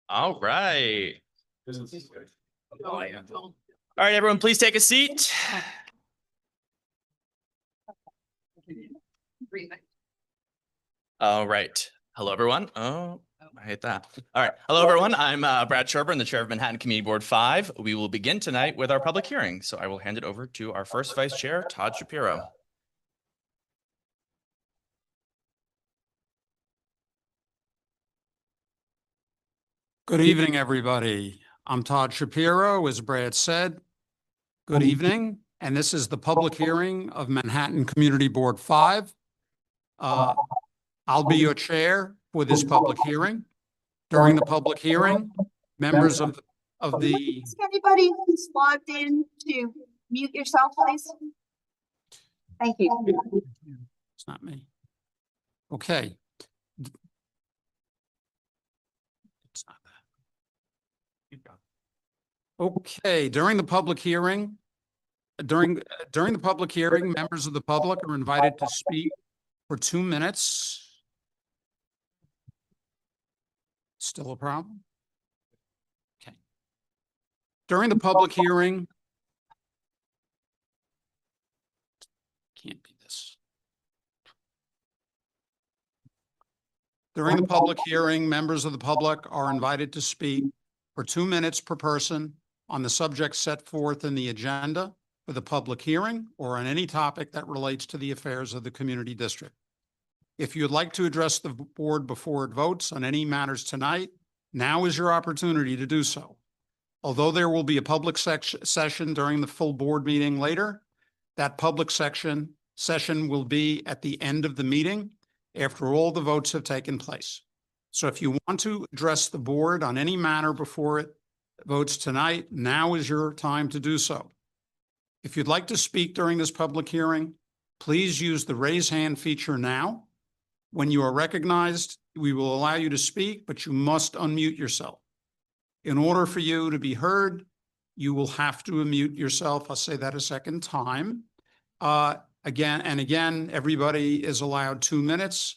All right. All right, everyone, please take a seat. All right. Hello, everyone. Oh, I hate that. All right. Hello, everyone. I'm Brad Sherburne, the chair of Manhattan Community Board 5. We will begin tonight with our public hearing. So I will hand it over to our first vice chair, Todd Shapiro. Good evening, everybody. I'm Todd Shapiro, as Brad said. Good evening, and this is the public hearing of Manhattan Community Board 5. I'll be your chair for this public hearing. During the public hearing, members of the... Ask everybody who's logged in to mute yourself, please. Thank you. It's not me. Okay. It's not that. Okay, during the public hearing, members of the public are invited to speak for 2 minutes. Still a problem? Okay. During the public hearing, can't be this. During the public hearing, members of the public are invited to speak for 2 minutes per person on the subject set forth in the agenda for the public hearing or on any topic that relates to the affairs of the community district. If you'd like to address the board before it votes on any matters tonight, now is your opportunity to do so. Although there will be a public session during the full board meeting later, that public session will be at the end of the meeting after all the votes have taken place. So if you want to address the board on any matter before it votes tonight, now is your time to do so. If you'd like to speak during this public hearing, please use the raise hand feature now. When you are recognized, we will allow you to speak, but you must unmute yourself. In order for you to be heard, you will have to unmute yourself. I'll say that a second time. Again, everybody is allowed 2 minutes.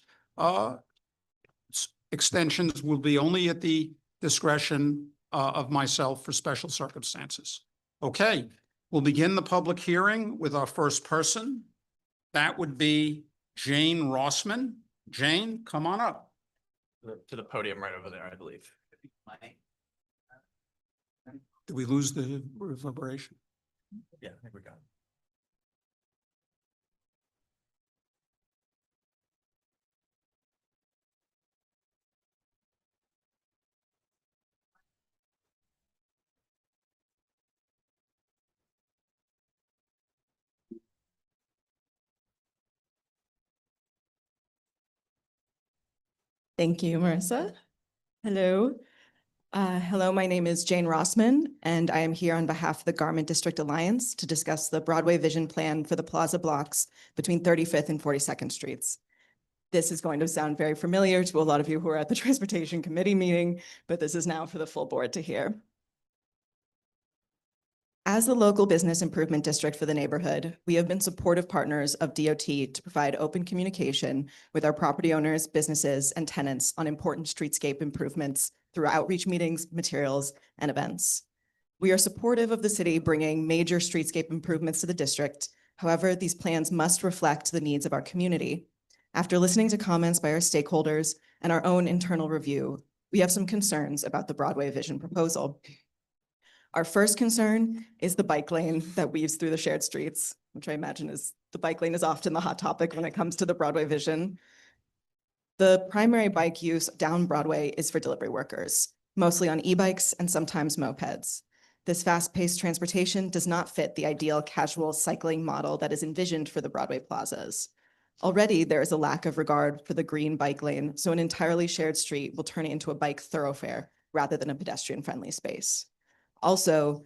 Extensions will be only at the discretion of myself for special circumstances. Okay, we'll begin the public hearing with our first person. That would be Jane Rossman. Jane, come on up. To the podium right over there, I believe. Did we lose the reverberation? Yeah, I think we got it. Thank you, Marissa. Hello. Hello, my name is Jane Rossman, and I am here on behalf of the Garment District Alliance to discuss the Broadway Vision Plan for the plaza blocks between 35th and 42nd Streets. This is going to sound very familiar to a lot of you who are at the Transportation Committee meeting, but this is now for the full board to hear. As the local business improvement district for the neighborhood, we have been supportive partners of DOT to provide open communication with our property owners, businesses, and tenants on important streetscape improvements through outreach meetings, materials, and events. We are supportive of the city bringing major streetscape improvements to the district. However, these plans must reflect the needs of our community. After listening to comments by our stakeholders and our own internal review, we have some concerns about the Broadway Vision proposal. Our first concern is the bike lane that weaves through the shared streets, which I imagine is the bike lane is often the hot topic when it comes to the Broadway Vision. The primary bike use down Broadway is for delivery workers, mostly on e-bikes and sometimes mopeds. This fast-paced transportation does not fit the ideal casual cycling model that is envisioned for the Broadway plazas. Already, there is a lack of regard for the green bike lane, so an entirely shared street will turn into a bike thoroughfare rather than a pedestrian-friendly space. Also,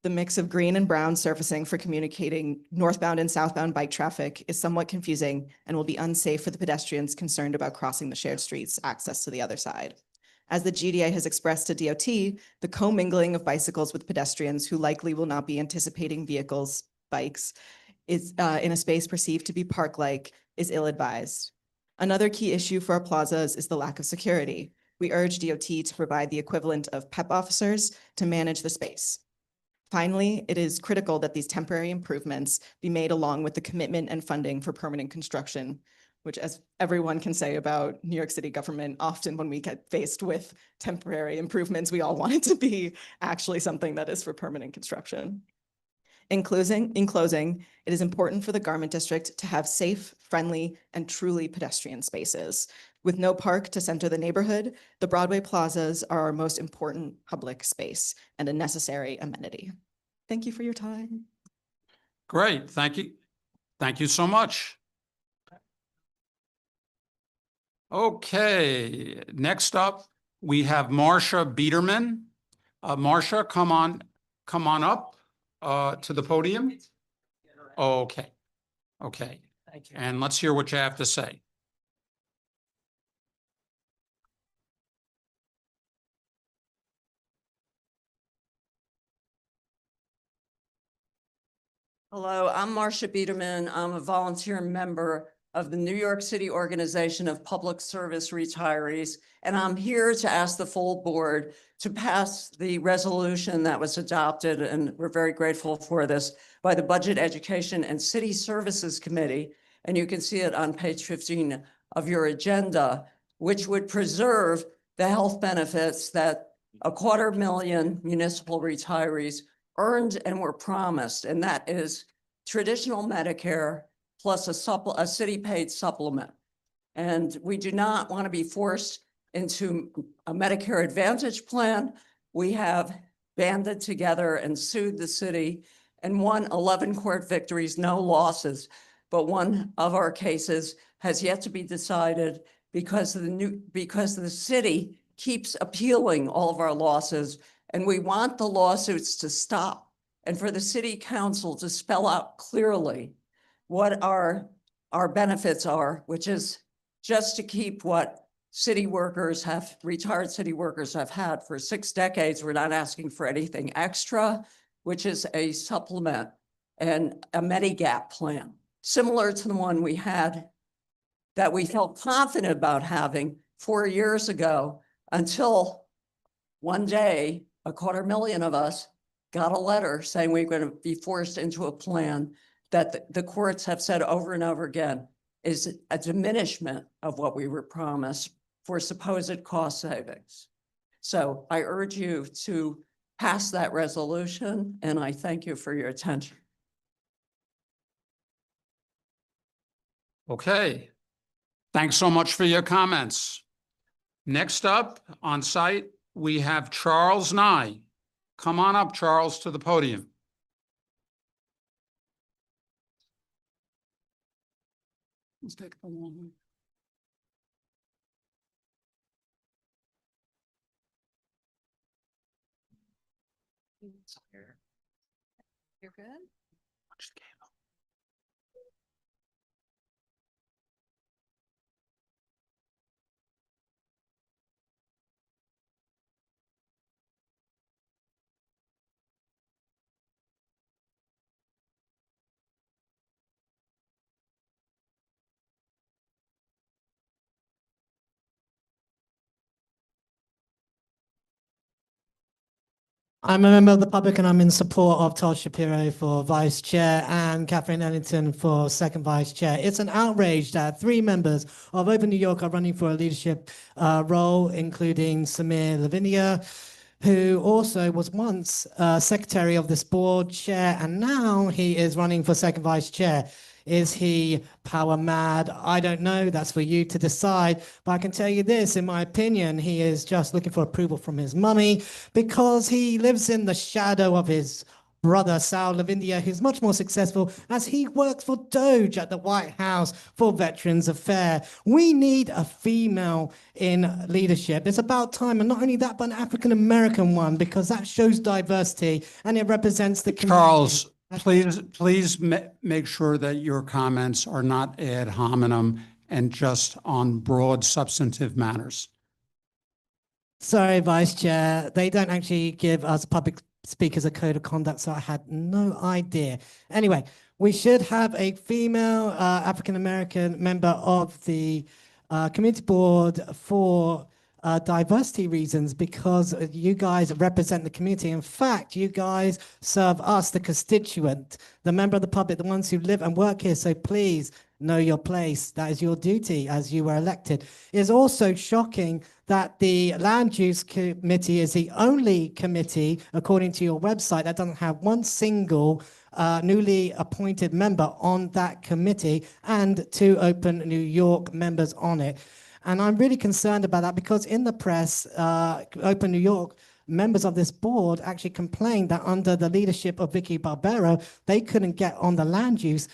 the mix of green and brown surfacing for communicating northbound and southbound bike traffic is somewhat confusing and will be unsafe for the pedestrians concerned about crossing the shared streets access to the other side. As the GDA has expressed to DOT, the commingling of bicycles with pedestrians who likely will not be anticipating bikes, is in a space perceived to be park-like is ill-advised. Another key issue for our plazas is the lack of security. We urge DOT to provide the equivalent of PEP officers to manage the space. Finally, it is critical that these temporary improvements be made along with the commitment and funding for permanent construction, which, as everyone can say about New York City government, often when we get faced with temporary improvements, we all want it to be actually something that is for permanent construction. In closing, it is important for the Garment District to have safe, friendly, and truly pedestrian spaces. With no park to center the neighborhood, the Broadway plazas are our most important public space and a necessary amenity. Thank you for your time. Great, thank you. Thank you so much. Okay, next up, we have Marcia Biederman. Marcia, come on up to the podium. Okay, okay. Thank you. And let's hear what you have to say. Hello, I'm Marcia Biederman. I'm a volunteer member of the New York City Organization of Public Service Retirees, and I'm here to ask the full board to pass the resolution that was adopted, and we're very grateful for this, by the Budget, Education, and City Services Committee, and you can see it on page 15 of your agenda, which would preserve the health benefits that 250,000 municipal retirees earned and were promised, and that is traditional Medicare plus a city-paid supplement. And we do not want to be forced into a Medicare Advantage plan. We have banded together and sued the city and won 11 court victories, no losses. But one of our cases has yet to be decided because the city keeps appealing all of our losses. And we want the lawsuits to stop and for the city council to spell out clearly what our benefits are, which is just to keep what retired city workers have had for 6 decades. We're not asking for anything extra, which is a supplement and a Medigap plan, similar to the one we had that we felt confident about having 4 years ago, until one day, 250,000 of us got a letter saying we're going to be forced into a plan that the courts have said over and over again is a diminishment of what we were promised for supposed cost savings. So I urge you to pass that resolution, and I thank you for your attention. Okay, thanks so much for your comments. Next up on site, we have Charles Nye. Come on up, Charles, to the podium. Let's take a long one. You're good? I'm a member of the public and I'm in support of Todd Shapiro for vice chair and Catherine Ellington for second vice chair. It's an outrage that 3 members of Open New York are running for a leadership role, including Samir Lavinia, who also was once secretary of this board chair, and now he is running for second vice chair. Is he power mad? I don't know. That's for you to decide. But I can tell you this, in my opinion, he is just looking for approval from his mummy because he lives in the shadow of his brother, Sal Lavinia, who's much more successful as he works for Doge at the White House for Veterans Affairs. We need a female in leadership. It's about time, and not only that, but an African-American one, because that shows diversity and it represents the community. Charles, please make sure that your comments are not ad hominem and just on broad substantive matters. Sorry, Vice Chair. They don't actually give us public speakers a code of conduct, so I had no idea. Anyway, we should have a female African-American member of the community board for diversity reasons, because you guys represent the community. In fact, you guys serve us, the constituent, the member of the public, the ones who live and work here. So please know your place. That is your duty as you were elected. It is also shocking that the Land Use Committee is the only committee, according to your website, that doesn't have one single newly appointed member on that committee and 2 Open New York members on it. And I'm really concerned about that, because in the press, Open New York members of this board actually complained that under the leadership of Vicky Barbero, they couldn't get on the land use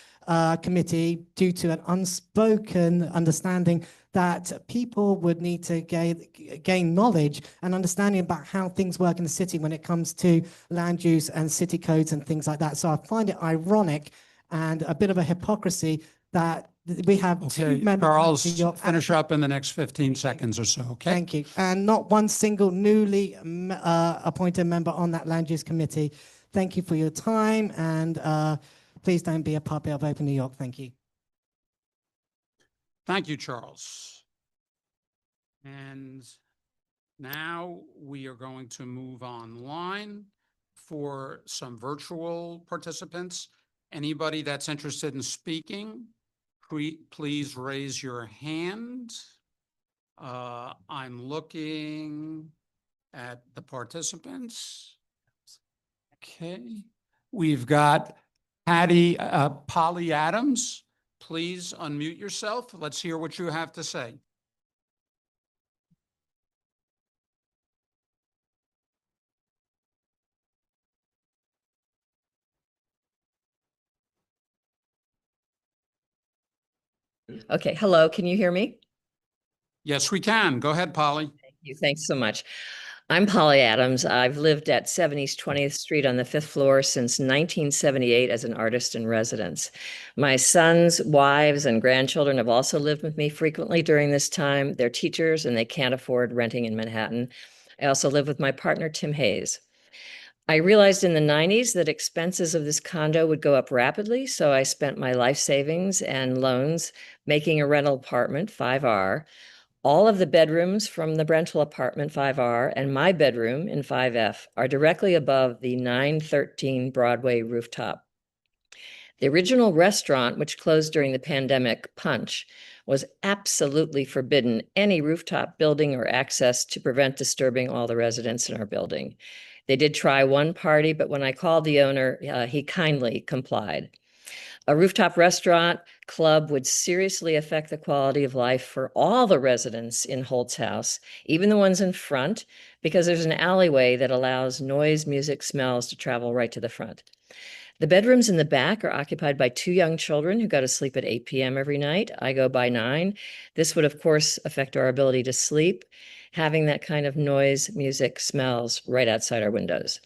committee due to an unspoken understanding that people would need to gain knowledge and understanding about how things work in the city when it comes to land use and city codes and things like that. So I find it ironic and a bit of a hypocrisy that we have Okay, 2 members. Charles, of New York finish up in the next 15 seconds or so, okay? Thank you. And not one single newly appointed member on that land use committee. Thank you for your time, and please don't be a puppet of Open New York. Thank you. Thank you, Charles. And now we are going to move online for some virtual participants. Anybody that's interested in speaking, please raise your hand. I'm looking at the participants. Okay, we've got Polly Adams. Please unmute yourself. Let's hear what you have to say. Okay, hello, can you hear me? Yes, we can. Go ahead, Polly. Thank you, thanks so much. I'm Polly Adams. I've lived at 7 East 20th Street on the 5th floor since 1978 as an artist in residence. My sons, wives, and grandchildren have also lived with me frequently during this time. They're teachers and they can't afford renting in Manhattan. I also live with my partner, Tim Hayes. I realized in the 90s that expenses of this condo would go up rapidly, so I spent my life savings and loans making a rental apartment, 5R. All of the bedrooms from the rental apartment 5R and my bedroom in 5F are directly above the 913 Broadway rooftop. The original restaurant, which closed during the pandemic, Punch, was absolutely forbidden any rooftop building or access to prevent disturbing all the residents in our building. They did try one party, but when I called the owner, he kindly complied. A rooftop restaurant club would seriously affect the quality of life for all the residents in Holtz House, even the ones in front, because there's an alleyway that allows noise, music, smells to travel right to the front. The bedrooms in the back are occupied by 2 young children who go to sleep at 8 p.m. every night. I go by 9. This would, of course, affect our ability to sleep, having that kind of noise, music, smells right outside our windows.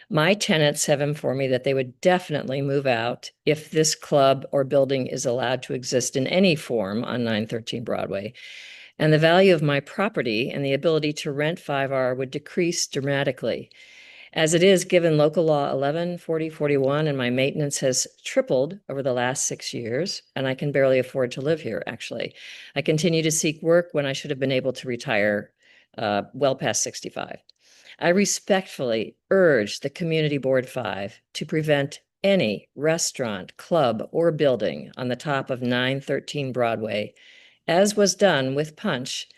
My tenants have informed me that they would definitely move out if this club or building is allowed to exist in any form on 913 Broadway. And the value of my property and the ability to rent 5R would decrease dramatically. As it is, given local law 114041, and my maintenance has tripled over the last 6 years, and I can barely afford to live here, actually. I continue to seek work when I should have been able to retire well past 65. I respectfully urge the Community Board 5 to prevent any restaurant, club, or building on the top of 913 Broadway, as was done with Punch,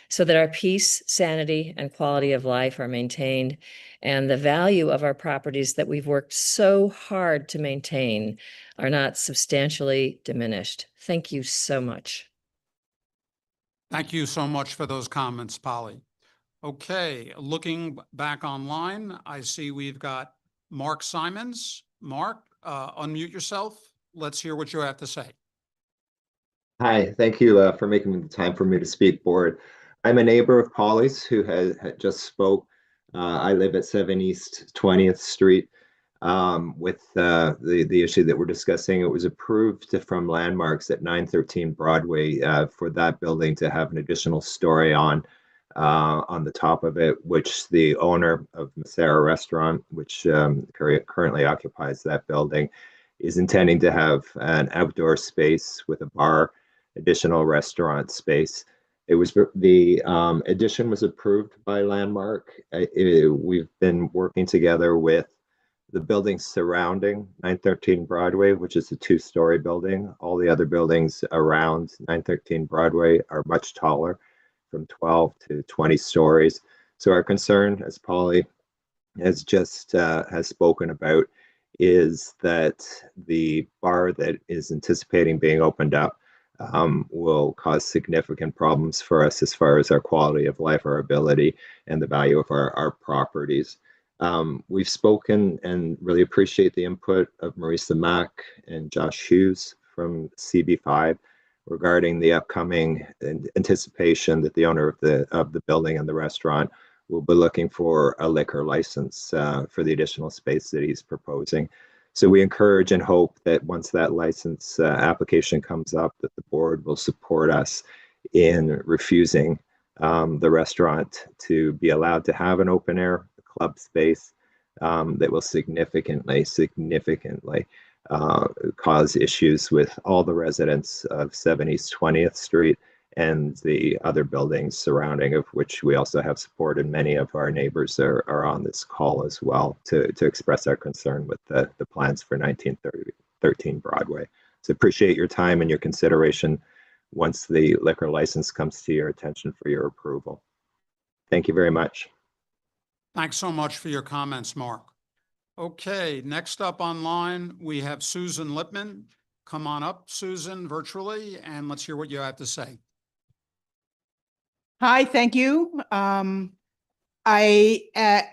so that our peace, sanity, and quality of life are maintained, and the value of our properties that we've worked so hard to maintain are not substantially diminished. Thank you so much. Thank you so much for those comments, Polly. Okay, looking back online, I see we've got Mark Simons. Mark, unmute yourself. Let's hear what you have to say. Hi, thank you for making the time for me to speak, board. I'm a neighbor of Polly's who had just spoke. I live at 7 East 20th Street. With the issue that we're discussing, it was approved from Landmarks at 913 Broadway for that building to have an additional story on the top of it, which the owner of Massera Restaurant, which currently occupies that building, is intending to have an outdoor space with a bar, additional restaurant space. It was, the addition was approved by Landmark. We've been working together with the buildings surrounding 913 Broadway, which is a two-story building. All the other buildings around 913 Broadway are much taller, from 12 to 20 stories. So our concern, as Polly has just has spoken about, is that the bar that is anticipating being opened up will cause significant problems for us as far as our quality of life, our ability, and the value of our properties. We've spoken and really appreciate the input of Marisa Mack and Josh Hughes from CB5 regarding the upcoming anticipation that the owner of the building and the restaurant will be looking for a liquor license for the additional space that he's proposing. So we encourage and hope that once that license application comes up, that the board will support us in refusing the restaurant to be allowed to have an open air club space that will significantly cause issues with all the residents of 7 East 20th Street and the other buildings surrounding, of which we also have support, and many of our neighbors are on this call as well to express our concern with the plans for 1913 Broadway. So appreciate your time and your consideration once the liquor license comes to your attention for your approval. Thank you very much. Thanks so much for your comments, Mark. Okay, next up online, we have Susan Lippman. Come on up, Susan, virtually, and let's hear what you have to say. Hi, thank you. I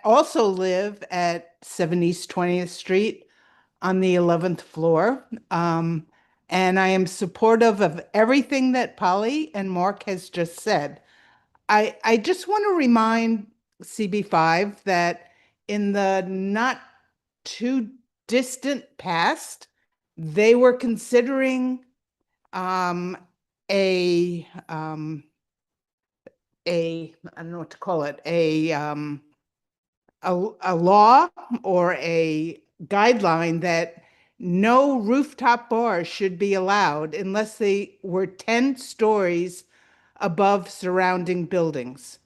also live at 7 East 20th Street on the 11th floor. And I am supportive of everything that Polly and Mark has just said. I just want to remind CB5 that in the not too distant past, they were considering I don't know what to call it, a law or a guideline that no rooftop bars should be allowed unless they were 10 stories above surrounding buildings.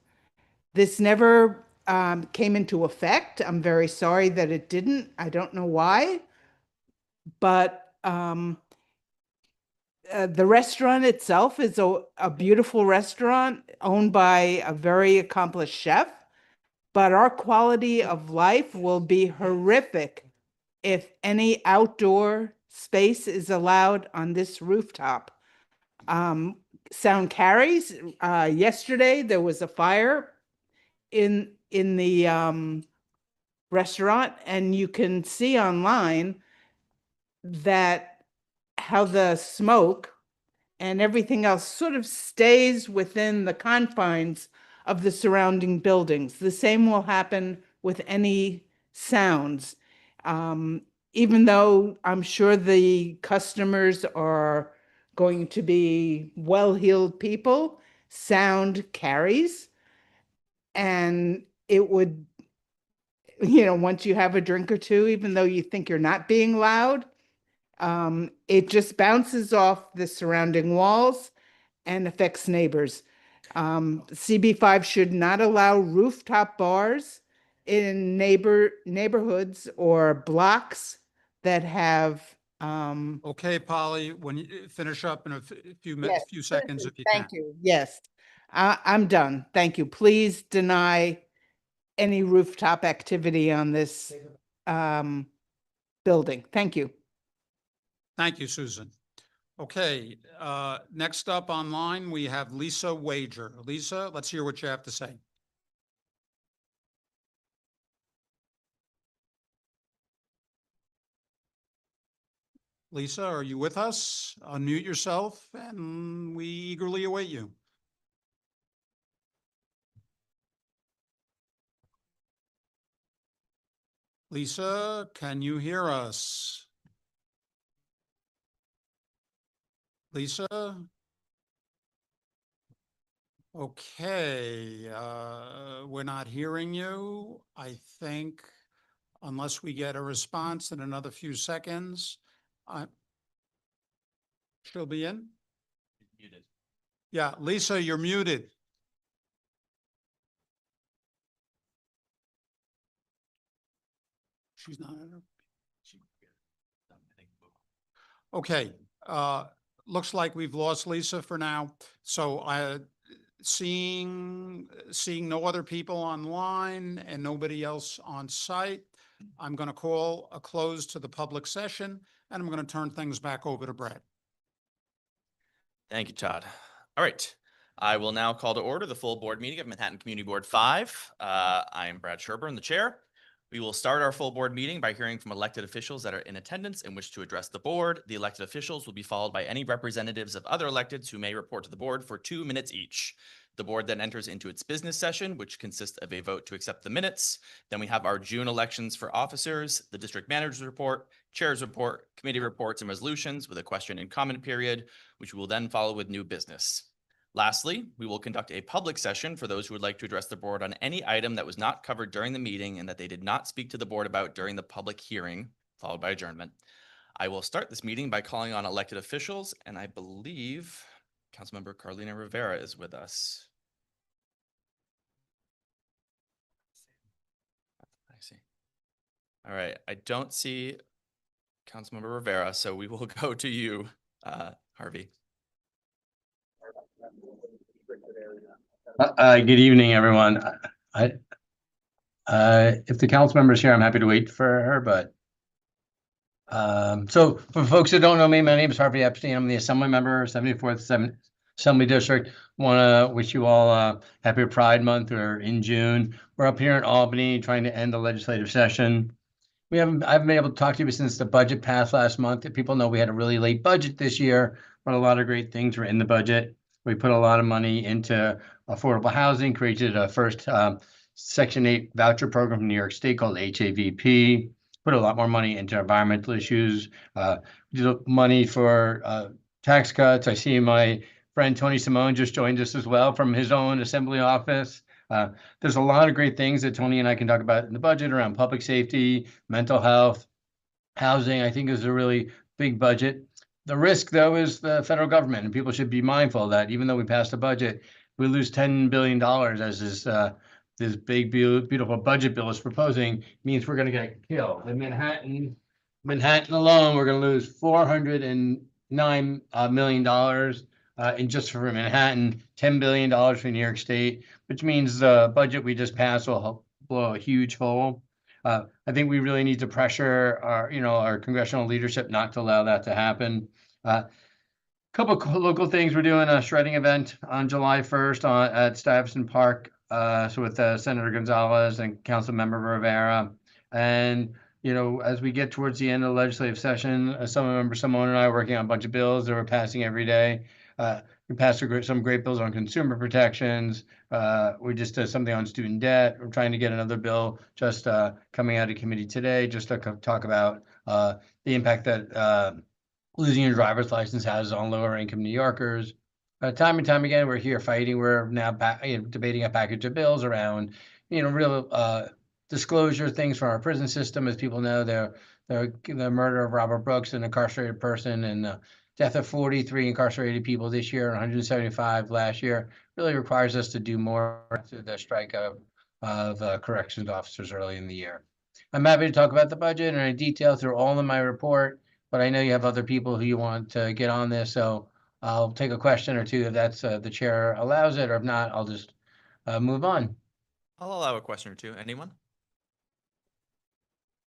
This never came into effect. I'm very sorry that it didn't. I don't know why, but the restaurant itself is a beautiful restaurant owned by a very accomplished chef, but our quality of life will be horrific if any outdoor space is allowed on this rooftop. Sound carries. Yesterday, there was a fire in the restaurant, and you can see online that how the smoke and everything else sort of stays within the confines of the surrounding buildings. The same will happen with any sounds. Even though I'm sure the customers are going to be well-heeled people, sound carries. And it would, once you have a drink or two, even though you think you're not being loud, it just bounces off the surrounding walls and affects neighbors. CB5 should not allow rooftop bars in neighborhoods or blocks that have. Okay, Polly, when you finish up in a few minutes, Yes, few seconds, if you can. Thank you. Yes, I'm done. Thank you. Please deny any rooftop activity on this building. Thank you. Thank you, Susan. Okay, next up online, we have Lisa Wager. Lisa, let's hear what you have to say. Lisa, are you with us? Unmute yourself and we eagerly await you. Lisa, can you hear us? Lisa? Okay, we're not hearing you. I think unless we get a response in another few seconds, she'll be in? Muted. Yeah, Lisa, you're muted. She's not in her. Okay, looks like we've lost Lisa for now. So seeing no other people online and nobody else on site, I'm going to call a close to the public session, and I'm going to turn things back over to Brad. Thank you, Todd. All right. I will now call to order the full board meeting of Manhattan Community Board 5. I am Brad Sherburne, the chair. We will start our full board meeting by hearing from elected officials that are in attendance and wish to address the board. The elected officials will be followed by any representatives of other electeds who may report to the board for 2 minutes each. The board then enters into its business session, which consists of a vote to accept the minutes. Then we have our June elections for officers, the district manager's report, chair's report, committee reports and resolutions with a question and comment period, which we will then follow with new business. Lastly, we will conduct a public session for those who would like to address the board on any item that was not covered during the meeting and that they did not speak to the board about during the public hearing, followed by adjournment. I will start this meeting by calling on elected officials, and I believe Councilmember Carlina Rivera is with us. I see. All right, I don't see Councilmember Rivera, so we will go to you, Harvey. Good evening, everyone. If the council member is here, I'm happy to wait for her, but so for folks that don't know me, my name is Harvey Epstein. I'm the Assembly member, 74th Assembly District. Want to wish you all happy Pride Month. Or in June. We're up here in Albany trying to end the legislative session. I haven't been able to talk to you since the budget passed last month. People know we had a really late budget this year, but a lot of great things were in the budget. We put a lot of money into affordable housing, created a first Section 8 voucher program from New York State called HAVP, put a lot more money into environmental issues, money for tax cuts. I see my friend Tony Simone just joined us as well from his own assembly office. There's a lot of great things that Tony and I can talk about in the budget around public safety, mental health, housing. I think is a really big budget. The risk, though, is the federal government, and people should be mindful that even though we passed a budget, we lose $10 billion as this big, beautiful budget bill is proposing, means we're going to get killed. In Manhattan alone, we're going to lose $409 million in just for Manhattan, $10 billion for New York State, which means the budget we just passed will help blow a huge hole. I think we really need to pressure our congressional leadership not to allow that to happen. Couple of local things. We're doing a shredding event on July 1st at Stuyvesant Park. So with Senator Gonzalez and Councilmember Rivera. And, as we get towards the end of the legislative session, Assemblymember Simone and I are working on a bunch of bills that we're passing every day. We passed some great bills on consumer protections. We just did something on student debt. We're trying to get another bill just coming out of committee today, just to talk about the impact that losing your driver's license has on lower income New Yorkers. Time and time again, we're here fighting. We're now debating a package of bills around, real disclosure things for our prison system. As people know, the murder of Robert Brooks, an incarcerated person, and the death of 43 incarcerated people this year and 175 last year really requires us to do more through the strike of corrections officers early in the year. I'm happy to talk about the budget and in detail through all of my report, but I know you have other people who you want to get on this, so I'll take a question or two if that's the chair allows it, or if not, I'll just move on. I'll allow a question or two. Anyone?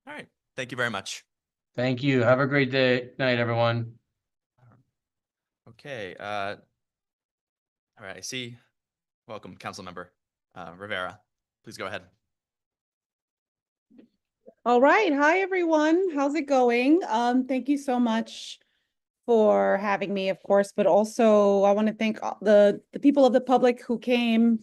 All right. Thank you very much. Thank you. Have a great night, everyone. Okay. All right. I see. Welcome, Councilmember Rivera. Please go ahead. All right. Hi, everyone. How's it going? Thank you so much for having me, of course, but also I want to thank the people of the public who came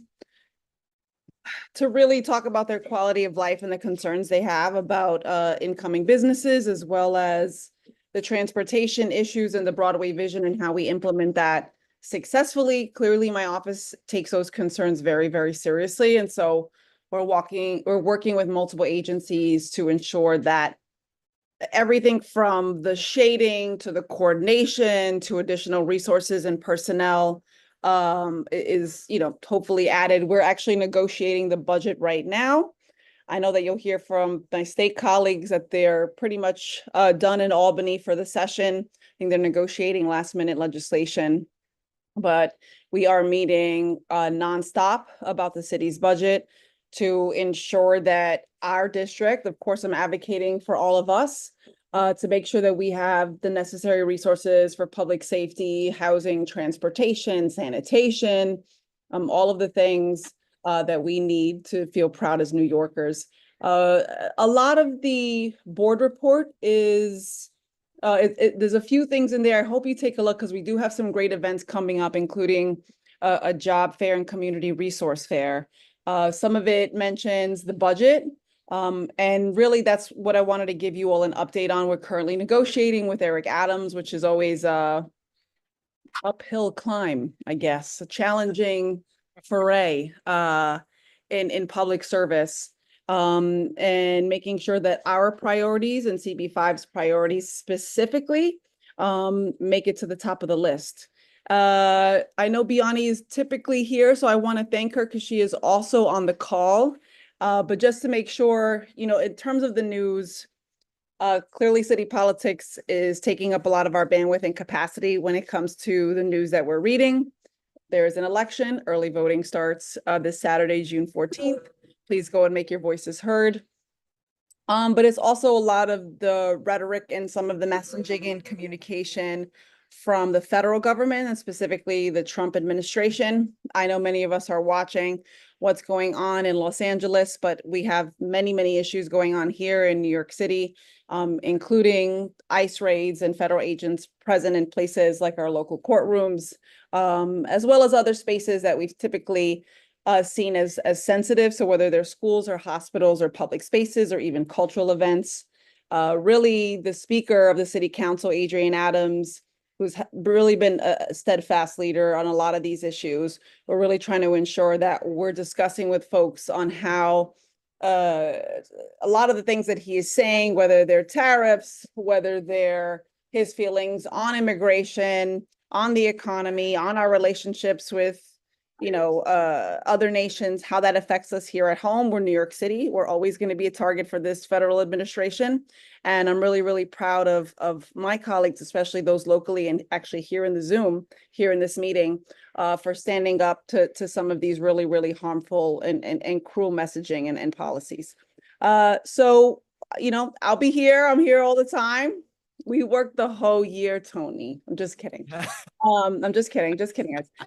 to really talk about their quality of life and the concerns they have about incoming businesses, as well as the transportation issues and the Broadway vision and how we implement that successfully. Clearly, my office takes those concerns very, very seriously. And so we're working with multiple agencies to ensure that everything from the shading to the coordination to additional resources and personnel is, hopefully added. We're actually negotiating the budget right now. I know that you'll hear from my state colleagues that they're pretty much done in Albany for the session. I think they're negotiating last minute legislation. But we are meeting nonstop about the city's budget to ensure that our district, of course, I'm advocating for all of us, to make sure that we have the necessary resources for public safety, housing, transportation, sanitation, all of the things that we need to feel proud as New Yorkers. A lot of the board report is, there's a few things in there. I hope you take a look because we do have some great events coming up, including a job fair and community resource fair. Some of it mentions the budget. And really that's what I wanted to give you all an update on. We're currently negotiating with Eric Adams, which is always a uphill climb, I guess, a challenging foray in public service, and making sure that our priorities and CB5's priorities specifically make it to the top of the list. I know Biani is typically here, so I want to thank her because she is also on the call. But just to make sure, in terms of the news, clearly city politics is taking up a lot of our bandwidth and capacity when it comes to the news that we're reading. There is an election. Early voting starts this Saturday, June 14th. Please go and make your voices heard. But it's also a lot of the rhetoric and some of the messaging and communication from the federal government and specifically the Trump administration. I know many of us are watching what's going on in Los Angeles, but we have many, many issues going on here in New York City, including ICE raids and federal agents present in places like our local courtrooms, as well as other spaces that we've typically seen as sensitive. So whether they're schools or hospitals or public spaces or even cultural events, really the Speaker of the City Council, Adrienne Adams, who's really been a steadfast leader on a lot of these issues. We're really trying to ensure that we're discussing with folks on how a lot of the things that he is saying, whether they're tariffs, whether they're his feelings on immigration, on the economy, on our relationships with, other nations, how that affects us here at home. We're New York City. We're always going to be a target for this federal administration. And I'm really, really proud of my colleagues, especially those locally and actually here in the Zoom, here in this meeting, for standing up to some of these really, really harmful and cruel messaging and policies. So, I'll be here. I'm here all the time. We work the whole year, Tony. I'm just kidding. I'm just kidding.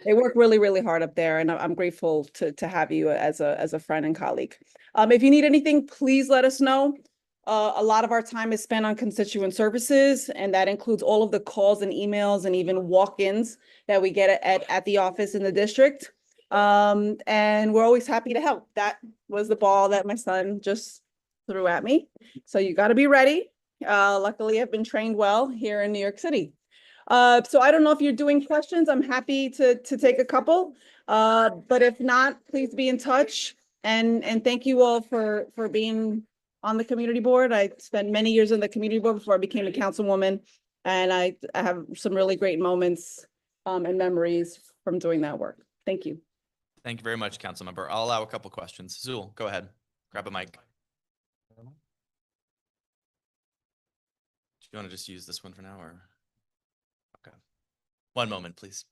They work really, really hard up there, and I'm grateful to have you as a friend and colleague. If you need anything, please let us know. A lot of our time is spent on constituent services, and that includes all of the calls and emails and even walk-ins that we get at the office in the district. And we're always happy to help. That was the ball that my son just threw at me. So you got to be ready. Luckily, I've been trained well here in New York City. So I don't know if you're doing questions. I'm happy to take a couple. But if not, please be in touch. And thank you all for being on the community board. I spent many years on the community board before I became a councilwoman. And I have some really great moments and memories from doing that work. Thank you. Thank you very much, Councilmember. I'll allow a couple questions. Zul, go ahead. Grab a mic. Do you want to just use this one for now or? Okay. One moment, please.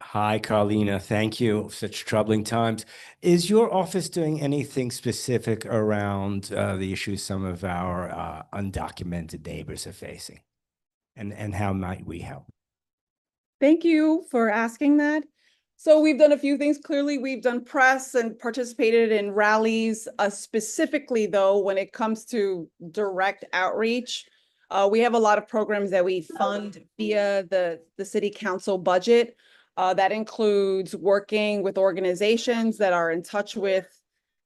Hi, Carlina. Thank you. Such troubling times. Is your office doing anything specific around the issues some of our undocumented neighbors are facing? And how might we help? Thank you for asking that. So we've done a few things. Clearly, we've done press and participated in rallies. Specifically, though, when it comes to direct outreach, we have a lot of programs that we fund via the city council budget. That includes working with organizations that are in touch with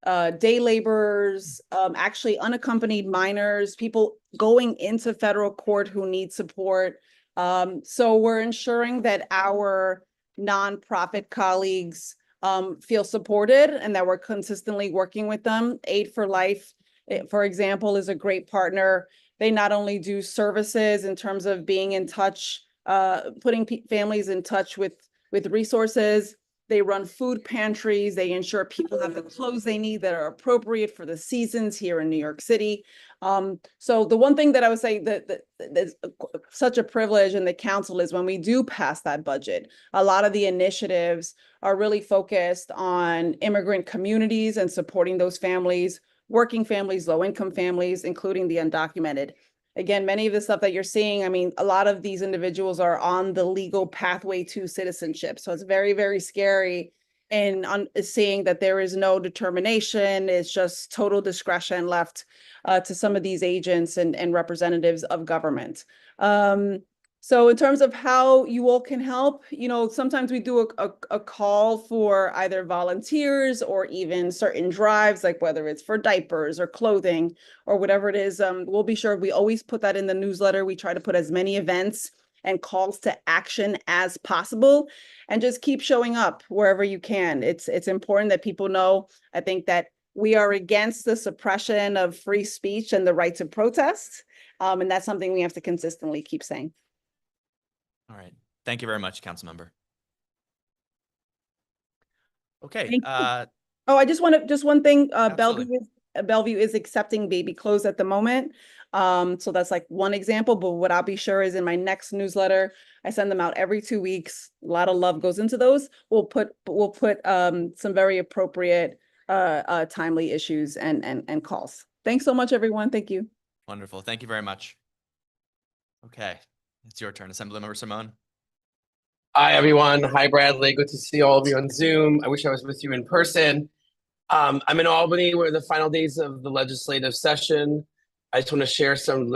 day laborers, actually unaccompanied minors, people going into federal court who need support. So we're ensuring that our nonprofit colleagues feel supported and that we're consistently working with them. Aid for Life for example, is a great partner. They not only do services in terms of being in touch, putting families in touch with resources. They run food pantries. They ensure people have the clothes they need that are appropriate for the seasons here in New York City. So the one thing that I would say that is such a privilege in the council is when we do pass that budget, a lot of the initiatives are really focused on immigrant communities and supporting those families, working families, low-income families, including the undocumented. Again, many of the stuff that you're seeing, I mean, a lot of these individuals are on the legal pathway to citizenship. So it's very, very scary in seeing that there is no determination. It's just total discretion left to some of these agents and representatives of government. So in terms of how you all can help, sometimes we do a call for either volunteers or even certain drives, like whether it's for diapers or clothing or whatever it is. We'll be sure we always put that in the newsletter. We try to put as many events and calls to action as possible, and just keep showing up wherever you can. It's important that people know, I think, that we are against the suppression of free speech and the right to protest. And that's something we have to consistently keep saying. All right. Thank you very much, Councilmember. Okay. Thank you. I just one thing, Absolutely. Bellevue is accepting baby clothes at the moment. So that's like one example, but what I'll be sure is in my next newsletter, I send them out every 2 weeks. A lot of love goes into those. We'll put some very appropriate timely issues and calls. Thanks so much, everyone. Thank you. Wonderful. Thank you very much. Okay. It's your turn, Assemblymember Simone. Hi, everyone. Hi, Bradley. Good to see all of you on Zoom. I wish I was with you in person. I'm in Albany. We're in the final days of the legislative session. I just want to share some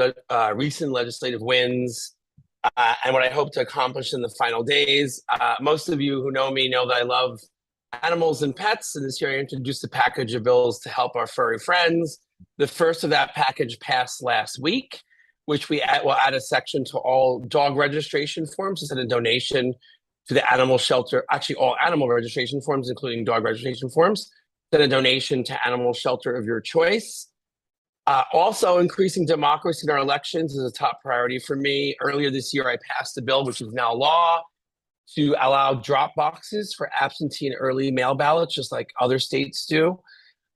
recent legislative wins and what I hope to accomplish in the final days. Most of you who know me know that I love animals and pets, and this year I introduced a package of bills to help our furry friends. The first of that package passed last week, which will add a section to all dog registration forms to send a donation to the animal shelter, actually all animal registration forms, including dog registration forms, send a donation to animal shelter of your choice. Also, increasing democracy in our elections is a top priority for me. Earlier this year, I passed a bill, which is now law, to allow drop boxes for absentee and early mail ballots, just like other states do.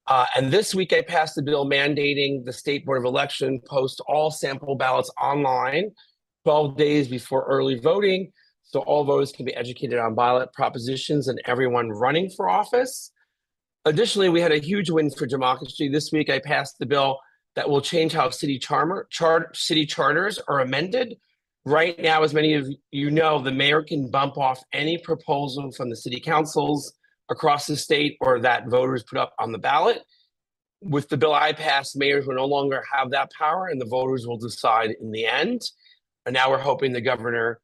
And this week, I passed a bill mandating the State Board of Election post all sample ballots online 12 days before early voting, so all voters can be educated on ballot propositions and everyone running for office. Additionally, we had a huge win for democracy. This week, I passed the bill that will change how city charters are amended. Right now, as many of you know, the mayor can bump off any proposal from the city councils across the state or that voters put up on the ballot. With the bill I passed, mayors will no longer have that power and the voters will decide in the end. And now we're hoping the governor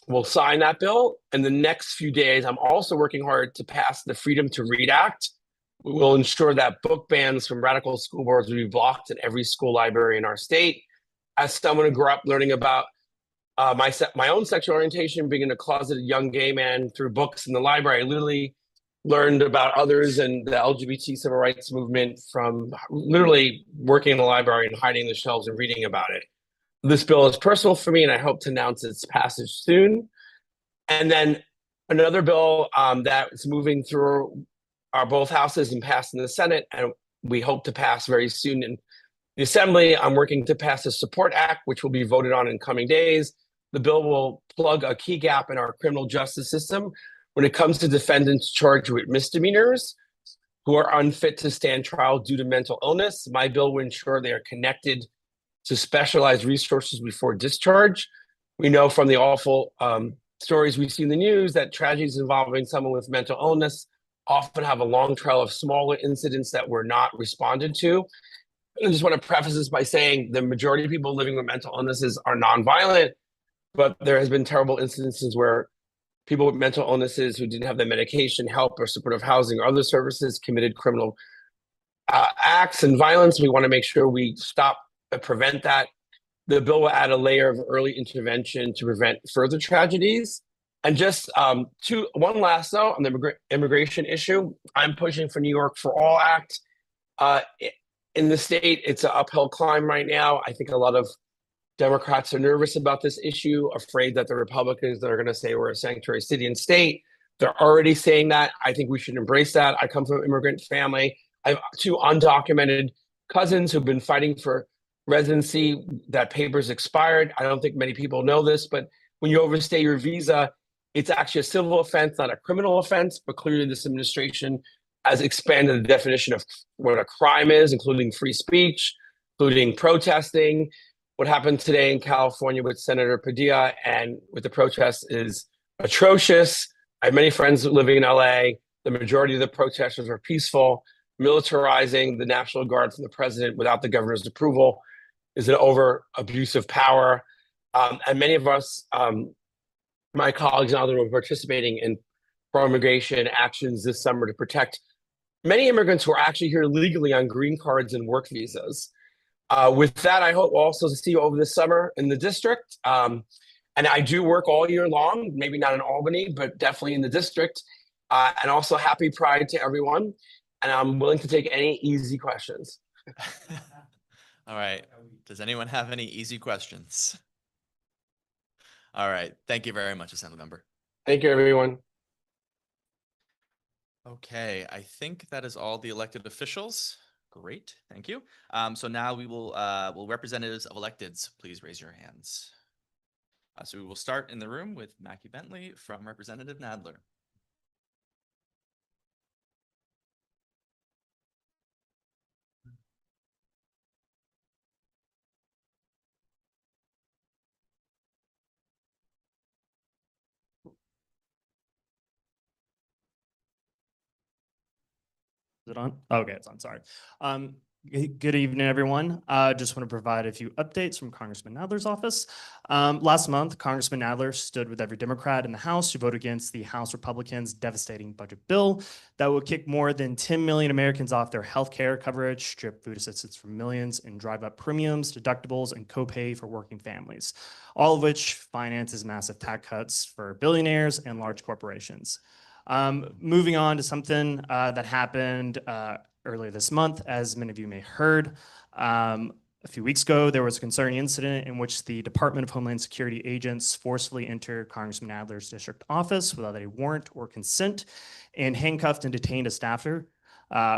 will sign that bill. In the next few days, I'm also working hard to pass the Freedom to Read Act. We will ensure that book bans from radical school boards will be blocked in every school library in our state. As someone who grew up learning about my own sexual orientation, being a closeted young gay man through books in the library, I literally learned about others and the LGBT civil rights movement from literally working in the library and hiding the shelves and reading about it. This bill is personal for me, and I hope to announce its passage soon. And then another bill that is moving through both houses and passed in the Senate, and we hope to pass very soon in the Assembly. I'm working to pass a Support Act, which will be voted on in coming days. The bill will plug a key gap in our criminal justice system when it comes to defendants charged with misdemeanors who are unfit to stand trial due to mental illness. My bill will ensure they are connected to specialized resources before discharge. We know from the awful stories we see in the news that tragedies involving someone with mental illness often have a long trail of smaller incidents that were not responded to. I just want to preface this by saying the majority of people living with mental illnesses are nonviolent, but there has been terrible incidences where people with mental illnesses who didn't have the medication, help, or supportive housing or other services committed criminal acts and violence. We want to make sure we stop and prevent that. The bill will add a layer of early intervention to prevent further tragedies. And just one last note on the immigration issue. I'm pushing for New York for All Act. In the state, it's an uphill climb right now. I think a lot of Democrats are nervous about this issue, afraid that the Republicans that are going to say we're a sanctuary city and state, they're already saying that. I think we should embrace that. I come from an immigrant family. I have 2 undocumented cousins who've been fighting for residency. That paper's expired. I don't think many people know this, but when you overstay your visa, it's actually a civil offense, not a criminal offense. But clearly this administration has expanded the definition of what a crime is, including free speech, including protesting. What happened today in California with Senator Padilla and with the protests is atrocious. I have many friends living in LA. The majority of the protesters were peaceful. Militarizing the National Guard from the president without the governor's approval is an over abuse of power. And many of us, my colleagues and others, were participating in pro-immigration actions this summer to protect many immigrants who are actually here legally on green cards and work visas. With that, I hope also to see you over the summer in the district. And I do work all year long, maybe not in Albany, but definitely in the district. And also happy Pride to everyone. And I'm willing to take any easy questions. All right. Does anyone have any easy questions? All right. Thank you very much, Assemblymember. Thank you, everyone. Okay, I think that is all the elected officials. Great, thank you. So now will representatives of electeds please raise your hands. So we will start in the room with Mackie Bentley from Representative Nadler. Is it on? Okay, it's on. Sorry. Good evening, everyone. Just want to provide a few updates from Congressman Nadler's office. Last month, Congressman Nadler stood with every Democrat in the House to vote against the House Republicans' devastating budget bill that would kick more than 10 million Americans off their health care coverage, strip food assistance from millions, and drive up premiums, deductibles, and copay for working families, all of which finances massive tax cuts for billionaires and large corporations. Moving on to something that happened earlier this month, as many of you may have heard. A few weeks ago, there was a concerning incident in which the Department of Homeland Security agents forcefully entered Congressman Nadler's district office without a warrant or consent and handcuffed and detained a staffer.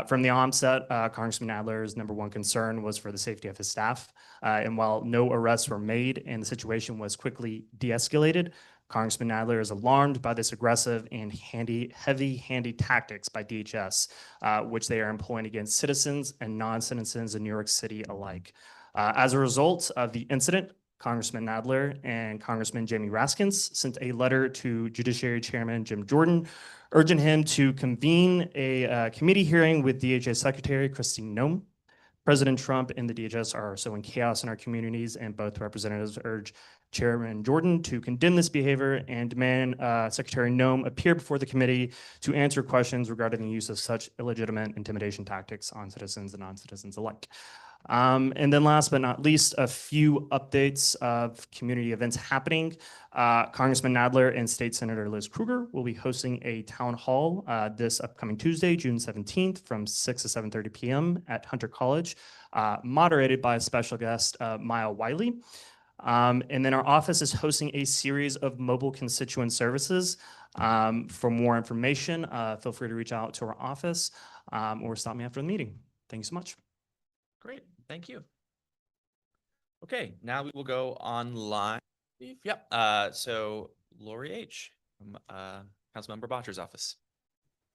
From the onset, Congressman Nadler's #1 concern was for the safety of his staff. And while no arrests were made and the situation was quickly de-escalated, Congressman Nadler is alarmed by this aggressive and heavy-handed tactics by DHS, which they are employing against citizens and non-citizens in New York City alike. As a result of the incident, Congressman Nadler and Congressman Jamie Raskins sent a letter to Judiciary Chairman Jim Jordan, urging him to convene a committee hearing with DHS Secretary Kristi Noem. President Trump and the DHS are sowing chaos in our communities, and both representatives urge Chairman Jordan to condemn this behavior and demand Secretary Noem appear before the committee to answer questions regarding the use of such illegitimate intimidation tactics on citizens and non-citizens alike. And then last but not least, a few updates of community events happening. Congressman Nadler and State Senator Liz Krueger will be hosting a town hall this upcoming Tuesday, June 17th from 6 to 7:30 p.m. at Hunter College, moderated by a special guest, Maya Wiley. And then our office is hosting a series of mobile constituent services. For more information, feel free to reach out to our office or stop me after the meeting. Thank you so much. Great, thank you. Okay, now we will go online. Yep, so Lori H. from Councilmember Bottcher's office.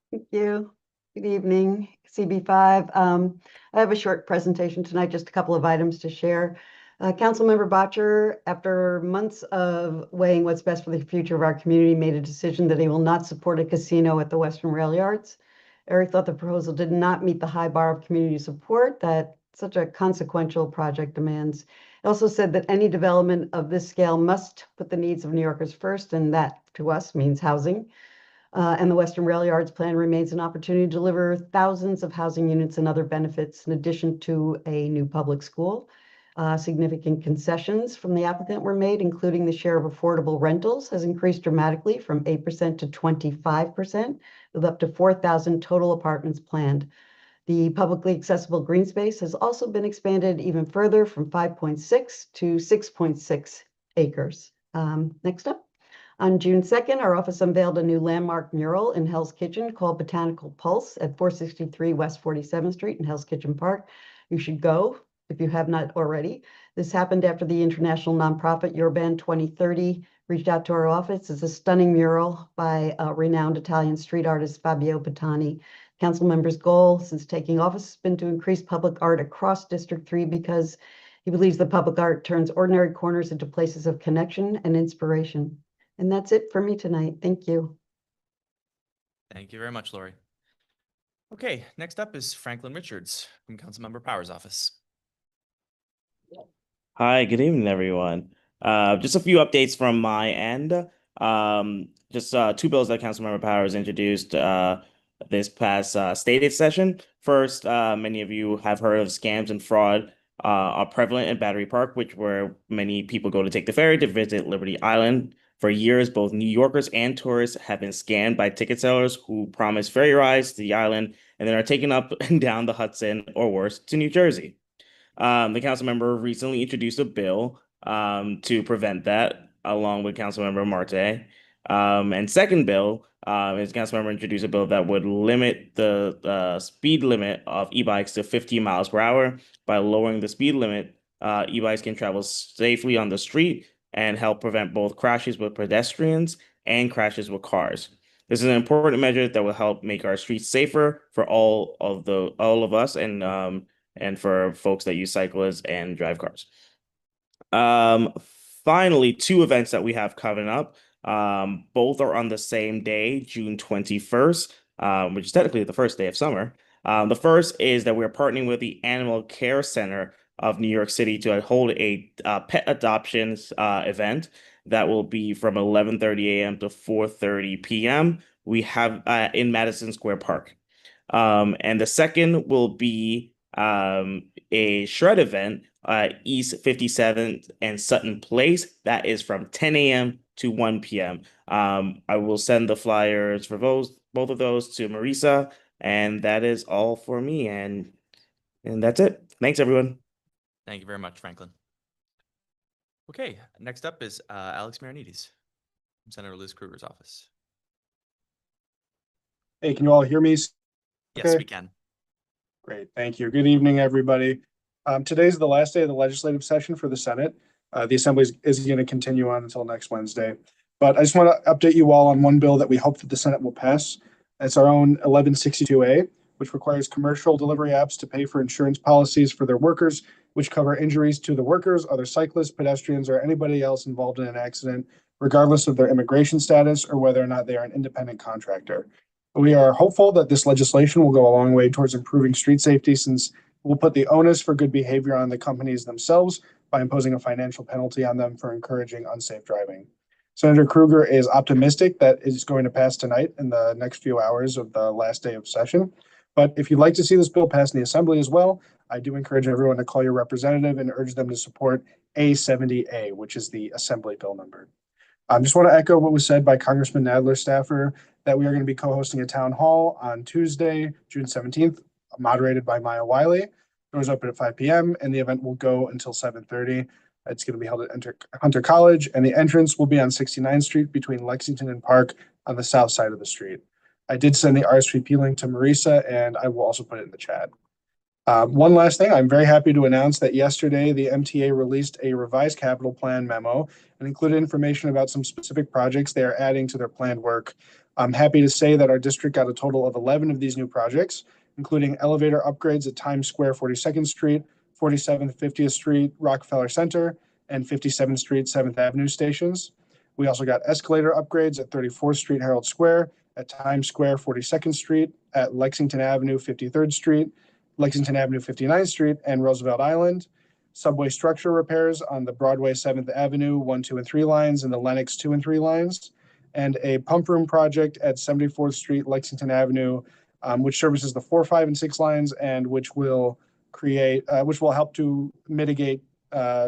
Thank you. Good evening, CB5. I have a short presentation tonight, just a couple of items to share. Councilmember Bottcher, after months of weighing what's best for the future of our community, made a decision that he will not support a casino at the Western Rail Yards. Eric thought the proposal did not meet the high bar of community support that such a consequential project demands. He also said that any development of this scale must put the needs of New Yorkers first, and that to us means housing. And the Western Rail Yards plan remains an opportunity to deliver thousands of housing units and other benefits in addition to a new public school. Significant concessions from the applicant were made, including the share of affordable rentals has increased dramatically from 8% to 25%, with up to 4,000 total apartments planned. The publicly accessible green space has also been expanded even further from 5.6 to 6.6 acres. Next up. On June 2nd, our office unveiled a new landmark mural in Hell's Kitchen called Botanical Pulse at 463 West 47th Street in Hell's Kitchen Park. You should go if you have not already. This happened after the international nonprofit Urban 2030 reached out to our office. It's a stunning mural by renowned Italian street artist Fabio Bottani. Council members' goal since taking office has been to increase public art across District 3 because he believes the public art turns ordinary corners into places of connection and inspiration. And that's it for me tonight. Thank you. Thank you very much, Lori. Okay, next up is Franklin Richards from Councilmember Power's office. Hi, good evening, everyone. Just a few updates from my end. Just two bills that Councilmember Powers introduced this past stated session. First, many of you have heard of scams and fraud are prevalent in Battery Park, where many people go to take the ferry to visit Liberty Island. For years, both New Yorkers and tourists have been scammed by ticket sellers who promise ferry rides to the island and then are taken up and down the Hudson or worse to New Jersey. The council member recently introduced a bill to prevent that, along with Councilmember Marte. And second bill is Councilmember introduced a bill that would limit the speed limit of e-bikes to 50 miles per hour. By lowering the speed limit, e-bikes can travel safely on the street and help prevent both crashes with pedestrians and crashes with cars. This is an important measure that will help make our streets safer for all of us and for folks that use cyclists and drive cars. Finally, two events that we have coming up. Both are on the same day, June 21st, which is technically the first day of summer. The first is that we're partnering with the Animal Care Center of New York City to hold a pet adoptions event that will be from 11:30 a.m. to 4:30 p.m. We have in Madison Square Park. And the second will be a shred event East 57th and Sutton Place. That is from 10 a.m. to 1 p.m. I will send the flyers for both of those to Marisa, and that is all for me. And that's it. Thanks, everyone. Thank you very much, Franklin. Okay, next up is Alex Marinides from Senator Liz Krueger's office. Hey, can you all hear me? Yes, Okay. we can. Great, thank you. Good evening, everybody. Today's the last day of the legislative session for the Senate. The Assembly is going to continue on until next Wednesday. But I just want to update you all on one bill that we hope that the Senate will pass. It's our own 1162A, which requires commercial delivery apps to pay for insurance policies for their workers, which cover injuries to the workers, other cyclists, pedestrians, or anybody else involved in an accident, regardless of their immigration status or whether or not they are an independent contractor. We are hopeful that this legislation will go a long way towards improving street safety, since we'll put the onus for good behavior on the companies themselves by imposing a financial penalty on them for encouraging unsafe driving. Senator Krueger is optimistic that it's going to pass tonight in the next few hours of the last day of session. But if you'd like to see this bill pass in the Assembly as well, I do encourage everyone to call your representative and urge them to support A70A, which is the Assembly bill number. I just want to echo what was said by Congressman Nadler staffer, that we are going to be co-hosting a town hall on Tuesday, June 17th, moderated by Maya Wiley. Doors open at 5 p.m. and the event will go until 7:30. It's going to be held at Hunter College, and the entrance will be on 69th Street between Lexington and Park on the south side of the street. I did send the RSVP link to Marisa, and I will also put it in the chat. One last thing, I'm very happy to announce that yesterday the MTA released a revised capital plan memo and included information about some specific projects they are adding to their planned work. I'm happy to say that our district got a total of 11 of these new projects, including elevator upgrades at Times Square 42nd Street, 47th 50th Street, Rockefeller Center, and 57th Street 7th Avenue stations. We also got escalator upgrades at 34th Street Herald Square, at Times Square 42nd Street, at Lexington Avenue 53rd Street, Lexington Avenue 59th Street, and Roosevelt Island. Subway structure repairs on the Broadway 7th Avenue 1, 2, and 3 lines and the Lenox 2 and 3 lines. And a pump room project at 74th Street, Lexington Avenue, which services the 4, 5, and 6 lines, and which will help to mitigate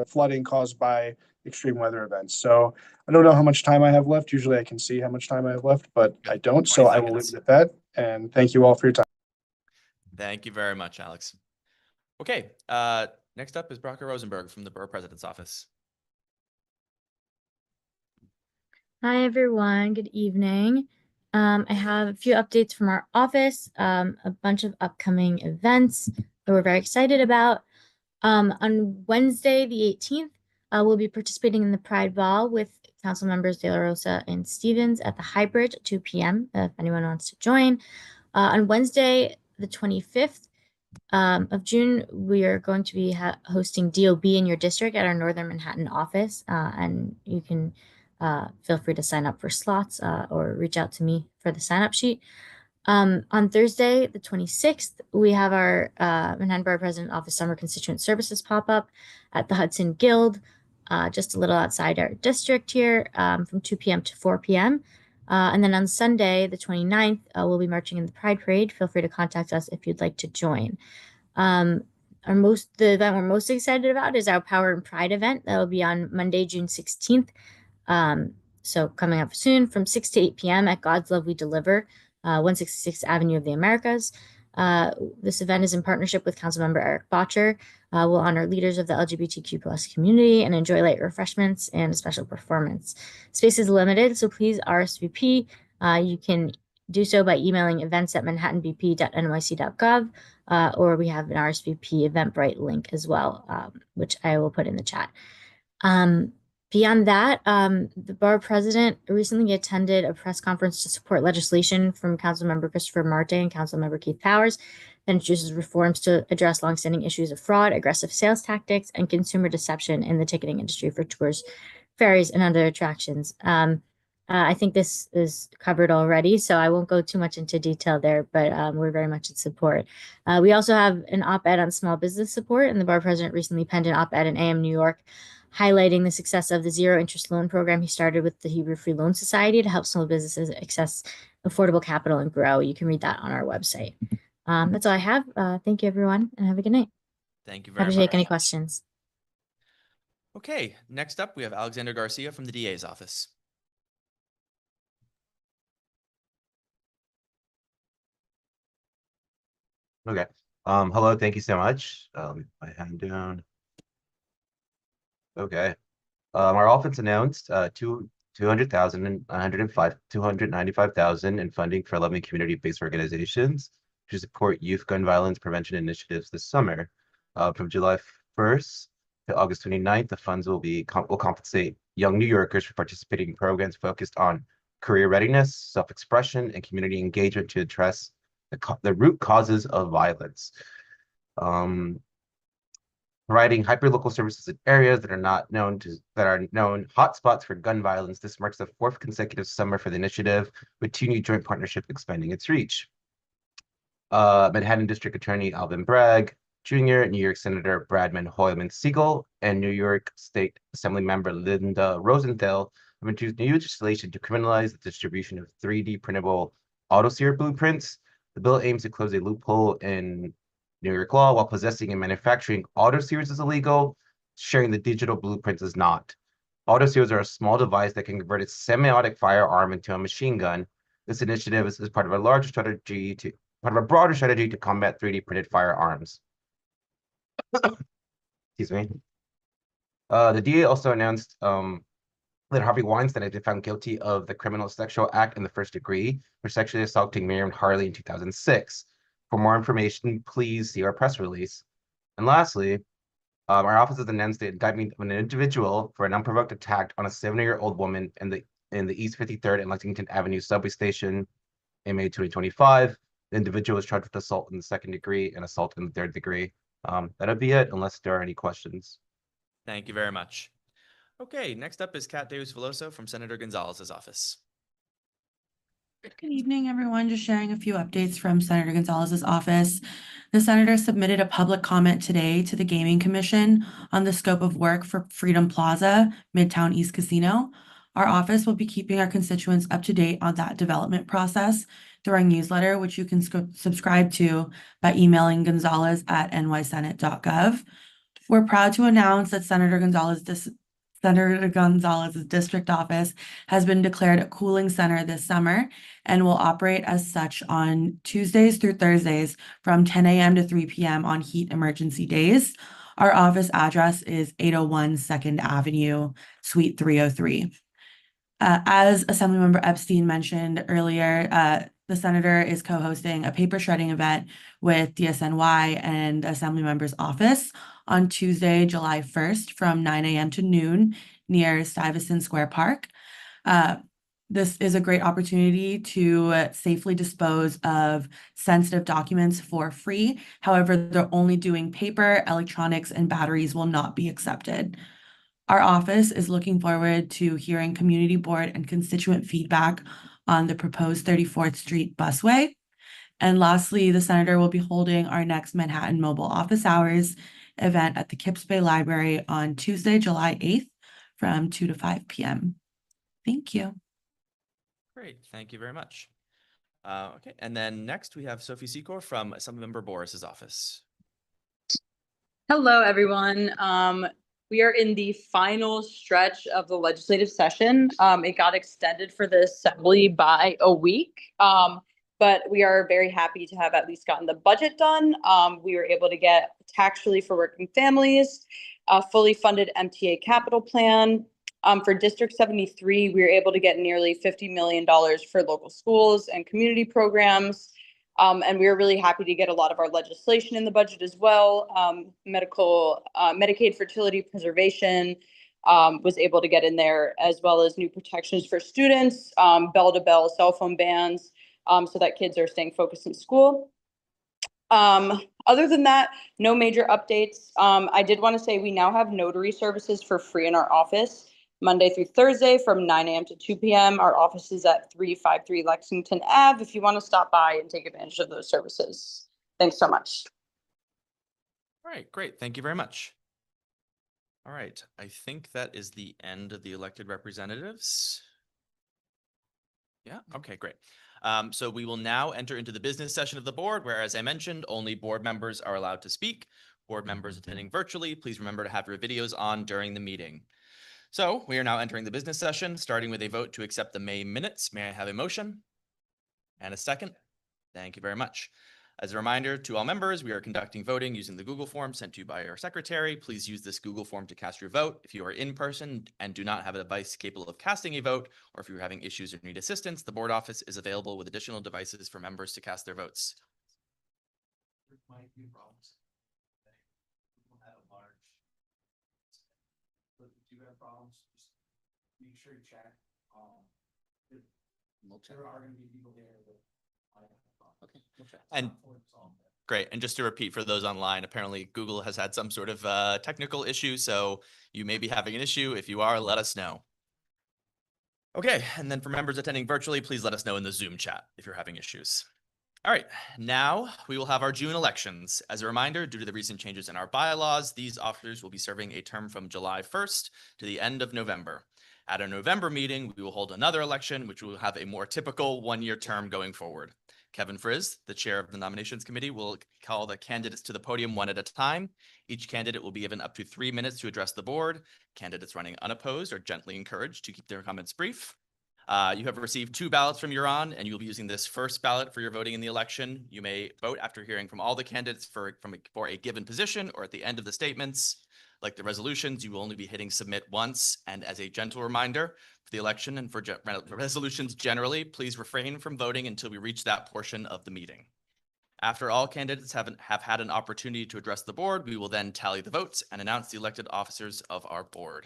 flooding caused by extreme weather events. So I don't know how much time I have left. Usually I can see how much time I have left, but I don't. So I will leave it at that. And thank you all for your time. Thank you very much, Alex. Okay, next up is Brocker Rosenberg from the Borough President's Office. Hi, everyone. Good evening. I have a few updates from our office, a bunch of upcoming events that we're very excited about. On Wednesday, the 18th, we'll be participating in the Pride Ball with Council members De La Rosa and Stevens at the High Bridge at 2 p.m. If anyone wants to join. On Wednesday, the 25th of June, we are going to be hosting DOB in your district at our Northern Manhattan office, and you can feel free to sign up for slots or reach out to me for the sign up sheet. On Thursday, the 26th, we have our Manhattan Borough President Office Summer Constituent Services pop-up at the Hudson Guild, just a little outside our district here, from 2 p.m. to 4 p.m. And then on Sunday, the 29th, we'll be marching in the Pride Parade. Feel free to contact us if you'd like to join. The event we're most excited about is our Power and Pride event. That will be on Monday, June 16th. So coming up soon from 6 to 8 p.m. at God's Love We Deliver, 166th Avenue of the Americas. This event is in partnership with Councilmember Eric Botcher. We'll honor leaders of the LGBTQ+ community and enjoy light refreshments and a special performance. Space is limited, so please RSVP. You can do so by emailing events@manhattanbp.nyc.gov, or we have an RSVP Eventbrite link as well, which I will put in the chat. Beyond that, the Borough President recently attended a press conference to support legislation from Councilmember Christopher Marte and Councilmember Keith Powers that introduces reforms to address longstanding issues of fraud, aggressive sales tactics, and consumer deception in the ticketing industry for tours, ferries, and other attractions. I think this is covered already, so I won't go too much into detail there, but we're very much in support. We also have an op-ed on small business support, and the Borough President recently penned an op-ed in AM New York highlighting the success of the zero interest loan program he started with the Hebrew Free Loan Society to help small businesses access affordable capital and grow. You can read that on our website. That's all I have. Thank you, everyone, and have a good night. Thank you very Happy much. to take any questions. Okay, next up, we have Alexander Garcia from the DA's office. Okay. Hello, thank you so much. My hand down. Okay. Our office announced 200,000 and 295,000 in funding for 11 community-based organizations to support youth gun violence prevention initiatives this summer. From July 1st to August 29th, the funds will compensate young New Yorkers for participating in programs focused on career readiness, self-expression, and community engagement to address the root causes of violence. Providing hyperlocal services in areas that are known hotspots for gun violence. This marks the 4th consecutive summer for the initiative, with 2 new joint partnerships expanding its reach. Manhattan District Attorney Alvin Bragg Jr., New York Senator Bradman Hoyman Siegel, and New York State Assembly Member Linda Rosenthal have introduced new legislation to criminalize the distribution of 3D printable autoseer blueprints. The bill aims to close a loophole in New York law. While possessing and manufacturing autoseers is illegal, sharing the digital blueprints is not. Autoseers are a small device that can convert a semi-automatic firearm into a machine gun. This initiative is part of a broader strategy to combat 3D printed firearms. Excuse me. The DA also announced that Harvey Weinstein had been found guilty of the criminal sexual act in the first degree for sexually assaulting Miriam Harley in 2006. For more information, please see our press release. And lastly, our office has announced the indictment of an individual for an unprovoked attack on a 70-year-old woman in the East 53rd and Lexington Avenue subway station in May 2025. The individual was charged with assault in the 2nd degree and assault in the 3rd degree. That'll be it, unless there are any questions. Thank you very much. Okay, next up is Kat Davis Veloso from Senator Gonzalez's office. Good evening, everyone. Just sharing a few updates from Senator Gonzalez's office. The senator submitted a public comment today to the Gaming Commission on the scope of work for Freedom Plaza, Midtown East Casino. Our office will be keeping our constituents up to date on that development process through our newsletter, which you can subscribe to by emailing gonzalez@nysenate.gov. We're proud to announce that Senator Gonzalez Senator Gonzalez's district office has been declared a cooling center this summer and will operate as such on Tuesdays through Thursdays from 10 a.m. to 3 p.m. on heat emergency days. Our office address is 801 2nd Avenue, Suite 303. As Assemblymember Epstein mentioned earlier, the senator is co-hosting a paper shredding event with DSNY and Assemblymember's office on Tuesday, July 1st from 9 a.m. to noon near Stuyvesant Square Park. This is a great opportunity to safely dispose of sensitive documents for free. However, they're only doing paper, electronics, and batteries will not be accepted. Our office is looking forward to hearing community board and constituent feedback on the proposed 34th Street busway. And lastly, the senator will be holding our next Manhattan Mobile Office Hours event at the Kips Bay Library on Tuesday, July 8th from 2 to 5 p.m. Thank you. Great, thank you very much. Okay, and then next we have Sophie Secor from Assemblymember Boris's office. Hello, everyone. We are in the final stretch of the legislative session. It got extended for the assembly by a week, but we are very happy to have at least gotten the budget done. We were able to get tax relief for working families, a fully funded MTA capital plan. For District 73, we were able to get nearly $50 million for local schools and community programs. And we were really happy to get a lot of our legislation in the budget as well. Medicaid fertility preservation was able to get in there, as well as new protections for students, bell-to-bell cell phone bans, so that kids are staying focused in school. Other than that, no major updates. I did want to say we now have notary services for free in our office, Monday through Thursday from 9 a.m. to 2 p.m. Our office is at 353 Lexington Ave if you want to stop by and take advantage of those services. Thanks so much. All right, great. Thank you very much. All right, I think that is the end of the elected representatives. Yeah, okay, great. So we will now enter into the business session of the board, where, as I mentioned, only board members are allowed to speak. Board members attending virtually, please remember to have your videos on during the meeting. So we are now entering the business session, starting with a vote to accept the May minutes. May I have a motion? And a second? Thank you very much. As a reminder to all members, we are conducting voting using the Google form sent to you by our secretary. Please use this Google form to cast your vote. If you are in person and do not have a device capable of casting a vote, or if you're having issues or need assistance, the board office is available with additional devices for members to cast their votes. There might be problems. People have a large. But if you have problems, just make sure you check. There are going to be people there that might have problems. Okay. And great. And just to repeat for those online, apparently Google has had some sort of technical issue, so you may be having an issue. If you are, let us know. Okay. And then for members attending virtually, please let us know in the Zoom chat if you're having issues. All right, now we will have our June elections. As a reminder, due to the recent changes in our bylaws, these officers will be serving a term from July 1st to the end of November. At our November meeting, we will hold another election, which will have a more typical one-year term going forward. Kevin Frizz, the chair of the nominations committee, will call the candidates to the podium one at a time. Each candidate will be given up to 3 minutes to address the board. Candidates running unopposed are gently encouraged to keep their comments brief. You have received 2 ballots from Euron, and you'll be using this first ballot for your voting in the election. You may vote after hearing from all the candidates for a given position or at the end of the statements. Like the resolutions, you will only be hitting submit once. And as a gentle reminder, for the election and for resolutions generally, please refrain from voting until we reach that portion of the meeting. After all candidates have had an opportunity to address the board, we will then tally the votes and announce the elected officers of our board.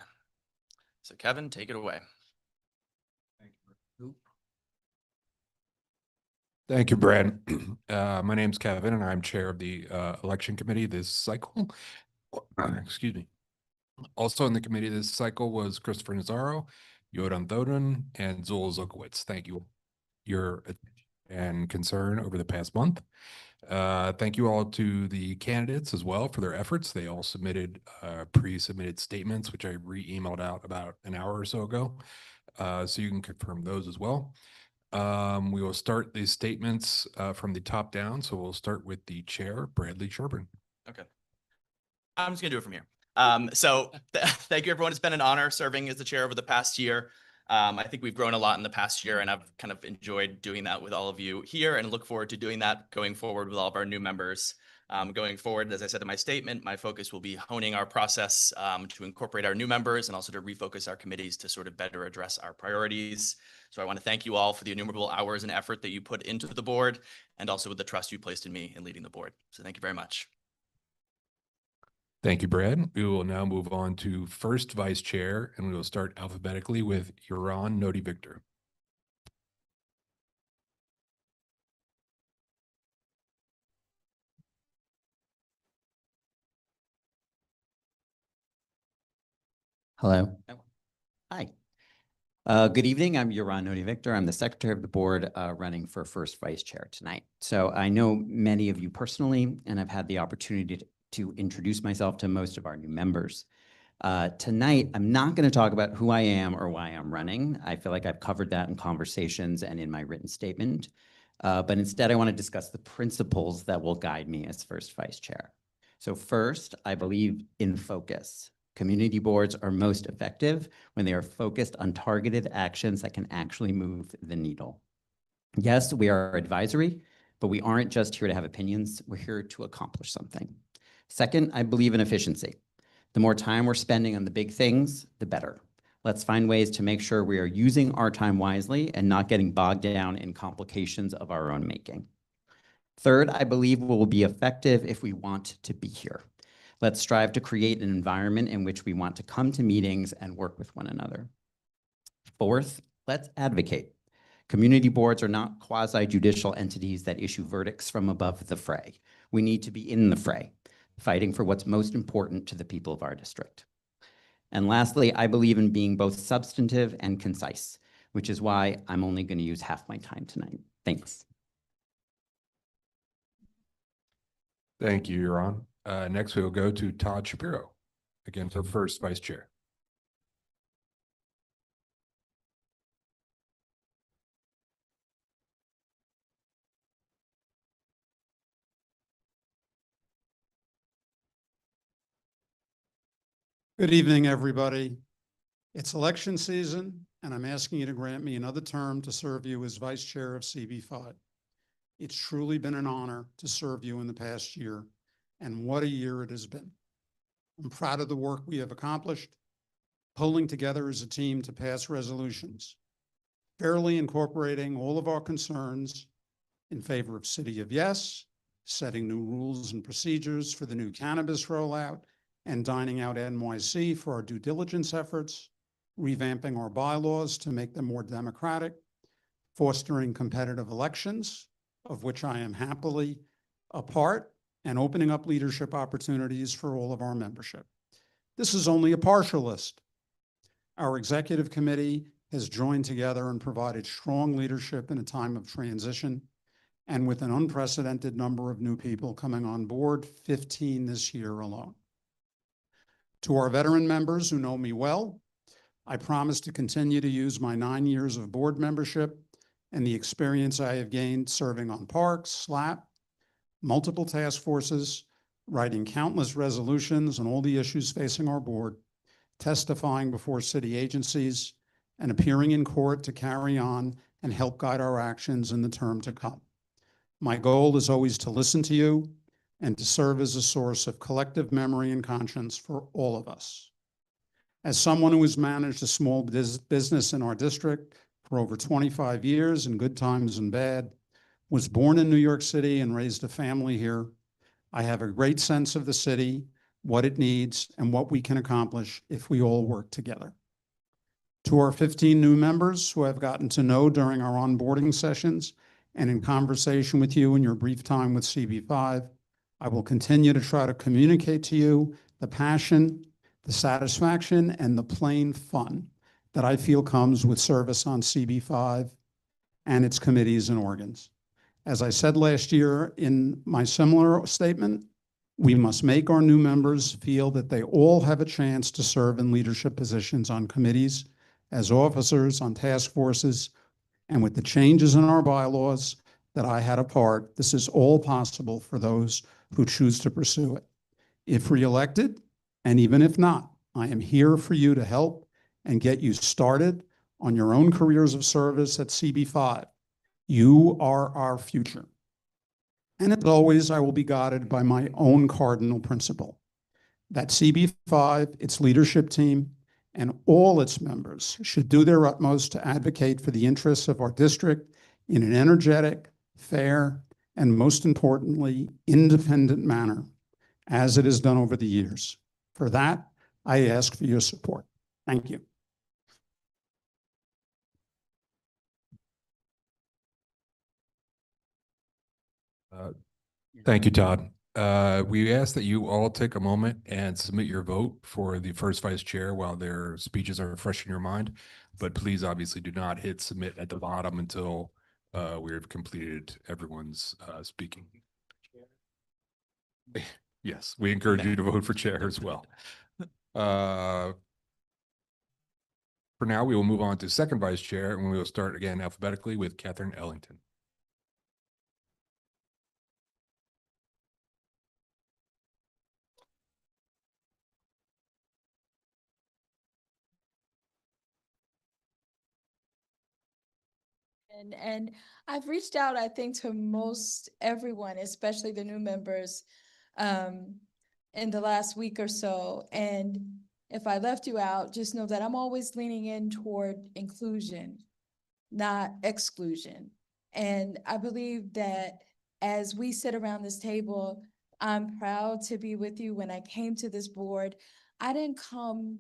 So Kevin, take it away. Thank you, Brad. My name's Kevin, and I'm chair of the election committee this cycle. Excuse me. Also in the committee this cycle was Christopher Nazaro, Yodan Thoden, and Zul Zukowicz. Thank you for your attention and concern over the past month. Thank you all to the candidates as well for their efforts. They all submitted pre-submitted statements, which I re-emailed out about an hour or so ago. So you can confirm those as well. We will start these statements from the top down. So we'll start with the chair, Bradley Sherburne. Okay. I'm just gonna do it from here. Thank you, everyone. It's been an honor serving as the chair over the past year. I think we've grown a lot in the past year, and I've kind of enjoyed doing that with all of you here and look forward to doing that going forward with all of our new members. Going forward, as I said in my statement, my focus will be honing our process to incorporate our new members and also to refocus our committees to sort of better address our priorities. So I want to thank you all for the innumerable hours and effort that you put into the board and also with the trust you placed in me in leading the board. So thank you very much. Thank you, Brad. We will now move on to first vice chair, and we will start alphabetically with Yaron Noti-Victor. Hello. Hi. Good evening. I'm Yaron Noti-Victor. I'm the secretary of the board running for first vice chair tonight. So I know many of you personally, and I've had the opportunity to introduce myself to most of our new members. Tonight, I'm not going to talk about who I am or why I'm running. I feel like I've covered that in conversations and in my written statement. But instead, I want to discuss the principles that will guide me as first vice chair. So first, I believe in focus. Community boards are most effective when they are focused on targeted actions that can actually move the needle. Yes, we are advisory, but we aren't just here to have opinions. We're here to accomplish something. Second, I believe in efficiency. The more time we're spending on the big things, the better. Let's find ways to make sure we are using our time wisely and not getting bogged down in complications of our own making. Third, I believe we will be effective if we want to be here. Let's strive to create an environment in which we want to come to meetings and work with one another. Fourth, let's advocate. Community boards are not quasi-judicial entities that issue verdicts from above the fray. We need to be in the fray, fighting for what's most important to the people of our district. And lastly, I believe in being both substantive and concise, which is why I'm only going to use half my time tonight. Thanks. Thank you, Yaron. Next, we will go to Todd Shapiro, again for first vice chair. Good evening, everybody. It's election season, and I'm asking you to grant me another term to serve you as vice chair of CB5. It's truly been an honor to serve you in the past year, and what a year it has been. I'm proud of the work we have accomplished, pulling together as a team to pass resolutions, fairly incorporating all of our concerns in favor of City of Yes, setting new rules and procedures for the new cannabis rollout, and Dining Out NYC for our due diligence efforts, revamping our bylaws to make them more democratic, fostering competitive elections, of which I am happily a part, and opening up leadership opportunities for all of our membership. This is only a partial list. Our executive committee has joined together and provided strong leadership in a time of transition, and with an unprecedented number of new people coming on board, 15 this year alone. To our veteran members who know me well, I promise to continue to use my 9 years of board membership and the experience I have gained serving on parks, SLAP, multiple task forces, writing countless resolutions on all the issues facing our board, testifying before city agencies, and appearing in court to carry on and help guide our actions in the term to come. My goal is always to listen to you and to serve as a source of collective memory and conscience for all of us. As someone who has managed a small business in our district for over 25 years in good times and bad, was born in New York City and raised a family here, I have a great sense of the city, what it needs, and what we can accomplish if we all work together. To our 15 new members who I've gotten to know during our onboarding sessions and in conversation with you in your brief time with CB5, I will continue to try to communicate to you the passion, the satisfaction, and the plain fun that I feel comes with service on CB5 and its committees and organs. As I said last year in my similar statement, we must make our new members feel that they all have a chance to serve in leadership positions on committees, as officers on task forces, and with the changes in our bylaws that I had a part, this is all possible for those who choose to pursue it. If reelected, And even if not, I am here for you to help and get you started on your own careers of service at CB5. You are our future. And as always, I will be guided by my own cardinal principle that CB5, its leadership team, and all its members should do their utmost to advocate for the interests of our district in an energetic, fair, and most importantly, independent manner, as it has done over the years. For that, I ask for your support. Thank you. Thank you, Todd. We ask that you all take a moment and submit your vote for the first vice chair while their speeches are fresh in your mind. But please obviously do not hit submit at the bottom until we've completed everyone's speaking. Yes, we encourage you to vote for chair as well. For now, we will move on to second vice chair, and we will start again alphabetically with Catherine Ellington. And I've reached out, I think, to most everyone, especially the new members, in the last week or so. And if I left you out, just know that I'm always leaning in toward inclusion, not exclusion. And I believe that as we sit around this table, I'm proud to be with you. When I came to this board, I didn't come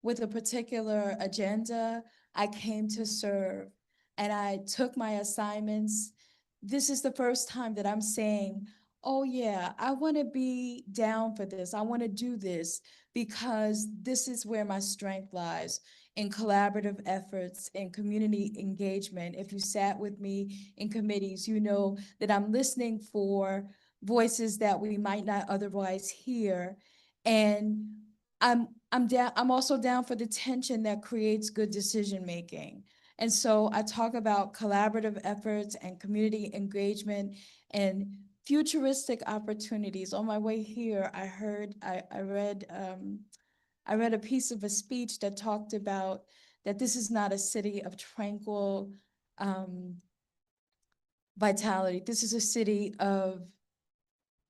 with a particular agenda. I came to serve. And I took my assignments. This is the first time that I'm saying, oh yeah, I want to be down for this. I want to do this because this is where my strength lies, in collaborative efforts and community engagement. If you sat with me in committees, you know that I'm listening for voices that we might not otherwise hear. And I'm also down for the tension that creates good decision-making. And so I talk about collaborative efforts and community engagement and futuristic opportunities. On my way here, I read a piece of a speech that talked about that this is not a city of tranquil vitality. This is a city of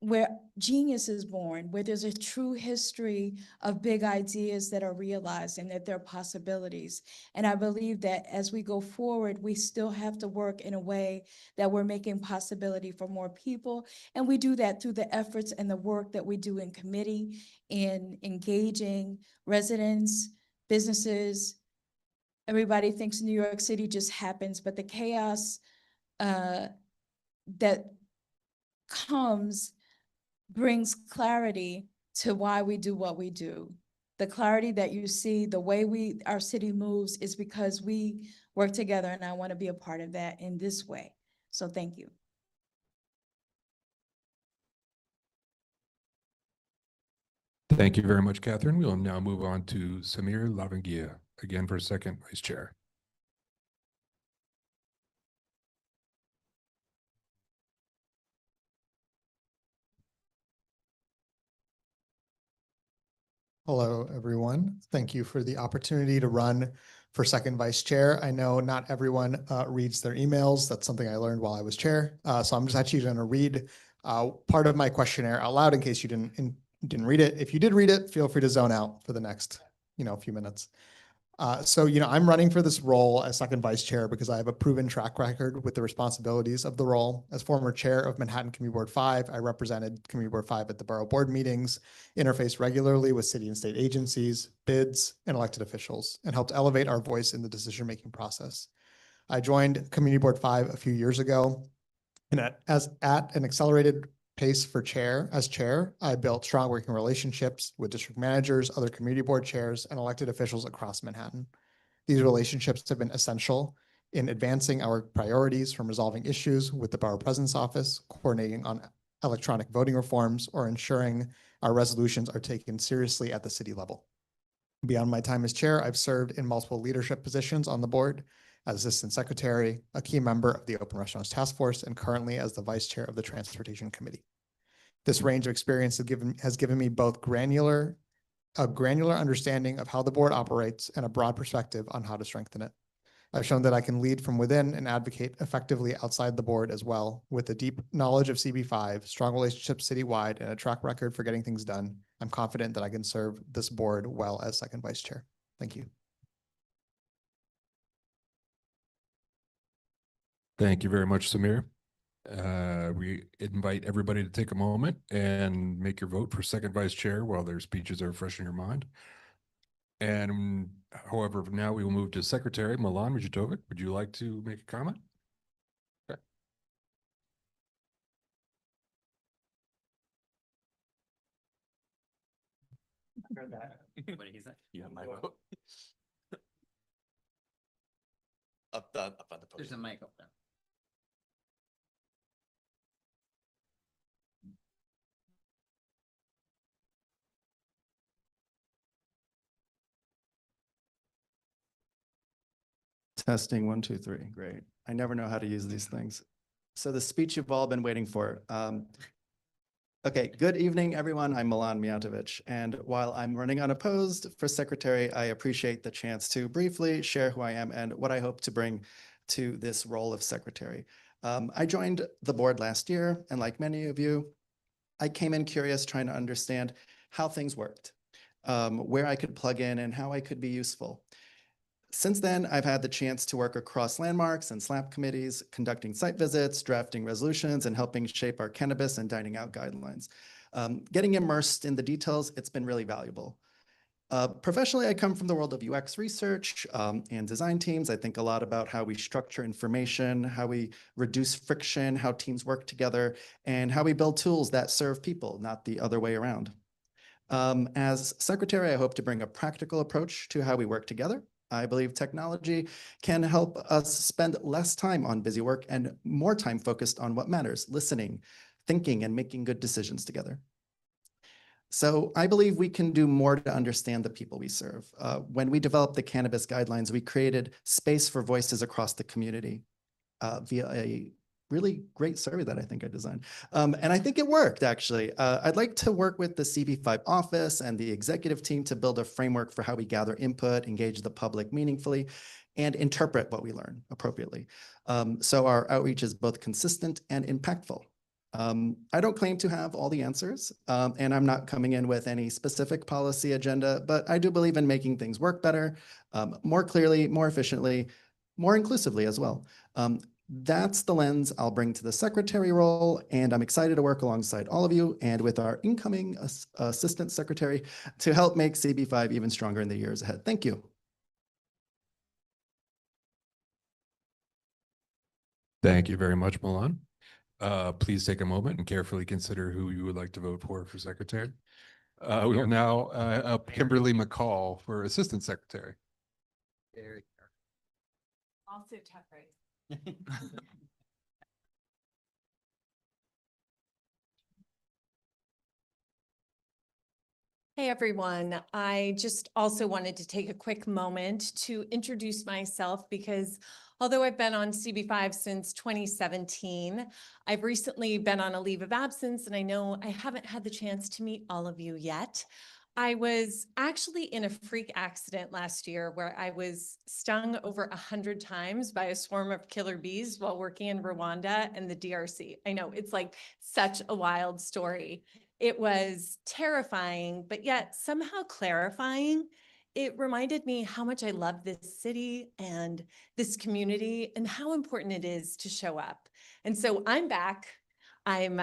where genius is born, where there's a true history of big ideas that are realized and that there are possibilities. And I believe that as we go forward, we still have to work in a way that we're making possibility for more people. And we do that through the efforts and the work that we do in committee, in engaging residents, businesses. Everybody thinks New York City just happens, but the chaos that comes brings clarity to why we do what we do. The clarity that you see, the way our city moves is because we work together, and I want to be a part of that in this way. So thank you. Thank you very much, Catherine. We will now move on to Samir Lavangia, again for second vice chair. Hello, everyone. Thank you for the opportunity to run for second vice chair. I know not everyone reads their emails. That's something I learned while I was chair. So I'm just actually going to read part of my questionnaire out loud in case you didn't read it. If you did read it, feel free to zone out for the next few minutes. So I'm running for this role as second vice chair because I have a proven track record with the responsibilities of the role. As former chair of Manhattan Community Board 5, I represented Community Board 5 at the borough board meetings, interfaced regularly with city and state agencies, bids, and elected officials, and helped elevate our voice in the decision-making process. I joined Community Board 5 a few years ago, and at an accelerated pace for as chair, I built strong working relationships with district managers, other community board chairs, and elected officials across Manhattan. These relationships have been essential in advancing our priorities, from resolving issues with the Borough President's Office, coordinating on electronic voting reforms, or ensuring our resolutions are taken seriously at the city level. Beyond my time as chair, I've served in multiple leadership positions on the board, as Assistant Secretary, a key member of the Open Restaurants Task Force, and currently as the Vice Chair of the Transportation Committee. This range of experience has given me both granular a granular understanding of how the board operates, and a broad perspective on how to strengthen it. I've shown that I can lead from within and advocate effectively outside the board as well. With a deep knowledge of CB5, strong relationships citywide, and a track record for getting things done, I'm confident that I can serve this board well as second vice chair. Thank you. Thank you very much, Samir. We invite everybody to take a moment and make your vote for second vice chair while their speeches are fresh in your mind. And however, now we will move to Secretary Milan Mijatovic. Would you like to make a comment? Okay. I heard that. What did he say? You have my vote. Up on the podium. There's a mic up there. Testing 1, 2, 3. Great. I never know how to use these things. So the speech you've all been waiting for. Okay, good evening, everyone. I'm Milan Mijatovic, and while I'm running unopposed for secretary, I appreciate the chance to briefly share who I am and what I hope to bring to this role of secretary. I joined the board last year, and like many of you, I came in curious trying to understand how things worked, where I could plug in and how I could be useful. Since then, I've had the chance to work across landmarks and SLAP committees, conducting site visits, drafting resolutions, and helping shape our cannabis and dining out guidelines. Getting immersed in the details, it's been really valuable. Professionally, I come from the world of UX research and design teams. I think a lot about how we structure information, how we reduce friction, how teams work together, and how we build tools that serve people, not the other way around. As secretary, I hope to bring a practical approach to how we work together. I believe technology can help us spend less time on busy work and more time focused on what matters, listening, thinking, and making good decisions together. So I believe we can do more to understand the people we serve. When we developed the cannabis guidelines, we created space for voices across the community via a really great survey that I think I designed. And I think it worked, actually. I'd like to work with the CB5 office and the executive team to build a framework for how we gather input, engage the public meaningfully, and interpret what we learn appropriately. So our outreach is both consistent and impactful. I don't claim to have all the answers, and I'm not coming in with any specific policy agenda, but I do believe in making things work better, more clearly, more efficiently, more inclusively as well. That's the lens I'll bring to the secretary role, and I'm excited to work alongside all of you and with our incoming assistant secretary to help make CB5 even stronger in the years ahead. Thank you. Thank you very much, Milan. Please take a moment and carefully consider who you would like to vote for secretary. We will now up Kimberly McCall for assistant secretary. Also tough, right? Hey, everyone. I just also wanted to take a quick moment to introduce myself because although I've been on CB5 since 2017, I've recently been on a leave of absence, and I know I haven't had the chance to meet all of you yet. I was actually in a freak accident last year where I was stung over 100 times by a swarm of killer bees while working in Rwanda and the DRC. I know it's like such a wild story. It was terrifying, but yet somehow clarifying. It reminded me how much I love this city and this community and how important it is to show up. And so I'm back. I'm,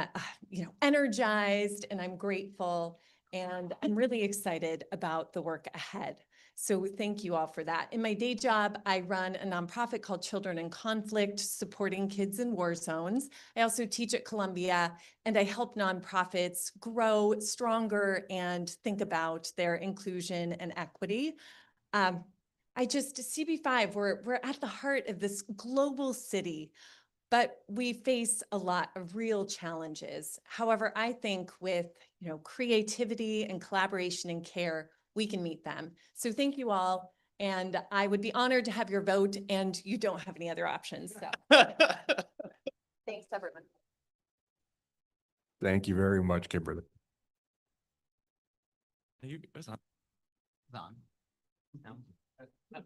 energized, and I'm grateful. And I'm really excited about the work ahead. So thank you all for that. In my day job, I run a nonprofit called Children in Conflict, supporting kids in war zones. I also teach at Columbia, and I help nonprofits grow stronger and think about their inclusion and equity. CB5, we're at the heart of this global city, but we face a lot of real challenges. However, I think with creativity and collaboration and care, we can meet them. So thank you all. And I would be honored to have your vote, and you don't have any other options. So thanks, everyone. Thank you very much, Kimberly. on. No? I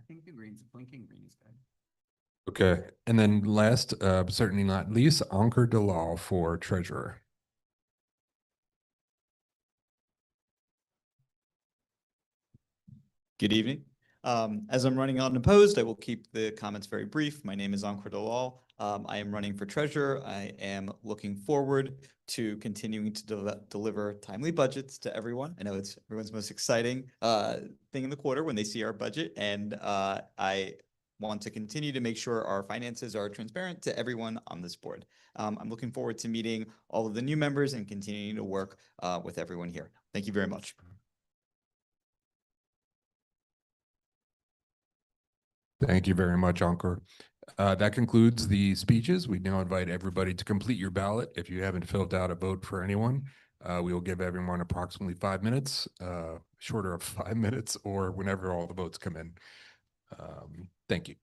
think the green's blinking green is good. Okay, and then last, but certainly not least, Ankur Dalal for treasurer. Good evening. As I'm running unopposed, I will keep the comments very brief. My name is Ankur Dalal. I am running for treasurer. I am looking forward to continuing to deliver timely budgets to everyone. I know it's everyone's most exciting thing in the quarter when they see our budget, and I want to continue to make sure our finances are transparent to everyone on this board. I'm looking forward to meeting all of the new members and continuing to work with everyone here. Thank you very much. Thank you very much, Ankur. That concludes the speeches. We now invite everybody to complete your ballot. If you haven't filled out a vote for anyone, we will give everyone approximately 5 minutes, shorter of 5 minutes, or whenever all the votes come in. Thank you.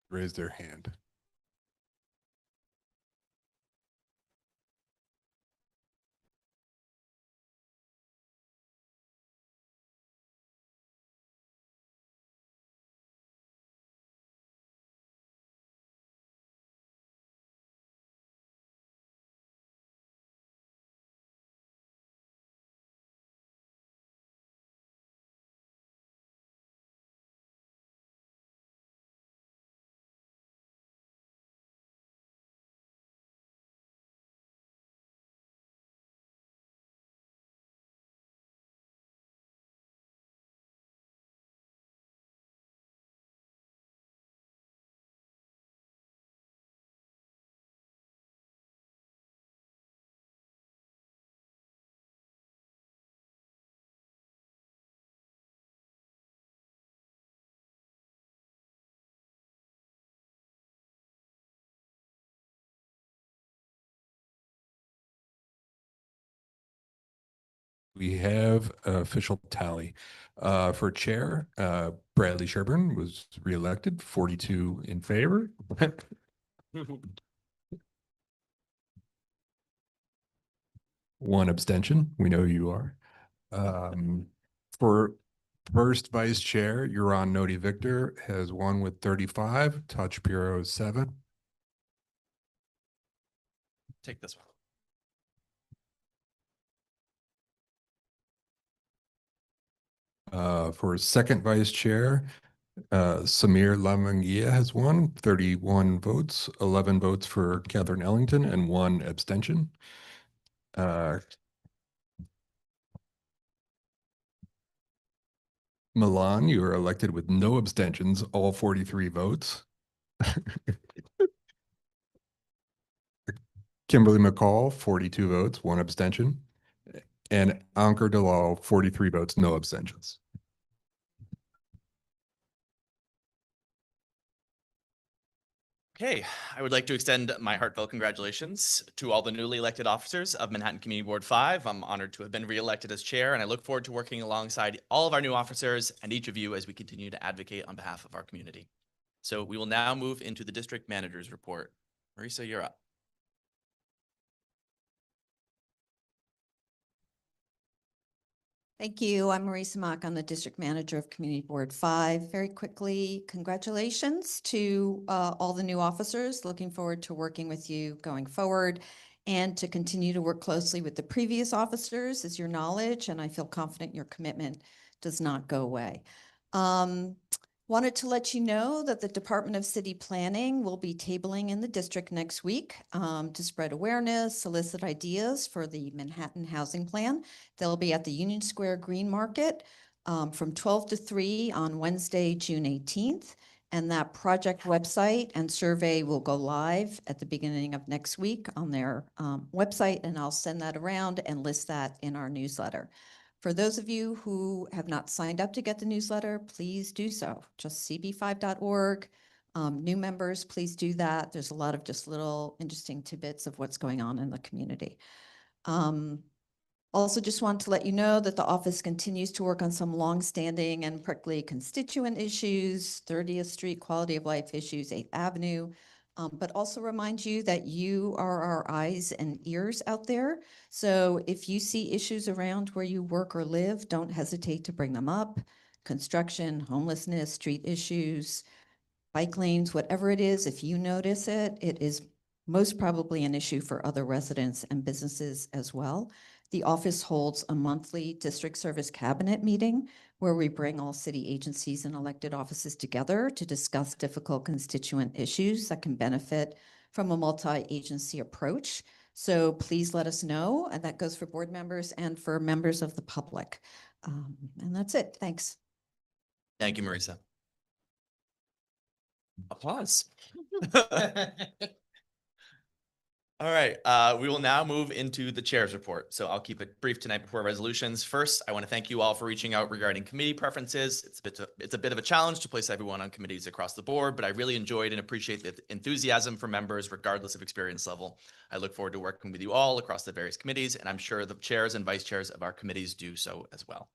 Raise their hand. we have an official tally. For chair, Bradley Sherburne was reelected, 42 in favor. One abstention. We know who you are. For first vice chair, Euron Noti Victor has won with 35, Todd Shapiro 7. Take this one. For second vice chair, Samir Lamangia has won 31 votes, 11 votes for Catherine Ellington and 1 abstention. Milan, you are elected with no abstentions, all 43 votes. Kimberly McCall, 42 votes, 1 abstention. And Ankur Dalal, 43 votes, no abstentions. Okay, I would like to extend my heartfelt congratulations to all the newly elected officers of Manhattan Community Board 5. I'm honored to have been reelected as chair, and I look forward to working alongside all of our new officers and each of you as we continue to advocate on behalf of our community. So we will now move into the district manager's report. Marisa, you're up. Thank you. I'm Marisa Mock. I'm the District Manager of Community Board 5. Very quickly, congratulations to all the new officers. Looking forward to working with you going forward and to continue to work closely with the previous officers is your knowledge, and I feel confident your commitment does not go away. Wanted to let you know that the Department of City Planning will be tabling in the district next week to spread awareness, solicit ideas for the Manhattan Housing Plan. They'll be at the Union Square Green Market from 12 to 3 on Wednesday, June 18th. And that project website and survey will go live at the beginning of next week on their website, and I'll send that around and list that in our newsletter. For those of you who have not signed up to get the newsletter, please do so. Just cb5.org. New members, please do that. There's a lot of just little interesting tidbits of what's going on in the community. Also just want to let you know that the office continues to work on some longstanding and prickly constituent issues, 30th Street quality of life issues, 8th Avenue, but also remind you that you are our eyes and ears out there. So if you see issues around where you work or live, don't hesitate to bring them up. Construction, homelessness, street issues, bike lanes, whatever it is, if you notice it, it is most probably an issue for other residents and businesses as well. The office holds a monthly district service cabinet meeting where we bring all city agencies and elected offices together to discuss difficult constituent issues that can benefit from a multi-agency approach. So please let us know, and that goes for board members and for members of the public. And that's it. Thanks. Thank you, Marisa. Applause. All right, we will now move into the chair's report. So I'll keep it brief tonight before resolutions. First, I want to thank you all for reaching out regarding committee preferences. It's a bit of a challenge to place everyone on committees across the board, but I really enjoyed and appreciate the enthusiasm from members regardless of experience level. I look forward to working with you all across the various committees, and I'm sure the chairs and vice chairs of our committees do so as well.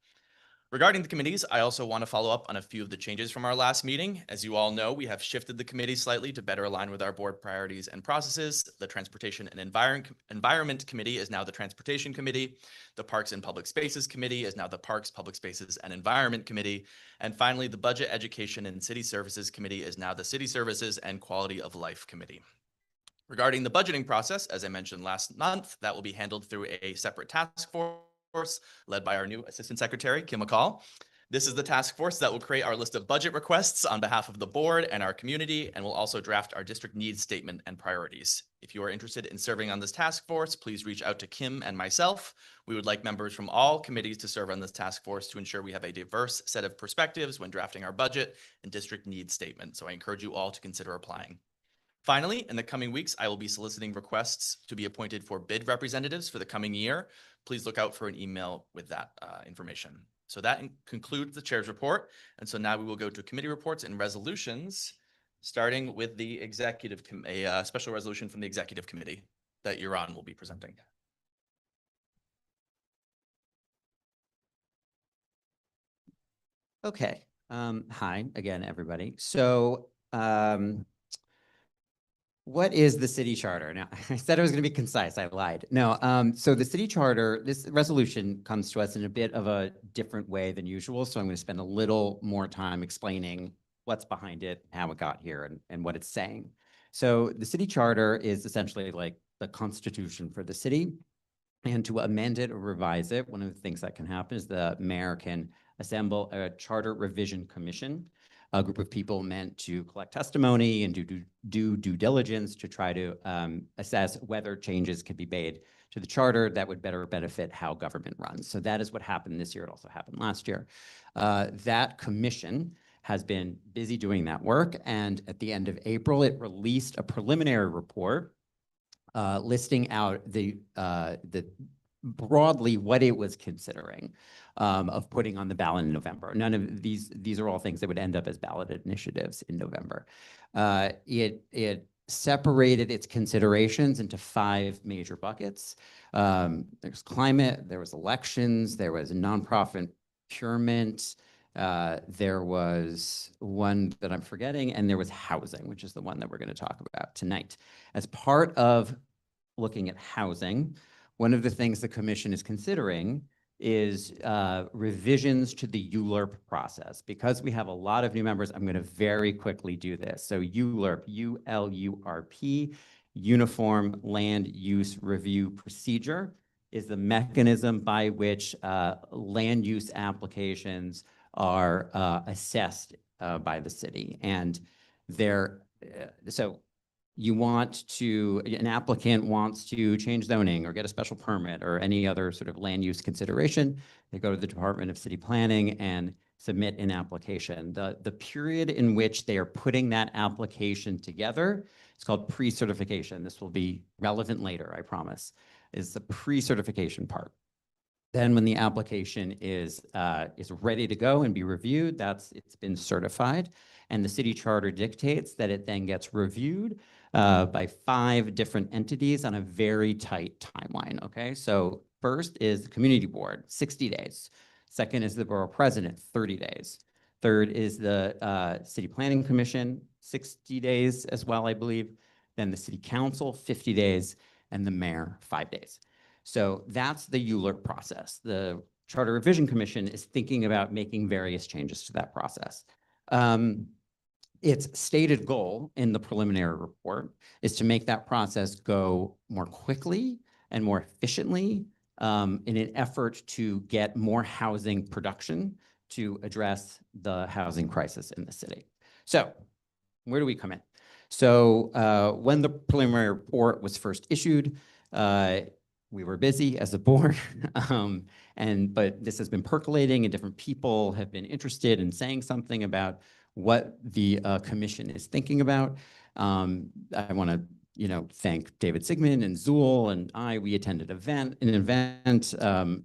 Regarding the committees, I also want to follow up on a few of the changes from our last meeting. As you all know, we have shifted the committee slightly to better align with our board priorities and processes. The Transportation and Environment Committee is now the Transportation Committee. The Parks and Public Spaces Committee is now the Parks, Public Spaces, and Environment Committee. And finally, the Budget, Education, and City Services Committee is now the City Services and Quality of Life Committee. Regarding the budgeting process, as I mentioned last month, that will be handled through a separate task force led by our new Assistant Secretary, Kim McCall. This is the task force that will create our list of budget requests on behalf of the board and our community, and will also draft our district needs statement and priorities. If you are interested in serving on this task force, please reach out to Kim and myself. We would like members from all committees to serve on this task force to ensure we have a diverse set of perspectives when drafting our budget and district needs statement. So I encourage you all to consider applying. Finally, in the coming weeks, I will be soliciting requests to be appointed for bid representatives for the coming year. Please look out for an email with that information. So that concludes the chair's report. And so now we will go to committee reports and resolutions, starting with the executive, a special resolution from the executive committee that Euron will be presenting. Okay, hi again, everybody. So, what is the city charter? Now, I said it was going to be concise. I lied. No, so the city charter, this resolution comes to us in a bit of a different way than usual. So I'm going to spend a little more time explaining what's behind it, how it got here, and what it's saying. So the city charter is essentially like the constitution for the city. And to amend it or revise it, one of the things that can happen is the mayor can assemble a charter revision commission, a group of people meant to collect testimony and do due diligence to try to assess whether changes could be made to the charter that would better benefit how government runs. So that is what happened this year. It also happened last year. That commission has been busy doing that work. And at the end of April, it released a preliminary report listing out the broadly what it was considering of putting on the ballot in November. None of these are all things that would end up as ballot initiatives in November. It separated its considerations into 5 major buckets. There's climate, there was elections, there was nonprofit procurement, there was one that I'm forgetting, and there was housing, which is the one that we're going to talk about tonight. As part of looking at housing, one of the things the commission is considering is revisions to the ULURP process. Because we have a lot of new members, I'm going to very quickly do this. So ULURP, ULURP, Uniform Land Use Review Procedure, is the mechanism by which land use applications are assessed by the city. And so an applicant wants to change zoning or get a special permit or any other sort of land use consideration, they go to the Department of City Planning and submit an application. The period in which they are putting that application together, it's called pre-certification. This will be relevant later, I promise, is the pre-certification part. Then when the application is ready to go and be reviewed, it's been certified. And the city charter dictates that it then gets reviewed by 5 different entities on a very tight timeline, okay? So first is the community board, 60 days. Second is the borough president, 30 days. Third is the city planning commission, 60 days as well, I believe. Then the city council, 50 days, and the mayor, 5 days. So that's the ULURP process. The Charter Revision Commission is thinking about making various changes to that process. Its stated goal in the preliminary report is to make that process go more quickly and more efficiently in an effort to get more housing production to address the housing crisis in the city. So where do we come in? So when the preliminary report was first issued, we were busy as a board, but this has been percolating and different people have been interested in saying something about what the commission is thinking about. I want to thank David Sigmund and Zool and we attended an event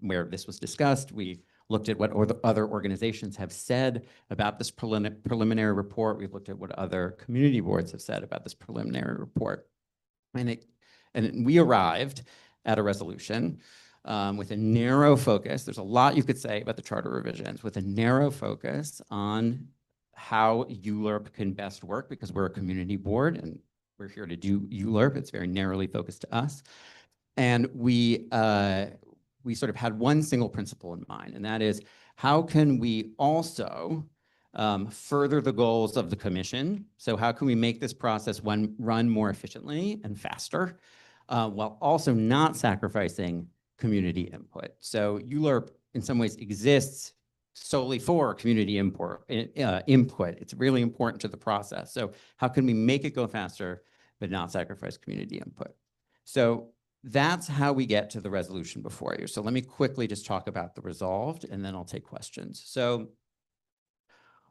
where this was discussed. We looked at what other organizations have said about this preliminary report. We've looked at what other community boards have said about this preliminary report. And we arrived at a resolution with a narrow focus. There's a lot you could say about the charter revisions, with a narrow focus on how ULURP can best work, because we're a community board and we're here to do ULURP. It's very narrowly focused to us. And we sort of had one single principle in mind, and that is, how can we also further the goals of the commission? So how can we make this process run more efficiently and faster, while also not sacrificing community input? So ULURP in some ways exists solely for community input. It's really important to the process. So how can we make it go faster, but not sacrifice community input? So that's how we get to the resolution before you. So let me quickly just talk about the resolved, and then I'll take questions. So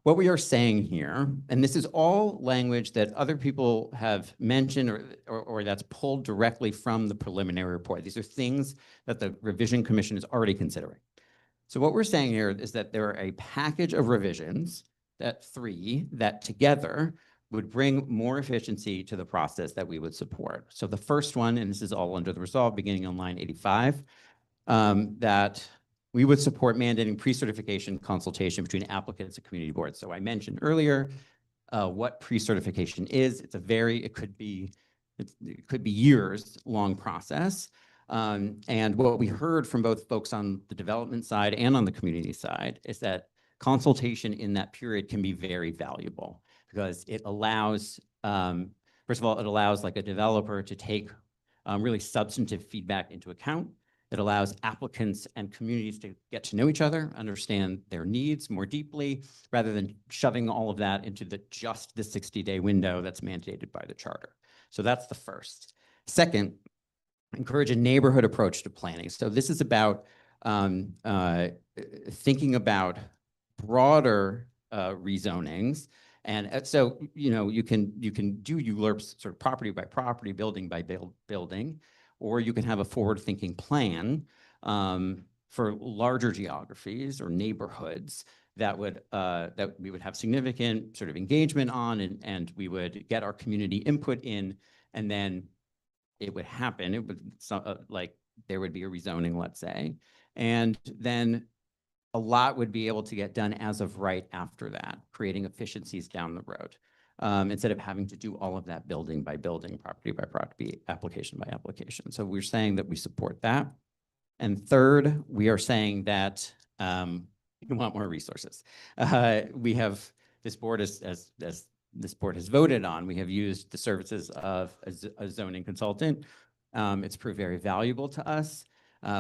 what we are saying here, and this is all language that other people have mentioned or that's pulled directly from the preliminary report. These are things that the Revision Commission is already considering. So what we're saying here is that there are a package of revisions, that together would bring more efficiency to the process that we would support. So the first one, and this is all under the resolve beginning on line 85, that we would support mandating pre-certification consultation between applicants and community boards. So I mentioned earlier what pre-certification is. It could be years long process. And what we heard from both folks on the development side and on the community side is that consultation in that period can be very valuable because it allows, first of all, it allows like a developer to take really substantive feedback into account. It allows applicants and communities to get to know each other, understand their needs more deeply, rather than shoving all of that into just the 60-day window that's mandated by the charter. So that's the first. Second, encourage a neighborhood approach to planning. So this is about thinking about broader rezonings. And so, you can do ULURPs sort of property by property, building by building, or you can have a forward-thinking plan for larger geographies or neighborhoods that we would have significant sort of engagement on, and we would get our community input in, and then it would happen. It would like there would be a rezoning, let's say, and then a lot would be able to get done as of right after that, creating efficiencies down the road, instead of having to do all of that building by building, property by property, application by application. So we're saying that we support that. And third, we are saying that we want more resources. We have, this board as this board has voted on, we have used the services of a zoning consultant. It's proved very valuable to us.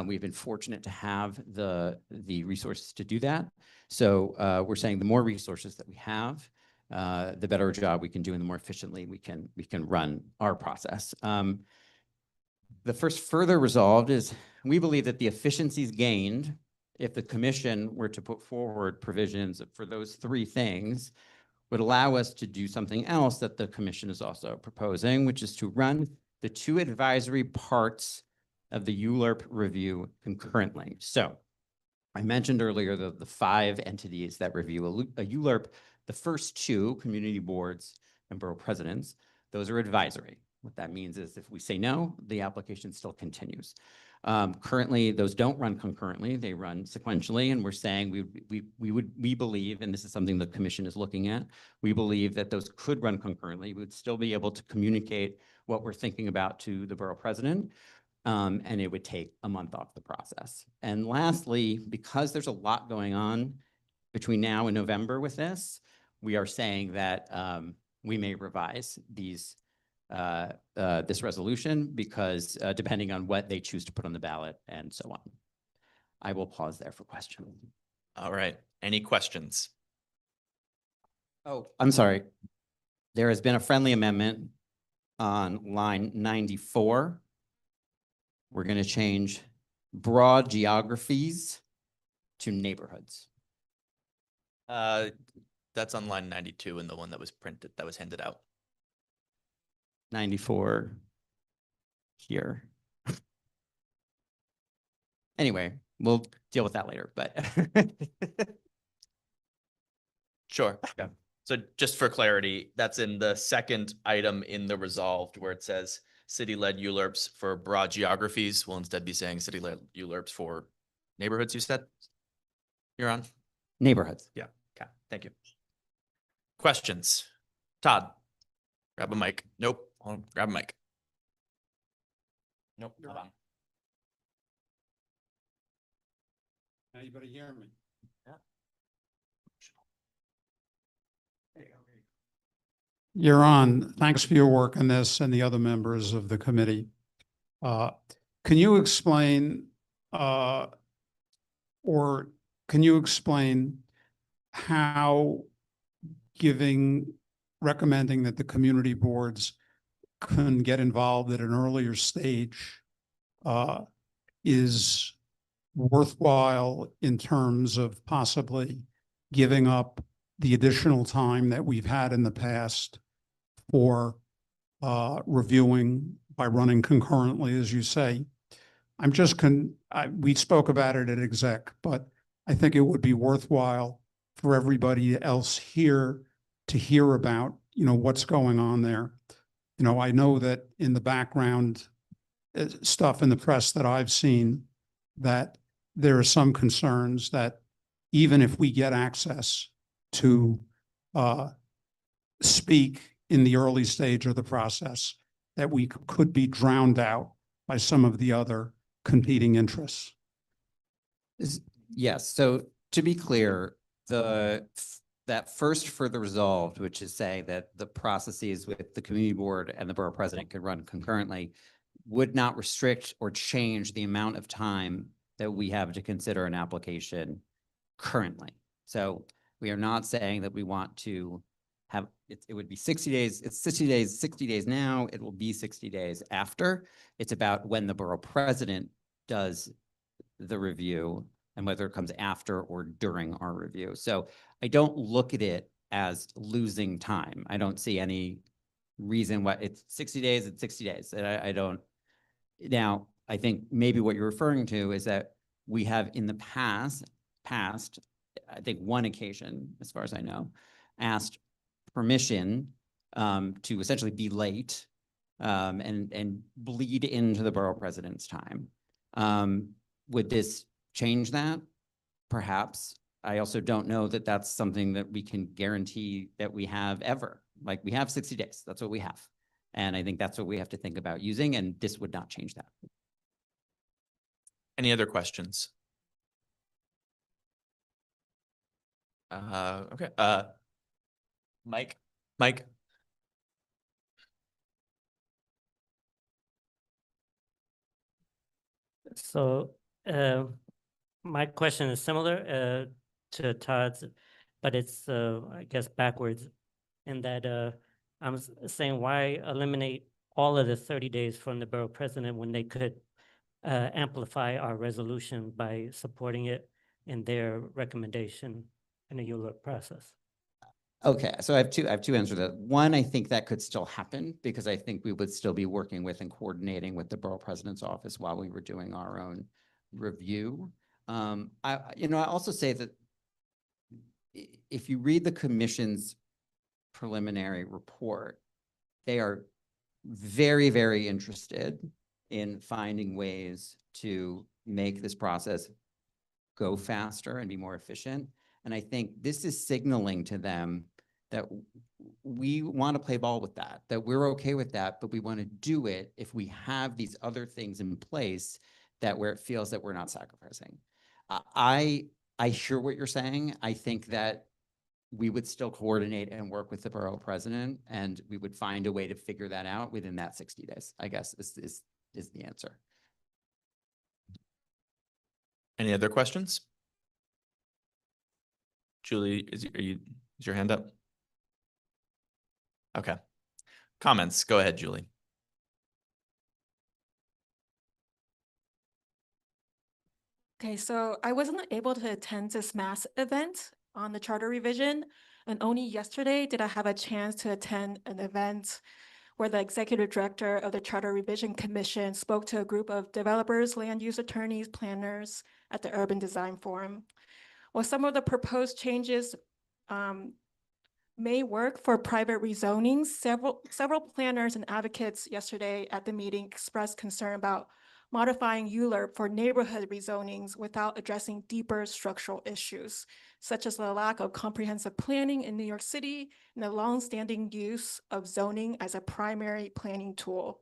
We've been fortunate to have the resources to do that. So we're saying the more resources that we have, the better job we can do and the more efficiently we can run our process. The first further resolved is we believe that the efficiencies gained if the commission were to put forward provisions for those three things would allow us to do something else that the commission is also proposing, which is to run the two advisory parts of the ULURP review concurrently. So I mentioned earlier the 5 entities that review a ULURP. The first 2, community boards and borough presidents, those are advisory. What that means is if we say no, the application still continues. Currently, those don't run concurrently, they run sequentially, and we're saying we believe, and this is something the commission is looking at, we believe that those could run concurrently. We would still be able to communicate what we're thinking about to the borough president, and it would take a month off the process. And lastly, because there's a lot going on between now and November with this, we are saying that we may revise this resolution because depending on what they choose to put on the ballot and so on. I will pause there for questions. All right. Any questions? Oh, I'm sorry. There has been a friendly amendment on line 94. We're going to change broad geographies to neighborhoods. That's on line 92 and the one that was printed, that was handed out. 94 here. Anyway, we'll deal with that later, but. Sure. Yeah. So just for clarity, that's in the second item in the resolved where it says city-led ULURPs for broad geographies. We'll instead be saying city-led ULURPs for neighborhoods, you said? You're on? Neighborhoods. Yeah. Okay. Thank you. Questions? Todd, grab a mic. Nope. Hold on. Grab a mic. Nope. Hold on. Anybody hear me? Yeah. You're on. Thanks for your work on this and the other members of the committee. Can you explain how recommending that the community boards can get involved at an earlier stage is worthwhile in terms of possibly giving up the additional time that we've had in the past for reviewing by running concurrently, as you say? I'm just we spoke about it at exec, but I think it would be worthwhile for everybody else here to hear about, what's going on there. I know that in the background stuff in the press that I've seen, that there are some concerns that even if we get access to speak in the early stage of the process, that we could be drowned out by some of the other competing interests. Yes, so to be clear, that first further resolved, which is saying that the processes with the community board and the borough president could run concurrently, would not restrict or change the amount of time that we have to consider an application currently. So we are not saying that we want to have, it would be 60 days, it's 60 days now, it will be 60 days after. It's about when the borough president does the review and whether it comes after or during our review. So I don't look at it as losing time. I don't see any reason why it's 60 days, it's 60 days. And I don't. Now, I think maybe what you're referring to is that we have in the past, I think one occasion, as far as I know, asked permission to essentially be late and bleed into the borough president's time. Would this change that? Perhaps. I also don't know that that's something that we can guarantee that we have ever. Like, we have 60 days, that's what we have. And I think that's what we have to think about using, and this would not change that. Any other questions? Okay, Mike. So my question is similar to Todd's, but it's I guess backwards in that I'm saying, why eliminate all of the 30 days from the borough president when they could amplify our resolution by supporting it in their recommendation in the ULURP process? Okay, so I have two answers to that. One, I think that could still happen because I think we would still be working with and coordinating with the borough president's office while we were doing our own review. I also say that if you read the commission's preliminary report, they are very, very interested in finding ways to make this process go faster and be more efficient. And I think this is signaling to them that we want to play ball with that we're okay with that, but we want to do it if we have these other things in place that where it feels that we're not sacrificing. I hear what you're saying. I think that we would still coordinate and work with the borough president, and we would find a way to figure that out within that 60 days, I guess, is the answer. Any other questions? Julie, is your hand up? Okay. Comments, go ahead, Julie. Okay, so I wasn't able to attend this mass event on the charter revision, and only yesterday did I have a chance to attend an event where the executive director of the Charter Revision Commission spoke to a group of developers, land use attorneys, planners at the Urban Design Forum. While some of the proposed changes may work for private rezonings, several planners and advocates yesterday at the meeting expressed concern about modifying ULURP for neighborhood rezonings without addressing deeper structural issues, such as the lack of comprehensive planning in New York City and the longstanding use of zoning as a primary planning tool.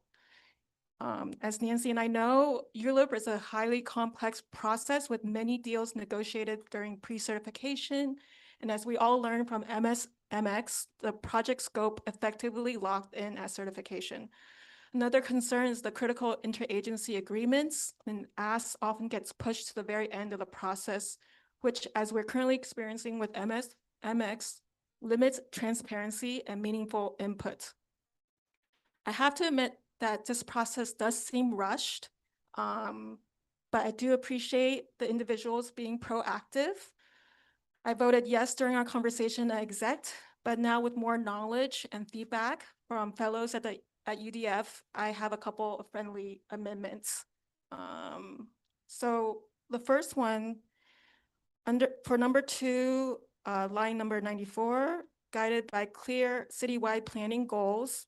As Nancy and I know, ULURP is a highly complex process with many deals negotiated during pre-certification. And as we all learned from MX, the project scope effectively locked in at certification. Another concern is the critical interagency agreements, and ASK often gets pushed to the very end of the process, which, as we're currently experiencing with MX, limits transparency and meaningful input. I have to admit that this process does seem rushed, but I do appreciate the individuals being proactive. I voted yes during our conversation at exec, but now with more knowledge and feedback from fellows at UDF, I have a couple of friendly amendments. So the first one, for number 2, line number 94, guided by clear citywide planning goals,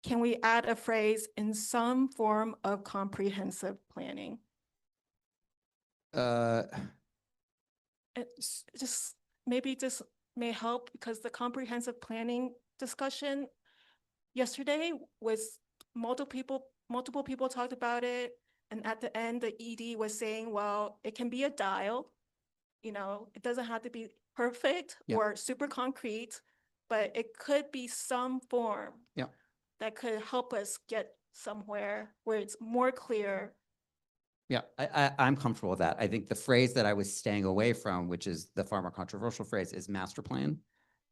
can we add a phrase in some form of comprehensive planning? It's just, maybe this may help because the comprehensive planning discussion yesterday was multiple people talked about it. And at the end, the ED was saying, well, it can be a dial. You know, it doesn't have to be perfect Yeah. or super concrete, but it could be some form Yeah. that could help us get somewhere where it's more clear. Yeah, I'm comfortable with that. I think the phrase that I was staying away from, which is the far more controversial phrase, is master plan,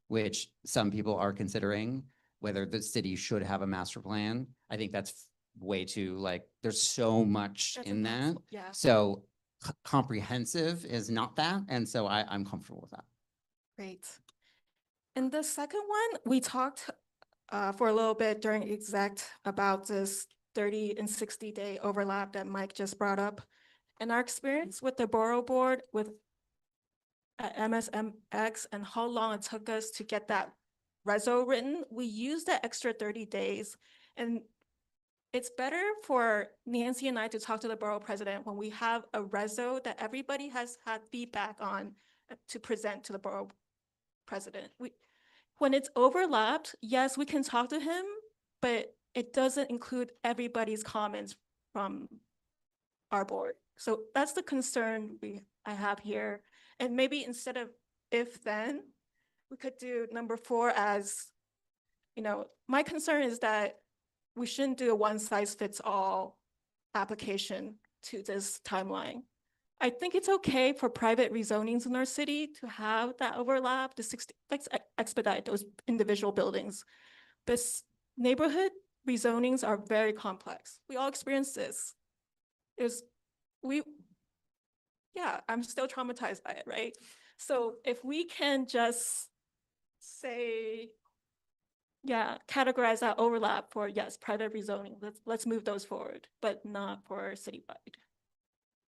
which some people are considering whether the city should have a master plan. I think that's way too, like, there's so much That's in that. impossible, yeah. So comprehensive is not that. And so I'm comfortable with that. Great. And the second one, we talked for a little bit during exec about this 30 and 60-day overlap that Mike just brought up. And our experience with the borough board with MSMX and how long it took us to get that reso written, we used that extra 30 days. And it's better for Nancy and I to talk to the borough president when we have a reso that everybody has had feedback on to present to the borough president. When it's overlapped, yes, we can talk to him, but it doesn't include everybody's comments from our board. So that's the concern I have here. And maybe instead of if then, we could do number 4 as, you know, my concern is that we shouldn't do a one size fits all application to this timeline. I think it's okay for private rezonings in our city to have that overlap, the 60, let's expedite those individual buildings. But neighborhood rezonings are very complex. We all experience this. I'm still traumatized by it, right? So if we can just say, categorize that overlap for, yes, private rezoning, let's move those forward, but not for citywide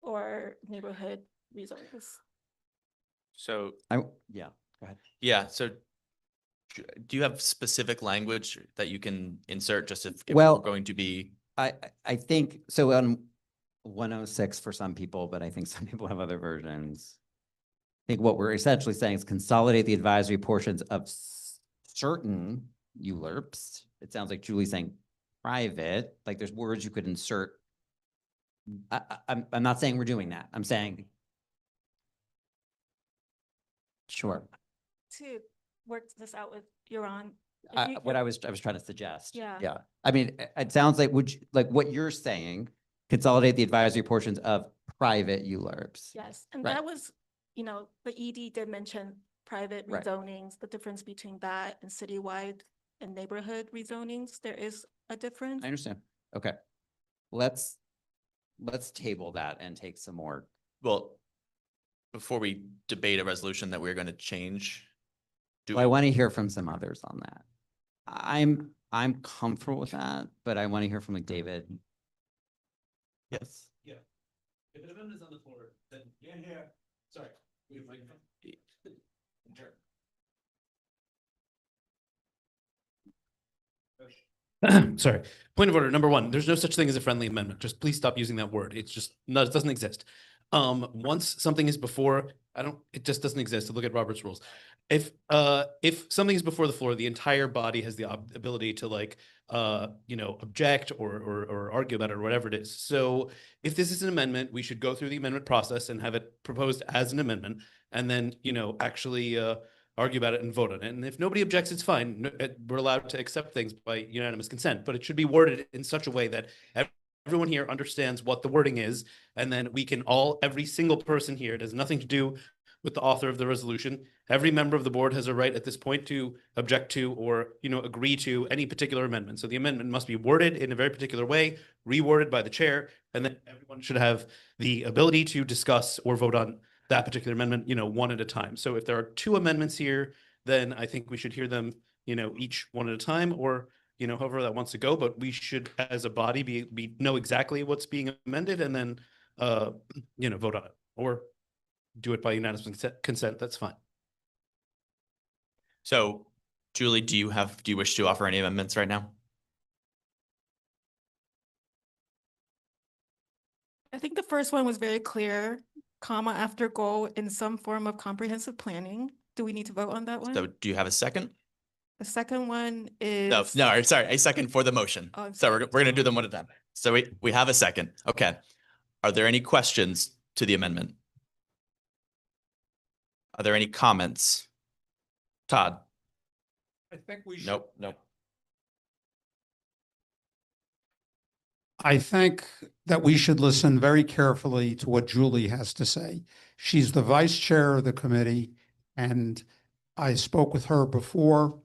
or neighborhood rezonings. So, Yeah, go ahead. yeah, so do you have specific language that you can insert just if Well, we're going to be? I think, so on 106 for some people, but I think some people have other versions. I think what we're essentially saying is consolidate the advisory portions of certain ULURPs. It sounds like Julie's saying private, like there's words you could insert. I'm not saying we're doing that. I'm saying. Sure. To work this out with Yaron. What I was trying to suggest. Yeah. Yeah. I mean, it sounds like, like what you're saying, consolidate the advisory portions of private ULURPs. Yes, and Right. that was, you know, the ED did mention private Right. rezonings, the difference between that and citywide and neighborhood rezonings. There is a difference. I understand. Okay. Let's table that and take some more. Well, before we debate a resolution that we're going to change. I want to hear from some others on that. I'm comfortable with that, but I want to hear from like David. Yes. Yeah. If an amendment is on the floor, then sorry. Sorry. Point of order. Number 1, there's no such thing as a friendly amendment. Just please stop using that word. It's just no, it doesn't exist. Once something is before, it just doesn't exist. Look at Robert's rules. If something is before the floor, the entire body has the ability to object or argue about it or whatever it is. So if this is an amendment, we should go through the amendment process and have it proposed as an amendment, and then actually argue about it and vote on it. And if nobody objects, it's fine. We're allowed to accept things by unanimous consent, but it should be worded in such a way that everyone here understands what the wording is, and then we can every single person here, it has nothing to do with the author of the resolution. Every member of the board has a right at this point to object to or, agree to any particular amendment. So the amendment must be worded in a very particular way, reworded by the chair, and then everyone should have the ability to discuss or vote on that particular amendment, one at a time. So if there are 2 amendments here, then I think we should hear them, each one at a time, or, however that wants to go. But we should, as a body, know exactly what's being amended, and then, vote on it, or do it by unanimous consent. That's fine. So, Julie, do you wish to offer any amendments right now? I think the first one was very clear. comma after goal in some form of comprehensive planning. Do we need to vote on that one? So do you have a second? The second one No, is. no, sorry, a second for the motion. Oh, I'm So we're gonna do them one at a time. So we have a second. Okay. Are there any questions to the amendment? Are there any comments? Todd? I think we should. Nope. I think that we should listen very carefully to what Julie has to say. She's the vice chair of the committee, and I spoke with her before.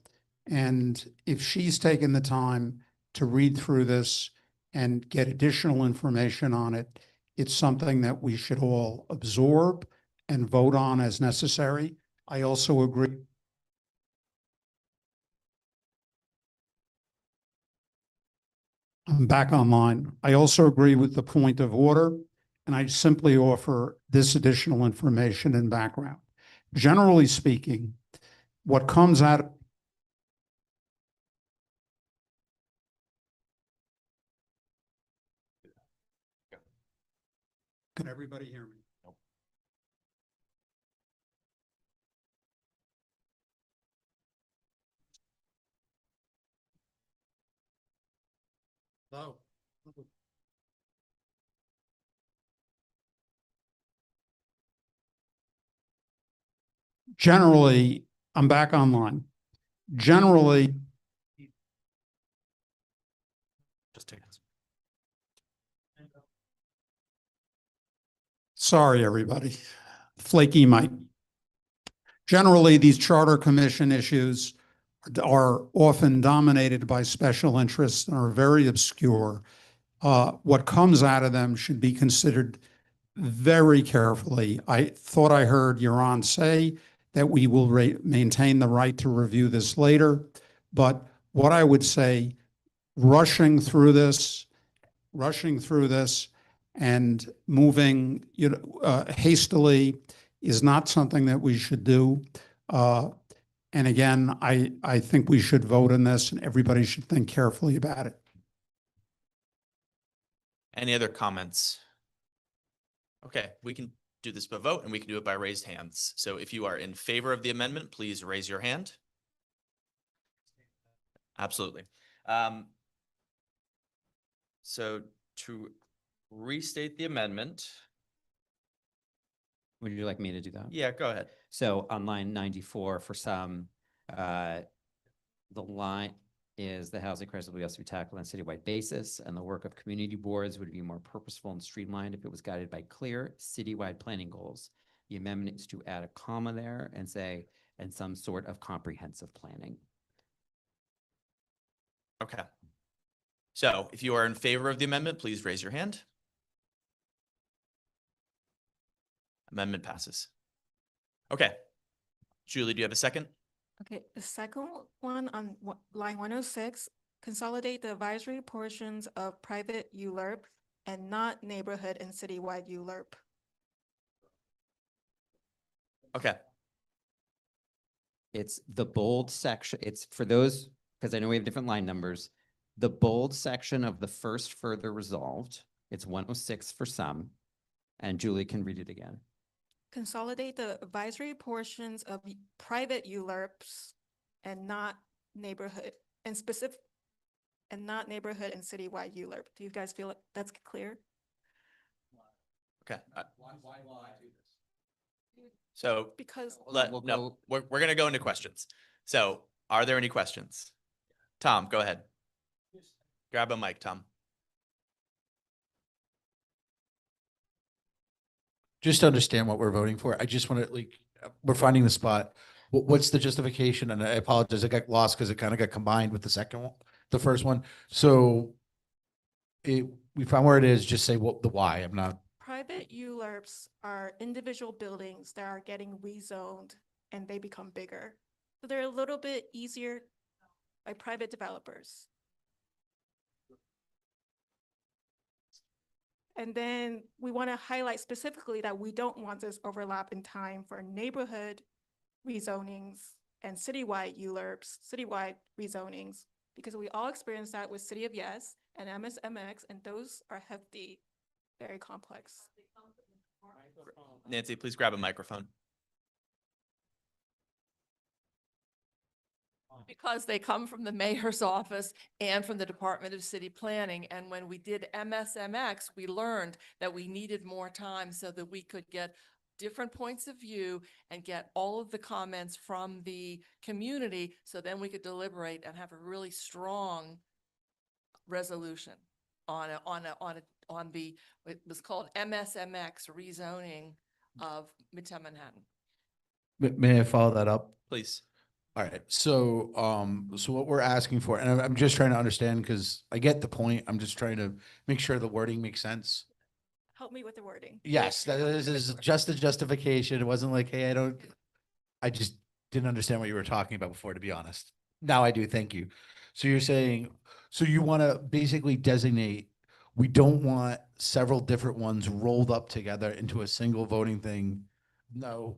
And if she's taken the time to read through this and get additional information on it, it's something that we should all absorb and vote on as necessary. I also agree. I'm back online. I also agree with the point of order, and I simply offer this additional information and background. Generally speaking, what comes out. Can everybody hear me? Hello? Generally, I'm back online. Generally, Just take it. sorry, everybody. Flaky mic. Generally, these charter commission issues are often dominated by special interests and are very obscure. What comes out of them should be considered very carefully. I thought I heard Yaron say that we will maintain the right to review this later. But what I would say, rushing through this and moving, hastily is not something that we should do. And again, I think we should vote on this, and everybody should think carefully about it. Any other comments? Okay, we can do this by vote, and we can do it by raised hands. So if you are in favor of the amendment, please raise your hand. Absolutely. So to restate the amendment. Would you like me to do that? Yeah, go ahead. So on line 94, for some, the line is the housing crisis will also be tackled on a citywide basis, and the work of community boards would be more purposeful and streamlined if it was guided by clear citywide planning goals. The amendment is to add a comma there and say, and some sort of comprehensive planning. Okay. So if you are in favor of the amendment, please raise your hand. Amendment passes. Okay. Julie, do you have a second? Okay, the second one on line 106, consolidate the advisory portions of private ULURP and not neighborhood and citywide ULURP. Okay. It's the bold section. It's for those, because I know we have different line numbers. The bold section of the first further resolved, it's 106 for some, and Julie can read it again. Consolidate the advisory portions of private ULURPs and not neighborhood and citywide ULURP. Do you guys feel like that's clear? Okay. Why will I do this? So Because we're going to go into questions. So are there any questions? Tom, go ahead. Grab a mic, Tom. Just to understand what we're voting for, I just want to, we're finding the spot. What's the justification? And I apologize, I got lost because it kind of got combined with the second one, the first one. So we found where it is, just say what the why. I'm not. private ULURPs are individual buildings that are getting rezoned and they become bigger. So they're a little bit easier by private developers. And then we want to highlight specifically that we don't want this overlap in time for neighborhood rezonings and citywide ULURPs, citywide rezonings, because we all experience that with City of Yes and MSMX, and those are hefty, very complex. Nancy, please grab a microphone. Because they come from the mayor's office and from the Department of City Planning. And when we did MSMX, we learned that we needed more time so that we could get different points of view and get all of the comments from the community. So then we could deliberate and have a really strong resolution on the, it was called MSMX rezoning of Midtown Manhattan. May I follow that up? Please. All right, so, so what we're asking for, and I'm just trying to understand, because I get the point, I'm just trying to make sure the wording makes sense. Help me with the wording. Yes, that is just a justification. It wasn't like, hey, I just didn't understand what you were talking about before, to be honest. Now I do, thank you. So you're saying, so you want to basically designate, we don't want several different ones rolled up together into a single voting thing? No.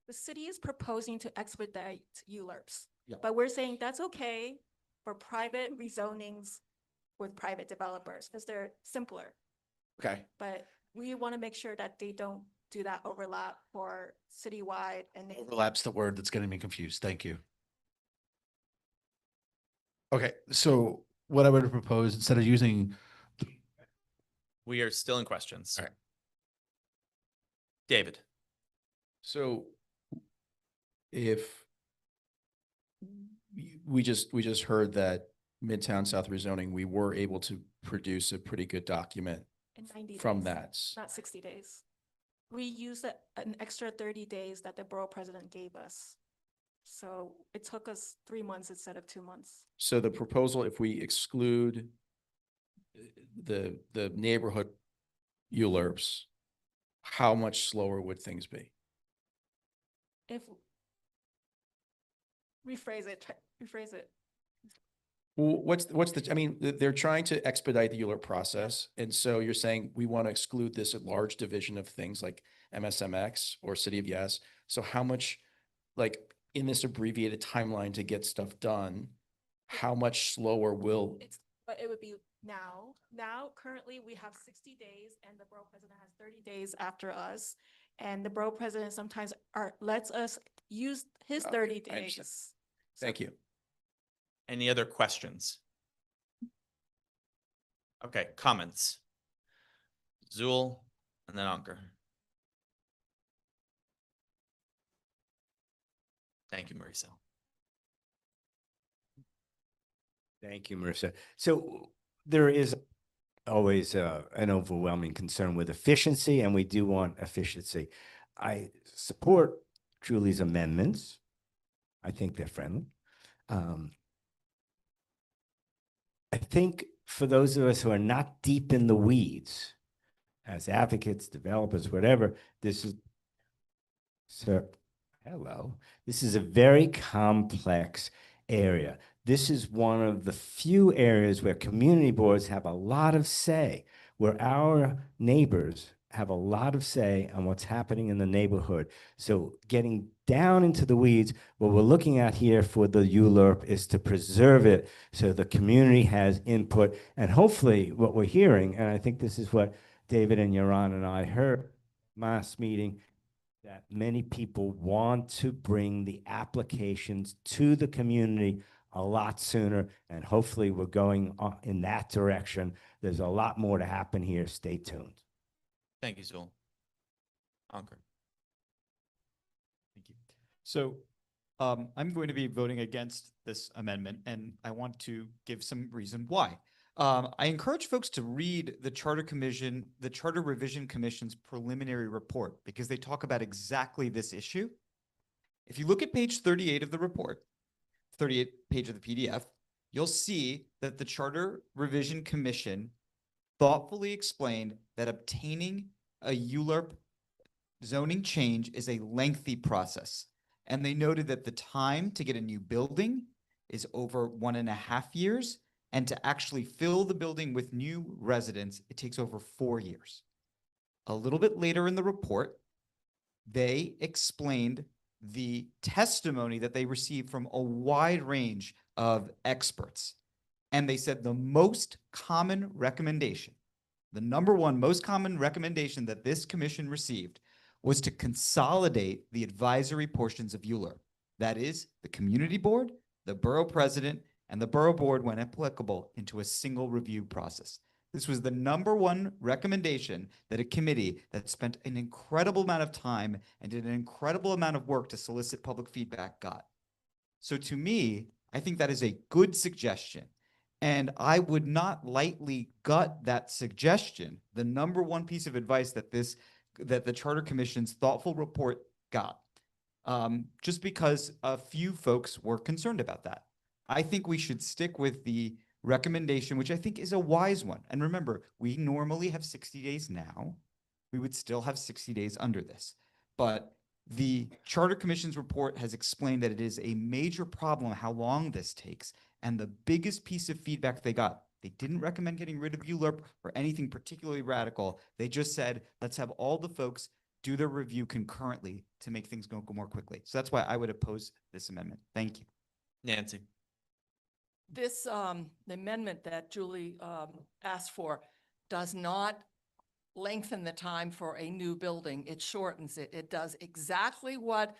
The city is proposing to expedite ULURPs, Yeah. but we're saying that's okay for private rezonings with private developers because they're simpler. Okay. But we want to make sure that they don't do that overlap for citywide and Overlap's the word that's getting me confused. Thank you. Okay, so what I would propose, instead of using, We are still in questions. All right. David. So if we just heard that Midtown South rezoning, we were able to produce a pretty good document in 90 from days, that. not 60 days. We used an extra 30 days that the borough president gave us. So it took us 3 months instead of 2 months. So the proposal, if we exclude the neighborhood ULURPs, how much slower would things be? If rephrase it. Well, what's the, I mean, they're trying to expedite the ULURP process. And so you're saying we want to exclude this at large division of things like MSMX or City of Yes. So how much, like in this abbreviated timeline to get stuff done, how much slower will? But it would be now. Now, currently, we have 60 days and the borough president has 30 days after us. And the borough president sometimes lets us use his 30 days. Thank you. Any other questions? Okay, comments. Zool and then Ankur. Thank you, Marisa. Thank you, Marissa. So there is always an overwhelming concern with efficiency, and we do want efficiency. I support Julie's amendments. I think they're friendly. I think for those of us who are not deep in the weeds, as advocates, developers, whatever, this is, sir, hello. This is a very complex area. This is one of the few areas where community boards have a lot of say, where our neighbors have a lot of say on what's happening in the neighborhood. So getting down into the weeds, what we're looking at here for the ULURP is to preserve it so the community has input. And hopefully what we're hearing, and I think this is what David and Yaron and I heard last meeting, that many people want to bring the applications to the community a lot sooner, and hopefully we're going in that direction. There's a lot more to happen here. Stay tuned. Thank you, Zool. Ankur. Thank you. So I'm going to be voting against this amendment, and I want to give some reason why. I encourage folks to read the Charter Revision Commission's preliminary report because they talk about exactly this issue. If you look at page 38 of the report, 38 page of the PDF, you'll see that the Charter Revision Commission thoughtfully explained that obtaining a ULURP zoning change is a lengthy process. And they noted that the time to get a new building is over 1.5 years, and to actually fill the building with new residents, it takes over 4 years. A little bit later in the report, they explained the testimony that they received from a wide range of experts. And they said the most common recommendation the number one most common recommendation that this commission received was to consolidate the advisory portions of ULURP. That is, the community board, the borough president, and the borough board, when applicable, into a single review process. This was the number one recommendation that a committee that spent an incredible amount of time and did an incredible amount of work to solicit public feedback got. So to me, I think that is a good suggestion. And I would not lightly gut that suggestion, the number one piece of advice that the Charter Commission's thoughtful report got, just because a few folks were concerned about that. I think we should stick with the recommendation, which I think is a wise one. And remember, we normally have 60 days now. We would still have 60 days under this. But the Charter Commission's report has explained that it is a major problem how long this takes. And the biggest piece of feedback they got, they didn't recommend getting rid of ULURP or anything particularly radical. They just said, let's have all the folks do their review concurrently to make things go more quickly. So that's why I would oppose this amendment. Thank you. Nancy. This, the amendment that Julie asked for does not lengthen the time for a new building. It shortens it. It does exactly what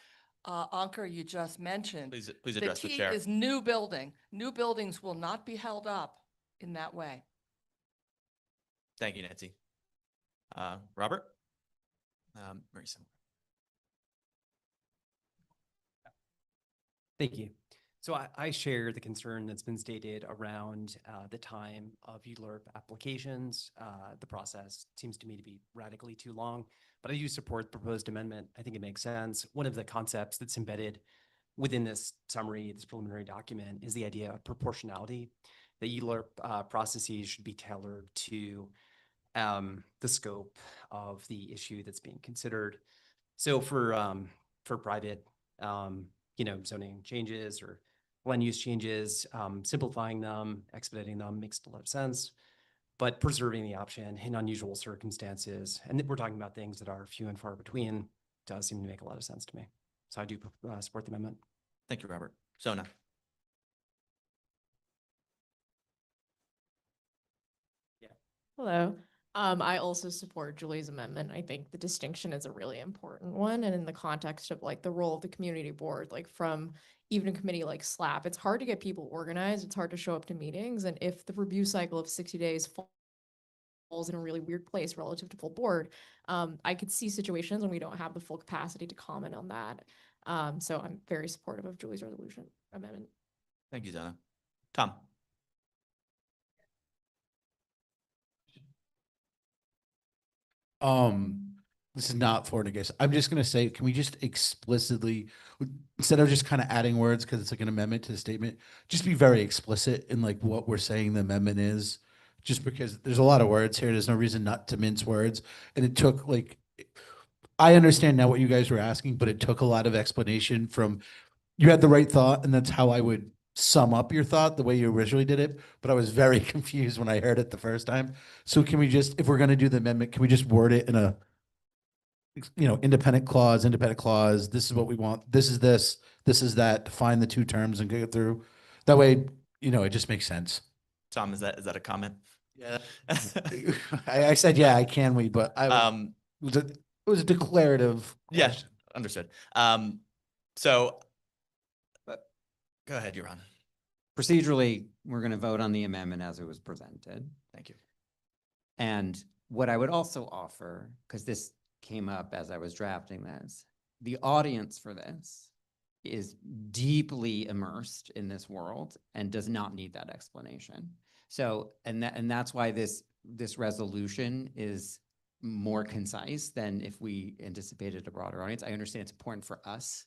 Ankur, you just mentioned. Please address the chair. key is new building. New buildings will not be held up in that way. Thank you, Nancy. Robert? Very similar. Thank you. So I share the concern that's been stated around the time of ULURP applications. The process seems to me to be radically too long, but I do support the proposed amendment. I think it makes sense. One of the concepts that's embedded within this summary, this preliminary document, is the idea of proportionality. The ULURP processes should be tailored to the scope of the issue that's being considered. So for private, zoning changes or land use changes, simplifying them, expediting them makes a lot of sense, but preserving the option in unusual circumstances, and we're talking about things that are few and far between, does seem to make a lot of sense to me. So I do support the amendment. Thank you, Robert. Sona. Hello. I also support Julie's amendment. I think the distinction is a really important one. And in the context of like the role of the community board, like from even a committee like SLAP, it's hard to get people organized. It's hard to show up to meetings. And if the review cycle of 60 days falls in a really weird place relative to full board, I could see situations when we don't have the full capacity to comment on that. So I'm very supportive of Julie's resolution amendment. Thank you, Zona. Tom. This is not for and against. I'm just gonna say, can we just explicitly, instead of just kind of adding words because it's like an amendment to the statement, just be very explicit in like what we're saying the amendment is. Just because there's a lot of words here, there's no reason not to mince words. And it took like, I understand now what you guys were asking, but it took a lot of explanation from, you had the right thought, and that's how I would sum up your thought the way you originally did it, but I was very confused when I heard it the first time. So can we just, if we're going to do the amendment, can we just word it in a, independent clause, this is what we want, this is that, define the two terms and go through. That way, it just makes sense. Tom, is that a comment? Yeah. I said, yeah, I can, but it was a declarative. Yeah, question. understood. So go ahead, Yaron. Procedurally, we're going to vote on the amendment as it was presented. Thank you. And what I would also offer, because this came up as I was drafting this, the audience for this is deeply immersed in this world and does not need that explanation. So, and that's why this resolution is more concise than if we anticipated a broader audience. I understand it's important for us,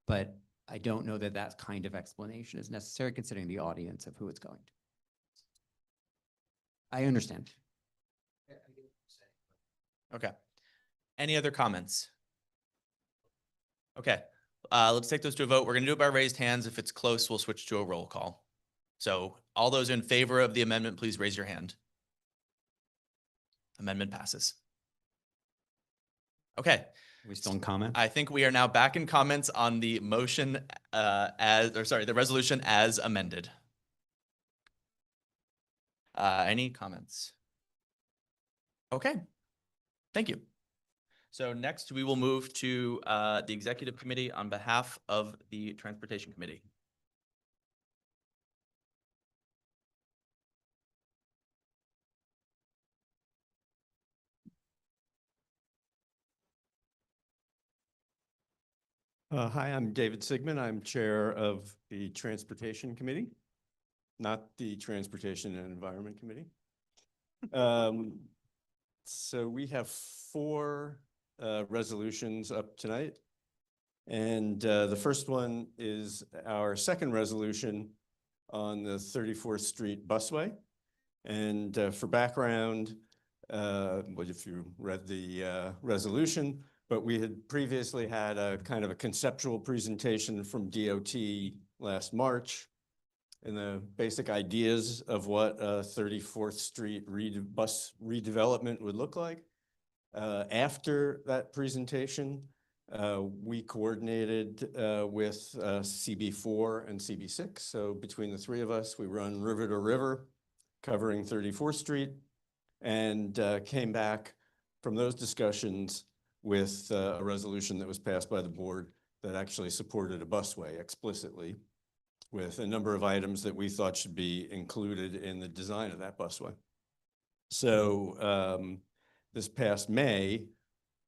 but I don't know that that kind of explanation is necessary considering the audience of who it's going to. I understand. Okay. Any other comments? Okay. Let's take those to a vote. We're going to do it by raised hands. If it's close, we'll switch to a roll call. So all those in favor of the amendment, please raise your hand. Amendment passes. Okay. Are we still in comment? I think we are now back in comments on the motion the resolution as amended. Any comments? Okay, thank you. So next, we will move to the Executive Committee on behalf of the Transportation Committee. Hi, I'm David Sigmund. I'm Chair of the Transportation Committee, not the Transportation and Environment Committee. So we have 4 resolutions up tonight. And the first one is our second resolution on the 34th Street busway. And for background, well, if you read the resolution, but we had previously had a kind of a conceptual presentation from DOT last March, and the basic ideas of what a 34th Street bus redevelopment would look like. After that presentation, we coordinated with CB4 and CB6. So between the 3 of us, we run river to river, covering 34th Street, and came back from those discussions with a resolution that was passed by the board that actually supported a busway explicitly, with a number of items that we thought should be included in the design of that busway. So this past May,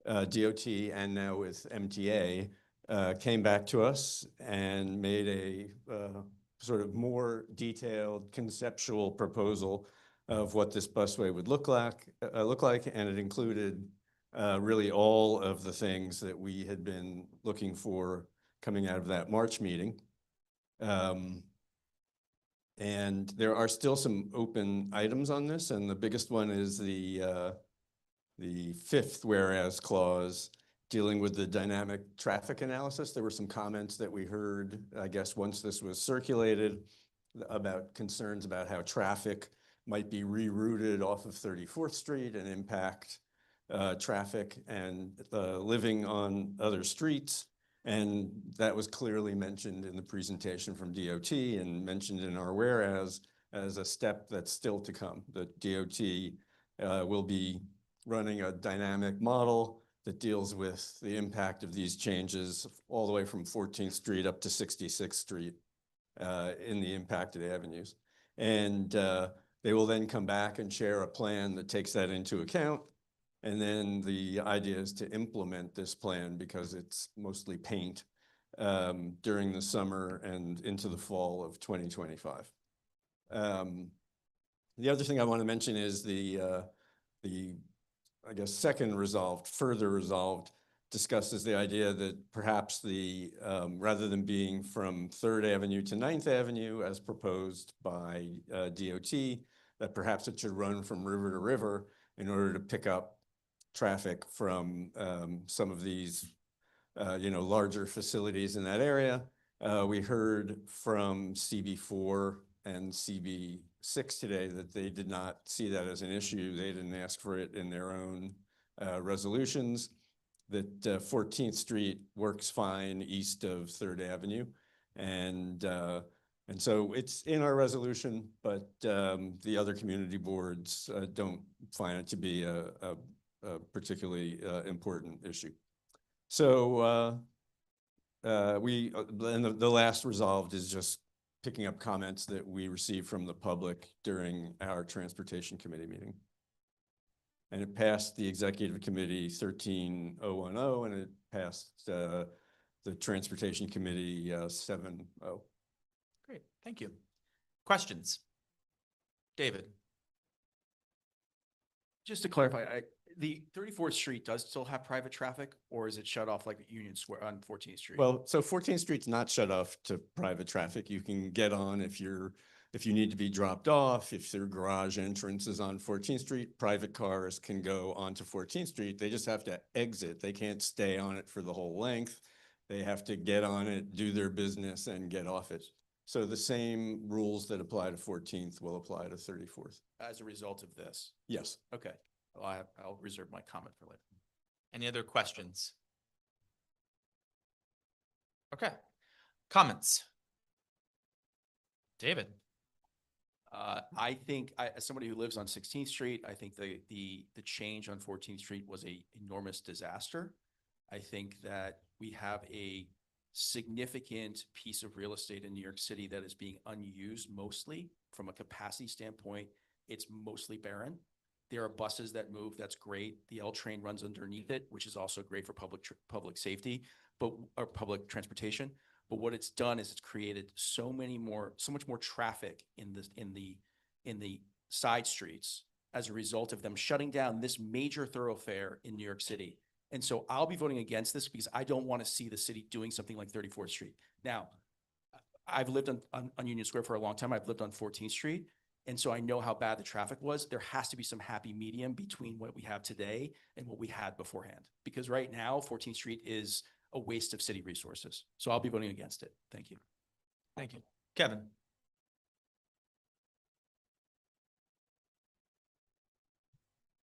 DOT and now with MTA came back to us and made a sort of more detailed conceptual proposal of what this busway would look like, and it included really all of the things that we had been looking for coming out of that March meeting. And there are still some open items on this, and the biggest one is the 5th whereas clause dealing with the dynamic traffic analysis. There were some comments that we heard, I guess, once this was circulated about concerns about how traffic might be rerouted off of 34th Street and impact traffic and living on other streets. And that was clearly mentioned in the presentation from DOT and mentioned in our whereas as a step that's still to come. The DOT will be running a dynamic model that deals with the impact of these changes all the way from 14th Street up to 66th Street in the impacted avenues. And they will then come back and share a plan that takes that into account. And then the idea is to implement this plan, because it's mostly paint, during the summer and into the fall of 2025. The other thing I want to mention is the I guess further resolved discusses the idea that perhaps rather than being from 3rd Avenue to 9th Avenue as proposed by DOT, that perhaps it should run from river to river in order to pick up traffic from some of these larger facilities in that area. We heard from CB4 and CB6 today that they did not see that as an issue. They didn't ask for it in their own resolutions, that 14th Street works fine east of 3rd Avenue. And so it's in our resolution, but the other community boards don't find it to be a particularly important issue. So and the last resolved is just picking up comments that we received from the public during our Transportation Committee meeting. And it passed the Executive Committee 13010, and it passed the Transportation Committee 7-0. Great, thank you. Questions? David? Just to clarify, the 34th Street does still have private traffic, or is it shut off like Union Square on 14th Street? Well, so 14th Street's not shut off to private traffic. You can get on if you need to be dropped off, if their garage entrance is on 14th Street, private cars can go onto 14th Street. They just have to exit. They can't stay on it for the whole length. They have to get on it, do their business, and get off it. So the same rules that apply to 14th will apply to 34th. As a result of this? Yes. Okay. Well, I'll reserve my comment for later. Any other questions? Okay, comments? David? I think, as somebody who lives on 16th Street, I think the change on 14th Street was a enormous disaster. I think that we have a significant piece of real estate in New York City that is being unused mostly. From a capacity standpoint, it's mostly barren. There are buses that move, that's great. The L train runs underneath it, which is also great for public safety, or public transportation. But what it's done is it's created so much more traffic in the side streets as a result of them shutting down this major thoroughfare in New York City. And so I'll be voting against this because I don't want to see the city doing something like 34th Street. Now, I've lived on Union Square for a long time. I've lived on 14th Street. And so I know how bad the traffic was. There has to be some happy medium between what we have today and what we had beforehand. Because right now, 14th Street is a waste of city resources. So I'll be voting against it. Thank you. Thank you. Kevin?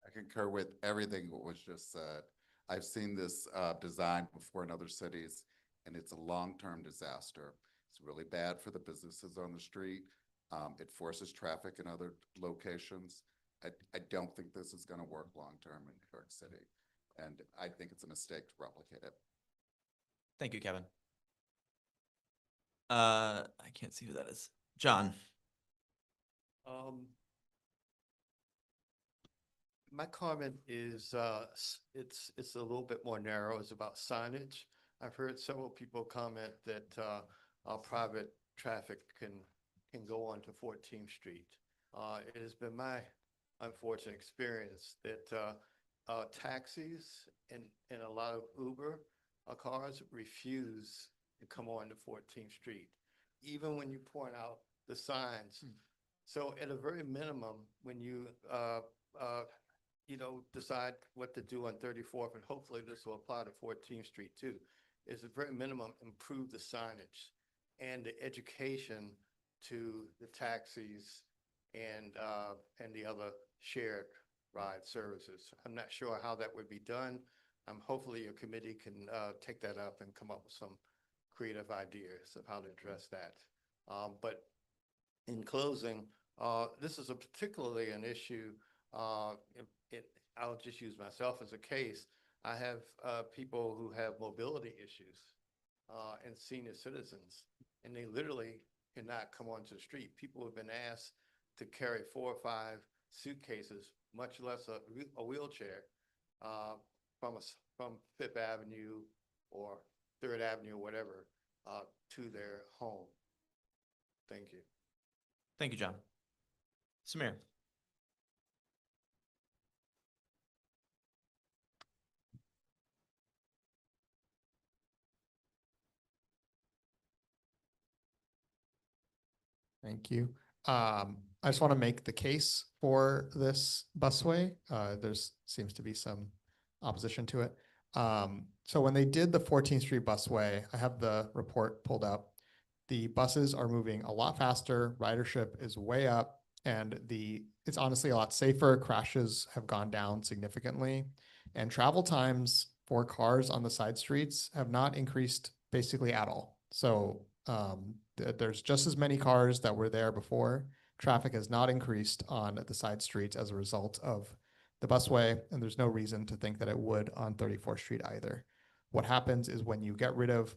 I concur with everything that was just said. I've seen this design before in other cities, and it's a long-term disaster. It's really bad for the businesses on the street. It forces traffic in other locations. I don't think this is going to work long-term in New York City, and I think it's a mistake to replicate it. Thank you, Kevin. I can't see who that is. John? My comment is, it's a little bit more narrow. It's about signage. I've heard several people comment that private traffic can go onto 14th Street. It has been my unfortunate experience that taxis and a lot of Uber cars refuse to come on to 14th Street, even when you point out the signs. So at a very minimum, when you decide what to do on 34th, and hopefully this will apply to 14th Street too, is at very minimum improve the signage and the education to the taxis and the other shared ride services. I'm not sure how that would be done. Hopefully your committee can take that up and come up with some creative ideas of how to address that. But in closing, this is particularly an issue. I'll just use myself as a case. I have people who have mobility issues and senior citizens, and they literally cannot come onto the street. People have been asked to carry 4 or 5 suitcases, much less a wheelchair, from Fifth Avenue or Third Avenue or whatever to their home. Thank you. Thank you, John. Samir? Thank you. I just want to make the case for this busway. There's seems to be some opposition to it. So when they did the 14th Street busway, I have the report pulled up. The buses are moving a lot faster, ridership is way up, and it's honestly a lot safer. Crashes have gone down significantly, and travel times for cars on the side streets have not increased basically at all. So there's just as many cars that were there before. Traffic has not increased on the side streets as a result of the busway, and there's no reason to think that it would on 34th Street either. What happens is when you get rid of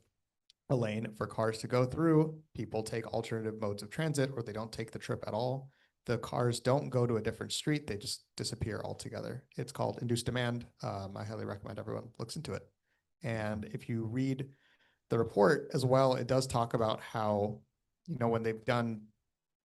a lane for cars to go through, people take alternative modes of transit, or they don't take the trip at all. The cars don't go to a different street, they just disappear altogether. It's called induced demand. I highly recommend everyone looks into it. And if you read the report as well, it does talk about how, when they've done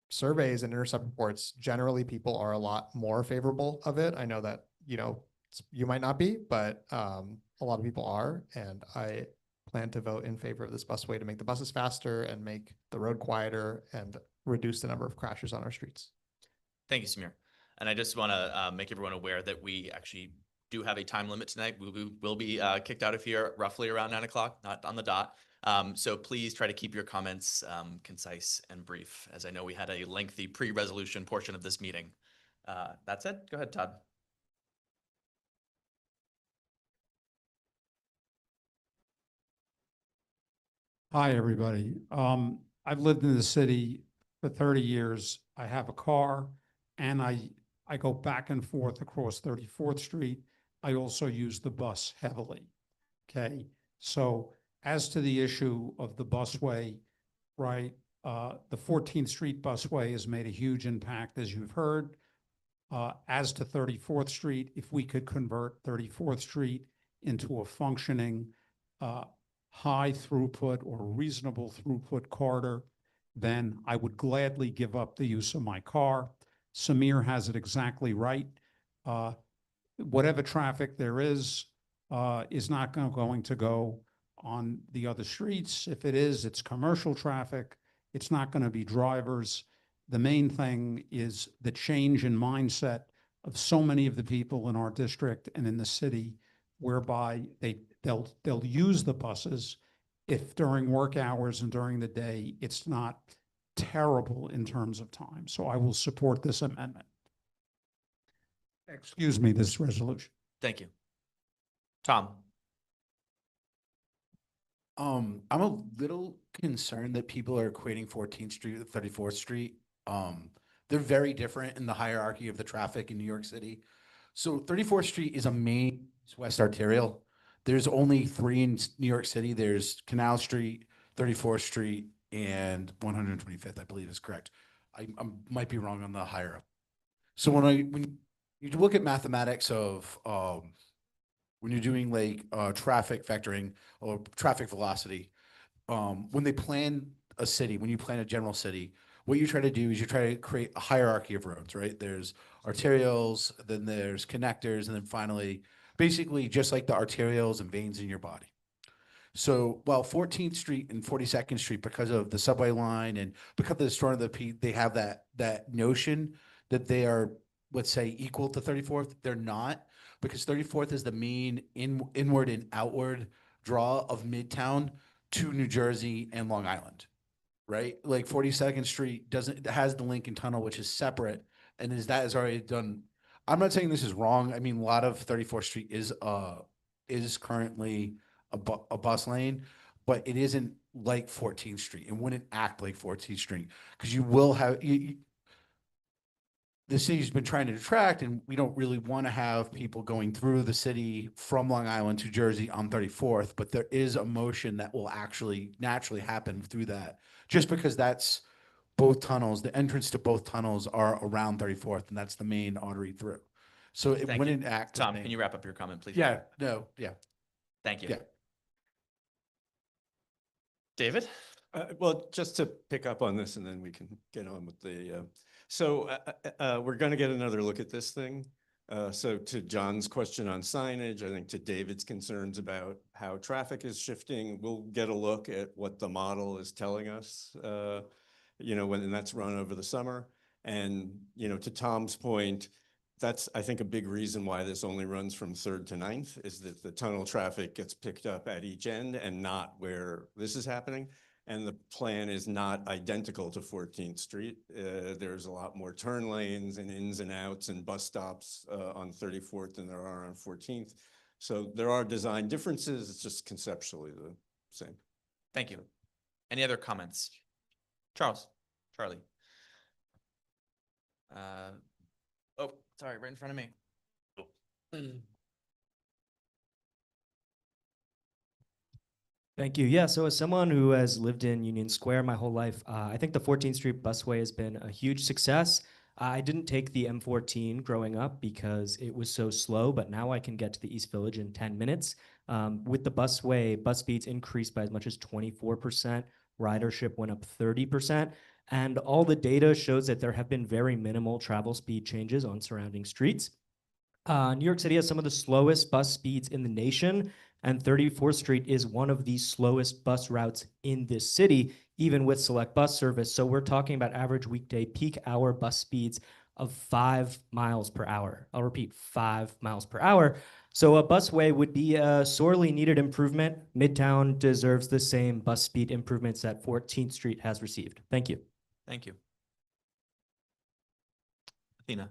surveys and intercept reports, generally people are a lot more favorable of it. I know that, you might not be, but a lot of people are. And I plan to vote in favor of this busway to make the buses faster and make the road quieter and reduce the number of crashes on our streets. Thank you, Samir. And I just want to make everyone aware that we actually do have a time limit tonight. We will be kicked out of here roughly around 9 o'clock, not on the dot. So please try to keep your comments concise and brief, as I know we had a lengthy pre-resolution portion of this meeting. That's it. Go ahead, Todd. Hi, everybody. I've lived in the city for 30 years. I have a car and I go back and forth across 34th Street. I also use the bus heavily. Okay, so as to the issue of the busway, right, the 14th Street busway has made a huge impact, as you've heard. As to 34th Street, if we could convert 34th Street into a functioning high throughput or reasonable throughput corridor, then I would gladly give up the use of my car. Samir has it exactly right. Whatever traffic there is not going to go on the other streets. If it is, it's commercial traffic. It's not going to be drivers. The main thing is the change in mindset of so many of the people in our district and in the city, whereby they'll use the buses if during work hours and during the day, it's not terrible in terms of time. So I will support this amendment. Excuse me, this resolution. Thank you. Tom? I'm a little concerned that people are equating 14th Street with 34th Street. They're very different in the hierarchy of the traffic in New York City. So 34th Street is a main west arterial. There's only 3 in New York City. There's Canal Street, 34th Street, and 125th, I believe is correct. I might be wrong on the higher up. So when you look at mathematics of when you're doing like traffic vectoring or traffic velocity, when they plan a city, when you plan a general city, what you try to do is you try to create a hierarchy of roads, right? There's arterials, then there's connectors, and then finally, basically just like the arterials and veins in your body. So while 14th Street and 42nd Street, because of the subway line and because of the story of the P, they have that notion that they are, let's say, equal to 34th. They're not, because 34th is the main inward and outward draw of Midtown to New Jersey and Long Island, right? Like 42nd Street has the Lincoln Tunnel, which is separate, and that is already done. I'm not saying this is wrong. I mean, a lot of 34th Street is currently a bus lane, but it isn't like 14th Street. It wouldn't act like 14th Street because you will have the city's been trying to attract, and we don't really want to have people going through the city from Long Island to Jersey on 34th, but there is a motion that will actually naturally happen through that, just because that's both tunnels, the entrance to both tunnels are around 34th, and that's the main artery through. So it Thank wouldn't you. act. Tom, can you wrap up your comment, please? Yeah, no, yeah. Thank you. Yeah. David? Well, just to pick up on this and then we can get on with the, we're going to get another look at this thing. So to John's question on signage, I think to David's concerns about how traffic is shifting, we'll get a look at what the model is telling us, when that's run over the summer. And, to Tom's point, that's, I think, a big reason why this only runs from 3rd to 9th is that the tunnel traffic gets picked up at each end and not where this is happening. And the plan is not identical to 14th Street. There's a lot more turn lanes and ins and outs and bus stops on 34th than there are on 14th. So there are design differences. It's just conceptually the same. Thank you. Any other comments? Charlie. Oh, sorry, right in front of me. Thank you. Yeah, so as someone who has lived in Union Square my whole life, I think the 14th Street busway has been a huge success. I didn't take the M14 growing up because it was so slow, but now I can get to the East Village in 10 minutes. With the busway, bus speeds increased by as much as 24%, ridership went up 30%, and all the data shows that there have been very minimal travel speed changes on surrounding streets. New York City has some of the slowest bus speeds in the nation, and 34th Street is one of the slowest bus routes in this city, even with select bus service. So we're talking about average weekday peak hour bus speeds of 5 miles per hour. I'll repeat, 5 miles per hour. So a busway would be a sorely needed improvement. Midtown deserves the same bus speed improvements that 14th Street has received. Thank you. Thank you. Athena.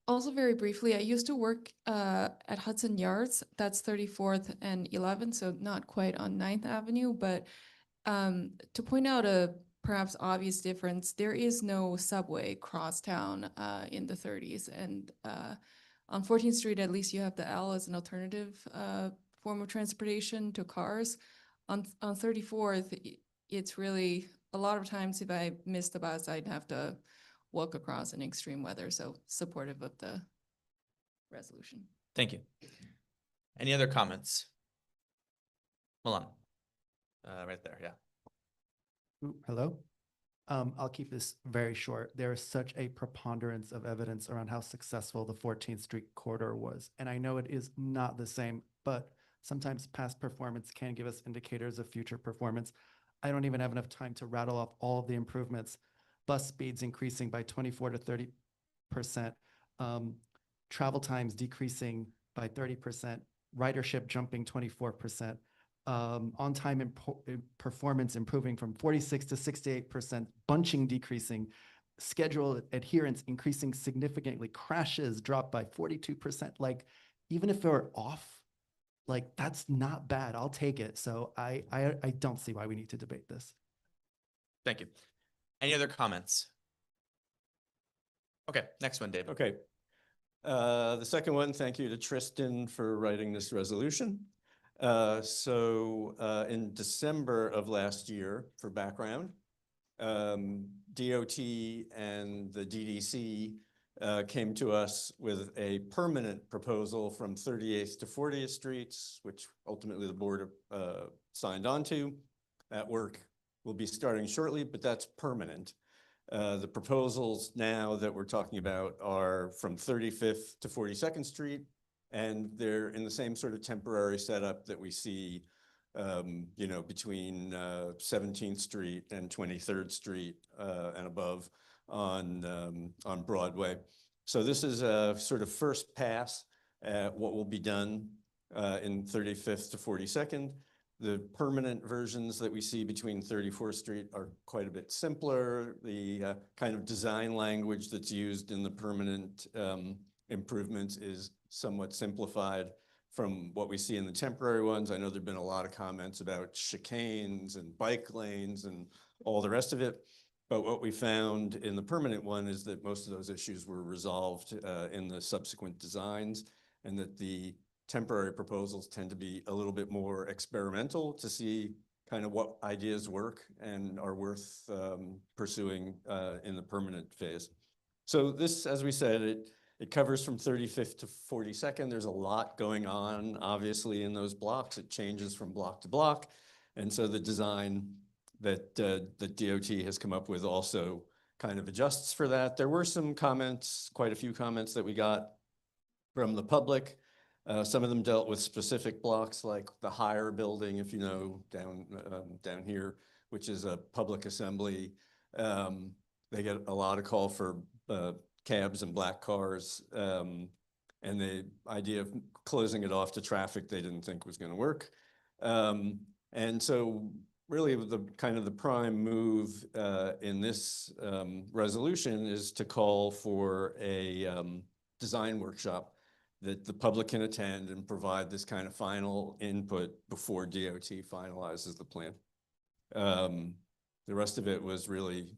Also, very briefly, I used to work at Hudson Yards. That's 34th and 11th, so not quite on 9th Avenue. But to point out a perhaps obvious difference, there is no subway crosstown in the 30s. And on 14th Street, at least you have the L as an alternative form of transportation to cars. On 34th, it's really, a lot of times if I missed the bus, I'd have to walk across in extreme weather, so supportive of the resolution. Thank you. Any other comments? Milan, right there, yeah. Ooh, hello. I'll keep this very short. There is such a preponderance of evidence around how successful the 14th Street corridor was. And I know it is not the same, but sometimes past performance can give us indicators of future performance. I don't even have enough time to rattle off all of the improvements. Bus speeds increasing by 24 to 30%, travel times decreasing by 30%, ridership jumping 24%, on-time performance improving from 46 to 68%, bunching decreasing, schedule adherence increasing significantly, crashes dropped by 42%. Like, even if they're off, like, that's not bad. I'll take it. So I don't see why we need to debate this. Thank you. Any other comments? Okay, next one, David. Okay. The second one, thank you to Tristan for writing this resolution. In December of last year, for background, DOT and the DDC came to us with a permanent proposal from 38th to 40th Streets, which ultimately the board signed on to. That work will be starting shortly, but that's permanent. The proposals now that we're talking about are from 35th to 42nd Street, and they're in the same sort of temporary setup that we see, you know, between 17th Street and 23rd Street and above on Broadway. So this is a sort of first pass at what will be done in 35th to 42nd. The permanent versions that we see between 34th Street are quite a bit simpler. The kind of design language that's used in the permanent improvements is somewhat simplified from what we see in the temporary ones. I know there've been a lot of comments about chicanes and bike lanes and all the rest of it. But what we found in the permanent one is that most of those issues were resolved in the subsequent designs, and that the temporary proposals tend to be a little bit more experimental to see kind of what ideas work and are worth pursuing in the permanent phase. So this, as we said, it covers from 35th to 42nd. There's a lot going on, obviously, in those blocks. It changes from block to block. And so the design that the DOT has come up with also kind of adjusts for that. There were some comments, quite a few comments that we got from the public. Some of them dealt with specific blocks, like the higher building, if you know, down here, which is a public assembly. They get a lot of call for cabs and black cars. And the idea of closing it off to traffic, they didn't think was going to work. And so really the kind of the prime move in this resolution is to call for a design workshop that the public can attend and provide this kind of final input before DOT finalizes the plan. The rest of it was really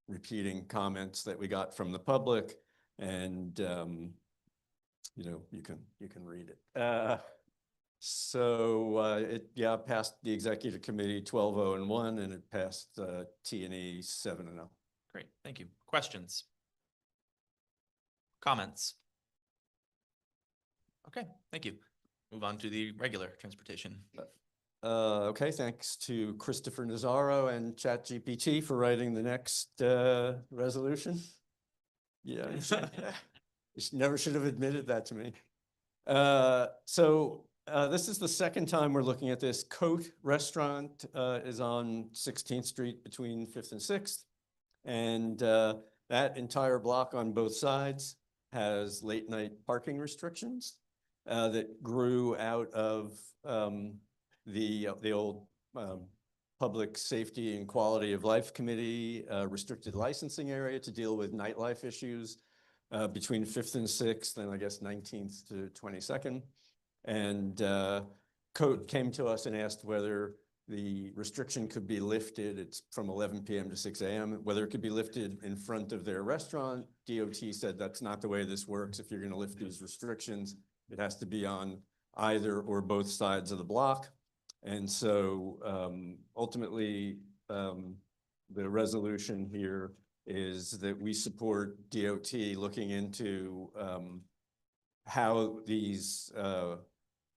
repeating comments that we got from the public, and you know, you can read it. It passed the executive committee 12-0-1, and it passed T&E 7-0. Great, thank you. Questions? Comments? Okay, thank you. Move on to the regular transportation. Okay, thanks to Christopher Nazaro and ChatGPT for writing the next resolution. Yeah, you never should have admitted that to me. This is the second time we're looking at this. Cote Restaurant is on 16th Street between 5th and 6th. And that entire block on both sides has late night parking restrictions that grew out of the old Public Safety and Quality of Life Committee restricted licensing area to deal with nightlife issues. between 5th and 6th, and I guess 19th to 22nd. And Coat came to us and asked whether the restriction could be lifted. It's from 11 p.m. to 6 a.m., whether it could be lifted in front of their restaurant. DOT said that's not the way this works. If you're going to lift these restrictions, it has to be on either or both sides of the block. And so ultimately, the resolution here is that we support DOT looking into how these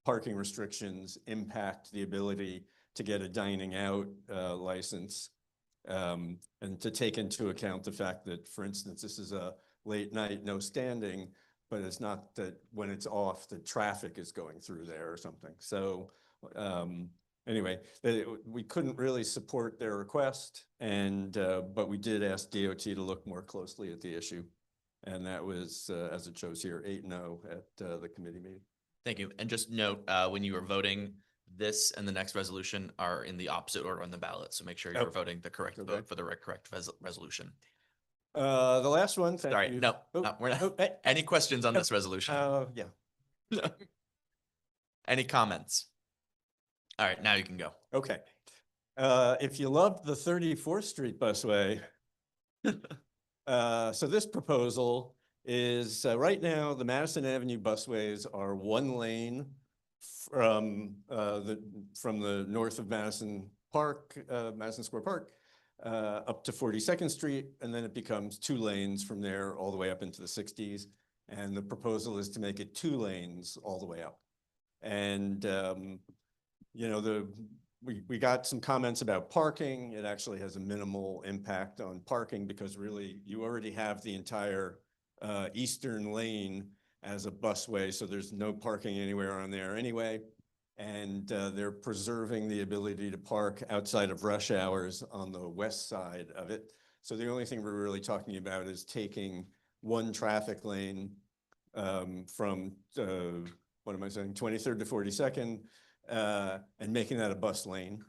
parking restrictions impact the ability to get a dining out license, and to take into account the fact that, for instance, this is a late night, no standing, but it's not that when it's off, the traffic is going through there or something. So anyway, we couldn't really support their request, and but we did ask DOT to look more closely at the issue. And that was, as it shows here, 8-0 at the committee meeting. Thank you. And just note, when you are voting, this and the next resolution are in the opposite order on the ballot. So make sure you're voting the correct vote for the correct resolution. The last one. Sorry, no, we're not. Any questions on this resolution? Yeah. Any comments? All right, now you can go. Okay. If you loved the 34th Street busway, so this proposal is right now the Madison Avenue busways are one lane from the north of Madison Park, Madison Square Park, up to 42nd Street, and then it becomes 2 lanes from there all the way up into the 60s. And the proposal is to make it 2 lanes all the way up. And you know, we got some comments about parking. It actually has a minimal impact on parking because really you already have the entire eastern lane as a busway, so there's no parking anywhere on there anyway. And they're preserving the ability to park outside of rush hours on the west side of it. So the only thing we're really talking about is taking one traffic lane from, what am I saying, 23rd to 42nd, and making that a bus lane,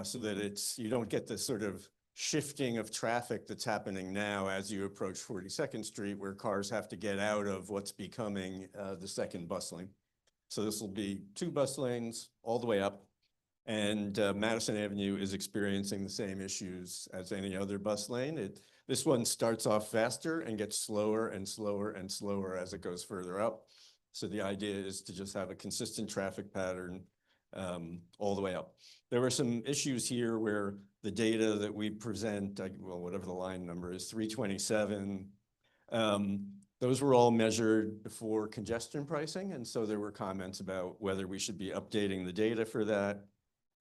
so that you don't get this sort of shifting of traffic that's happening now as you approach 42nd Street, where cars have to get out of what's becoming the second bus lane. So this will be 2 bus lanes all the way up, and Madison Avenue is experiencing the same issues as any other bus lane. This one starts off faster and gets slower and slower and slower as it goes further up. So the idea is to just have a consistent traffic pattern all the way up. There were some issues here where the data that we present, well, whatever the line number is, 327, those were all measured before congestion pricing. And so there were comments about whether we should be updating the data for that.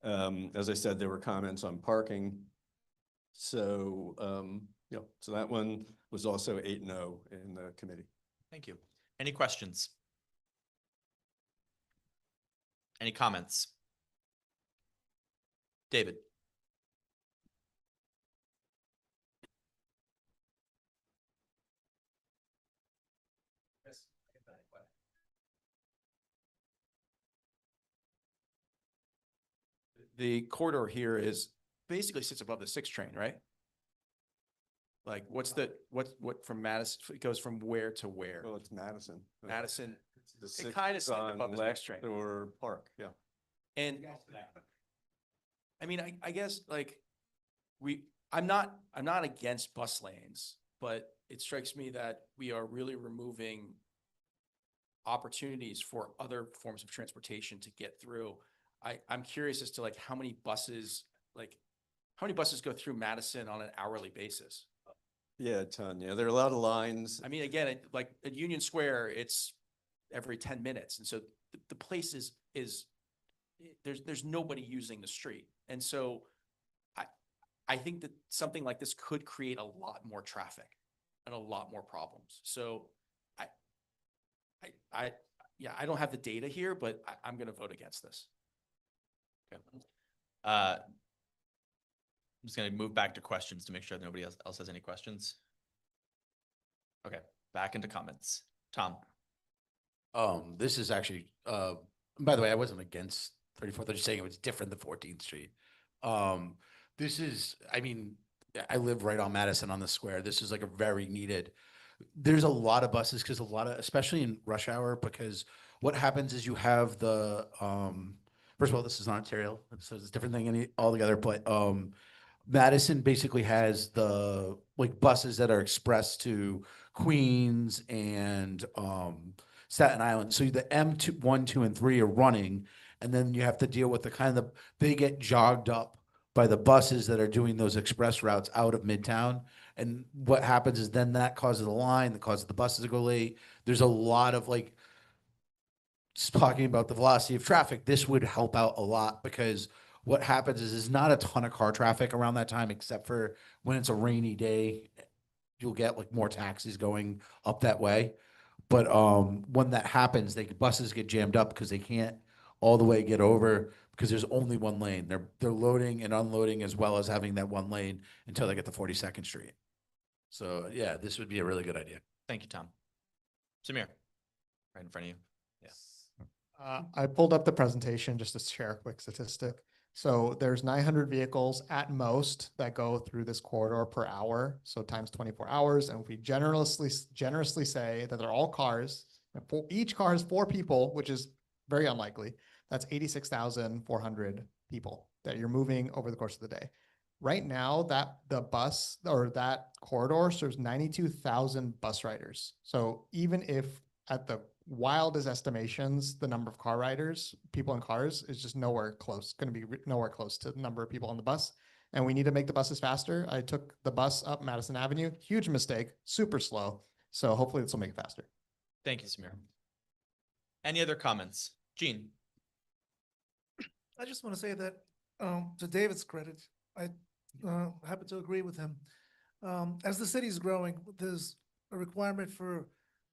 As I said, there were comments on parking. So, so that one was also 8-0 in the committee. Thank you. Any questions? Any comments? David. The corridor here is basically sits above the 6 train, right? Like what from Madison, it goes from where to where? Well, it's Madison. Madison, The it kind of 6 sits above the 6 train. or Park, yeah. And I mean, I guess like I'm not against bus lanes, but it strikes me that we are really removing opportunities for other forms of transportation to get through. I'm curious as to like how many buses go through Madison on an hourly basis? Yeah, a ton. Yeah, there are a lot of lines. I mean, again, like at Union Square, it's every 10 minutes. And so the place is there's nobody using the street. And so I think that something like this could create a lot more traffic and a lot more problems. So I don't have the data here, but I'm going to vote against this. Okay. I'm just going to move back to questions to make sure that nobody else has any questions. Okay, back into comments. Tom. This is actually, by the way, I wasn't against 34th. I'm just saying it was different than 14th Street. This is, I mean, I live right on Madison on the square. This is like a very needed there's a lot of buses because a lot of, especially in rush hour, because what happens is you have the, first of all, this is not Ontario, so it's a different thing altogether, but, Madison basically has the like buses that are express to Queens and Staten Island. So the M2, 1, 2, and 3 are running, and then you have to deal with the kind of they get jogged up by the buses that are doing those express routes out of Midtown. And what happens is then that causes the line, that causes the buses to go late. There's a lot of like talking about the velocity of traffic. This would help out a lot because what happens is there's not a ton of car traffic around that time, except for when it's a rainy day, you'll get like more taxis going up that way. But when that happens, buses get jammed up because they can't all the way get over because there's only one lane. They're loading and unloading as well as having that one lane until they get to 42nd Street. So yeah, this would be a really good idea. Thank you, Tom. Samir, right in front of you. Yes. I pulled up the presentation just to share a quick statistic. So there's 900 vehicles at most that go through this corridor per hour. So times 24 hours. And if we generously say that they're all cars, and each car has 4 people, which is very unlikely. That's 86,400 people that you're moving over the course of the day. Right now, that the bus or that corridor serves 92,000 bus riders. So even if at the wildest estimations, the number of car riders, people in cars, is just nowhere close, going to be nowhere close to the number of people on the bus. And we need to make the buses faster. I took the bus up Madison Avenue, huge mistake, super slow. So hopefully this will make it faster. Thank you, Samir. Any other comments? Gene? I just want to say that to David's credit, I happen to agree with him. As the city is growing, there's a requirement for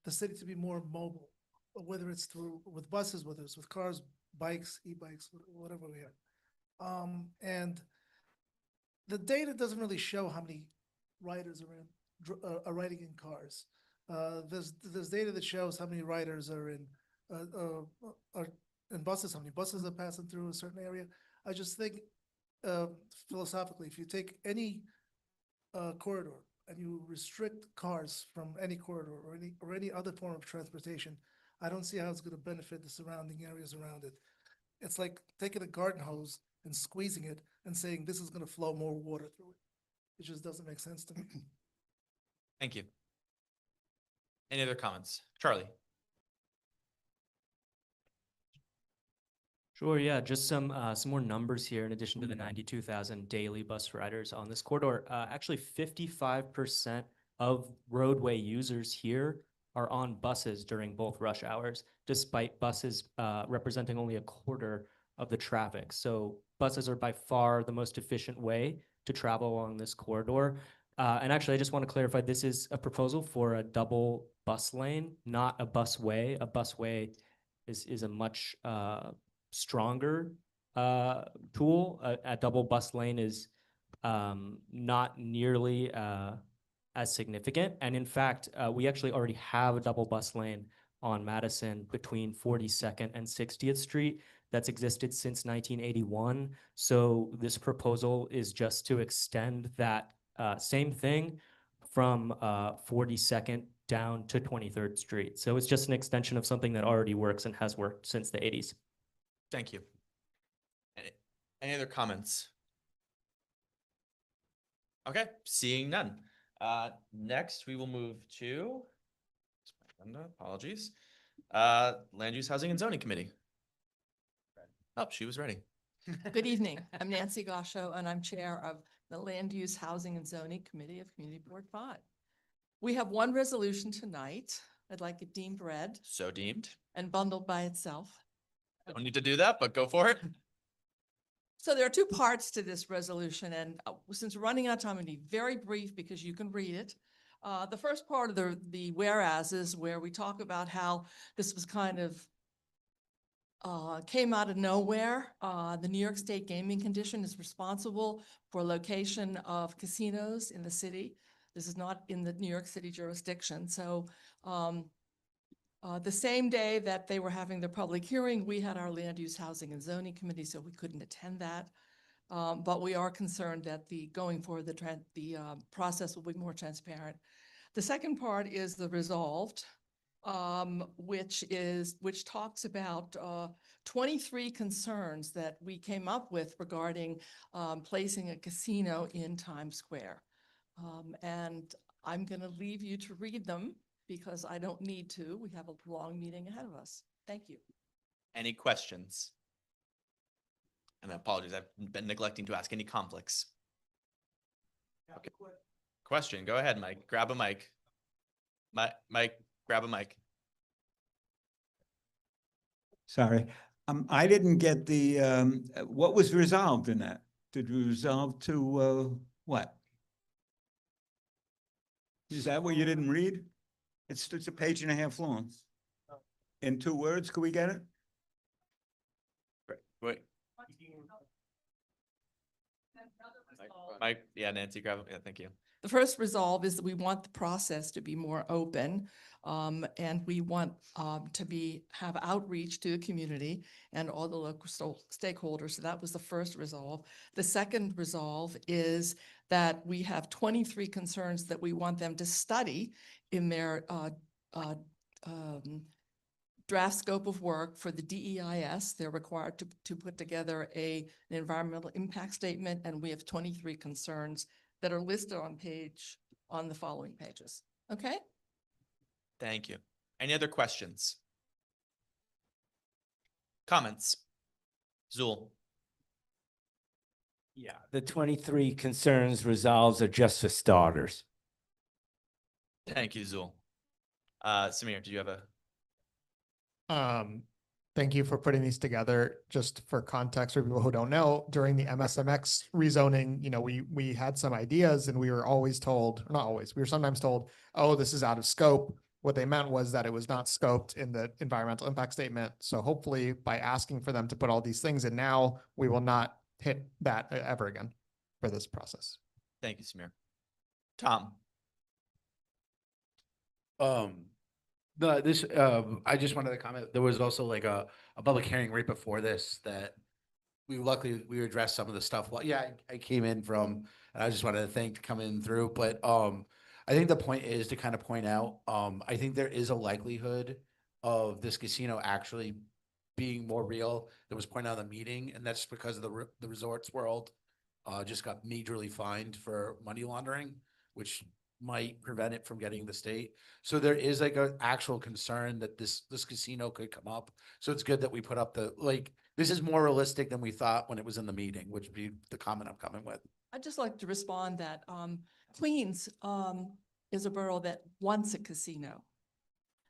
the city to be more mobile, whether it's with buses, whether it's with cars, bikes, e-bikes, whatever we have. And the data doesn't really show how many riders are riding in cars. There's data that shows how many riders are in buses, how many buses are passing through a certain area. I just think philosophically, if you take any corridor and you restrict cars from any corridor or any other form of transportation, I don't see how it's going to benefit the surrounding areas around it. It's like taking a garden hose and squeezing it and saying this is going to flow more water through it. It just doesn't make sense to me. Thank you. Any other comments? Charlie? Sure, yeah, just some more numbers here in addition to the 92,000 daily bus riders on this corridor. Actually, 55% of roadway users here are on buses during both rush hours, despite buses representing only a quarter of the traffic. So buses are by far the most efficient way to travel along this corridor. And actually, I just want to clarify, this is a proposal for a double bus lane, not a busway. A busway is a much stronger tool. A double bus lane is not nearly as significant. And in fact, we actually already have a double bus lane on Madison between 42nd and 60th Street that's existed since 1981. So this proposal is just to extend that same thing from 42nd down to 23rd Street. So it's just an extension of something that already works and has worked since the 80s. Thank you. Any other comments? Okay, seeing none. Next, we will move to, apologies, Land Use, Housing and Zoning Committee. Oh, she was ready. Good evening. I'm Nancy Gosho, and I'm Chair of the Land Use, Housing and Zoning Committee of Community Board 5. We have one resolution tonight. I'd like it deemed read. So deemed. And bundled by itself. Don't need to do that, but go for it. So there are 2 parts to this resolution, and since we're running out of time, I'm going to be very brief because you can read it. The first part of the whereas is where we talk about how this was kind of came out of nowhere. The New York State Gaming Commission is responsible for location of casinos in the city. This is not in the New York City jurisdiction. So the same day that they were having their public hearing, we had our Land Use, Housing and Zoning Committee, so we couldn't attend that. But we are concerned that going forward, the process will be more transparent. The second part is the resolved, which talks about 23 concerns that we came up with regarding placing a casino in Times Square. And I'm going to leave you to read them because I don't need to. We have a long meeting ahead of us. Thank you. Any questions? And apologies, I've been neglecting to ask any conflicts. Okay. Question, go ahead, Mike. Grab a mic. Mike, grab a mic. Sorry, I didn't get the, what was resolved in that? Did we resolve to, what? Is that what you didn't read? It's a page and a half long. In 2 words, could we get it? Wait. Mike, yeah, Nancy, grab it. Yeah, thank you. The first resolve is that we want the process to be more open, and we want to have outreach to the community and all the local stakeholders. So that was the first resolve. The second resolve is that we have 23 concerns that we want them to study in their draft scope of work for the DEIS. They're required to put together an environmental impact statement, and we have 23 concerns that are listed on the following pages. Okay? Thank you. Any other questions? Comments? Zool. Yeah. The 23 concerns resolves are just for starters. Thank you, Zool. Samir, do you have a? Thank you for putting these together. Just for context for people who don't know, during the MSMX rezoning, we had some ideas and we were always told, not always, we were sometimes told, oh, this is out of scope. What they meant was that it was not scoped in the environmental impact statement. So hopefully by asking for them to put all these things in now, we will not hit that ever again for this process. Thank you, Samir. Tom. I just wanted to comment, there was also like a public hearing right before this that we addressed some of the stuff. Well, yeah, I came in from, and I just wanted to thank coming through, but I think the point is to kind of point out, I think there is a likelihood of this casino actually being more real. That was pointed out in the meeting, and that's because of the resorts world just got majorly fined for money laundering, which might prevent it from getting the state. So there is like an actual concern that this casino could come up. So it's good that we put up this is more realistic than we thought when it was in the meeting, which would be the comment I'm coming with. I'd just like to respond that Queens is a borough that wants a casino.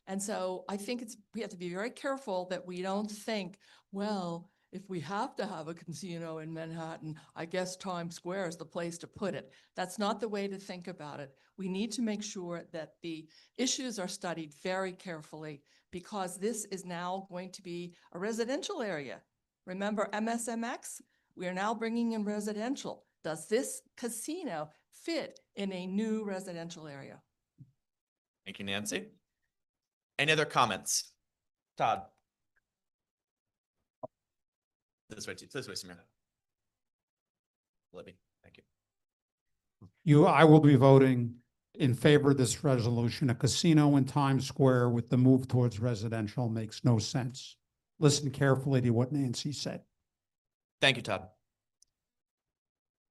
And so I think we have to be very careful that we don't think, well, if we have to have a casino in Manhattan, I guess Times Square is the place to put it. That's not the way to think about it. We need to make sure that the issues are studied very carefully because this is now going to be a residential area. Remember MSMX? We are now bringing in residential. Does this casino fit in a new residential area? Thank you, Nancy. Any other comments? Todd. This way, Samir. Libby, thank you. I will be voting in favor of this resolution. A casino in Times Square with the move towards residential makes no sense. Listen carefully to what Nancy said. Thank you, Todd.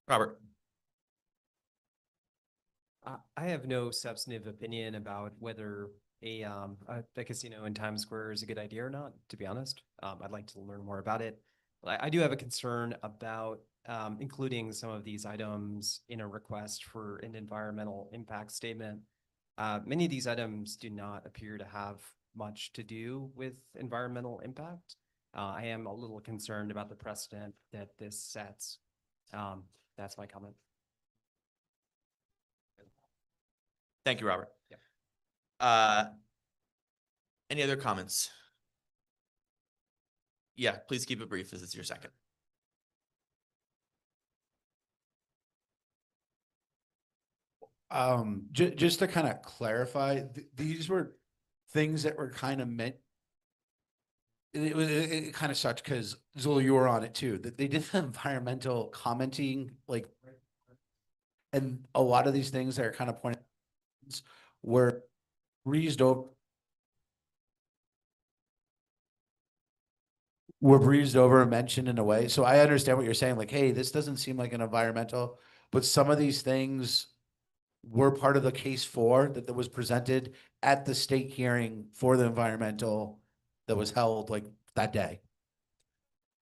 Robert. I have no substantive opinion about whether a casino in Times Square is a good idea or not, to be honest. I'd like to learn more about it. I do have a concern about including some of these items in a request for an environmental impact statement. Many of these items do not appear to have much to do with environmental impact. I am a little concerned about the precedent that this sets. That's my comment. Thank you, Robert. Any other comments? Yeah, please keep it brief as it's your second. Just to kind of clarify, these were things that were kind of meant. It kind of sucks because Zula, you were on it too. That they did the environmental commenting, and a lot of these things that are kind of pointed were breezed over. Were breezed over and mentioned in a way. So I understand what you're saying, like, hey, this doesn't seem like an environmental, but some of these things were part of the case for that was presented at the state hearing for the environmental that was held like that day.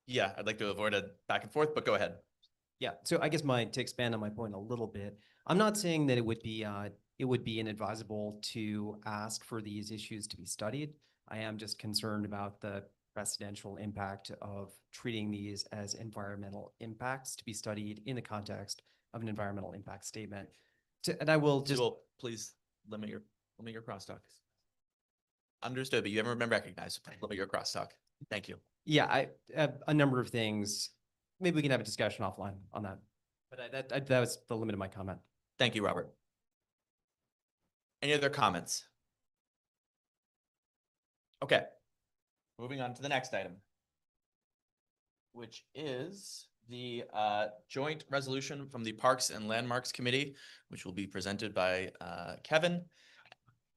Yeah, I'd like to avoid a back and forth, but go ahead. Yeah, so I guess to expand on my point a little bit, I'm not saying that it would be inadvisable to ask for these issues to be studied. I am just concerned about the precedential impact of treating these as environmental impacts to be studied in the context of an environmental impact statement. And I will just Please limit your crosstalk. Understood, but you haven't been recognized. Limit your crosstalk. Thank you. Yeah, I a number of things. Maybe we can have a discussion offline on that. But that was the limit of my comment. Thank you, Robert. Any other comments? Okay, moving on to the next item, which is the joint resolution from the Parks and Landmarks Committee, which will be presented by Kevin.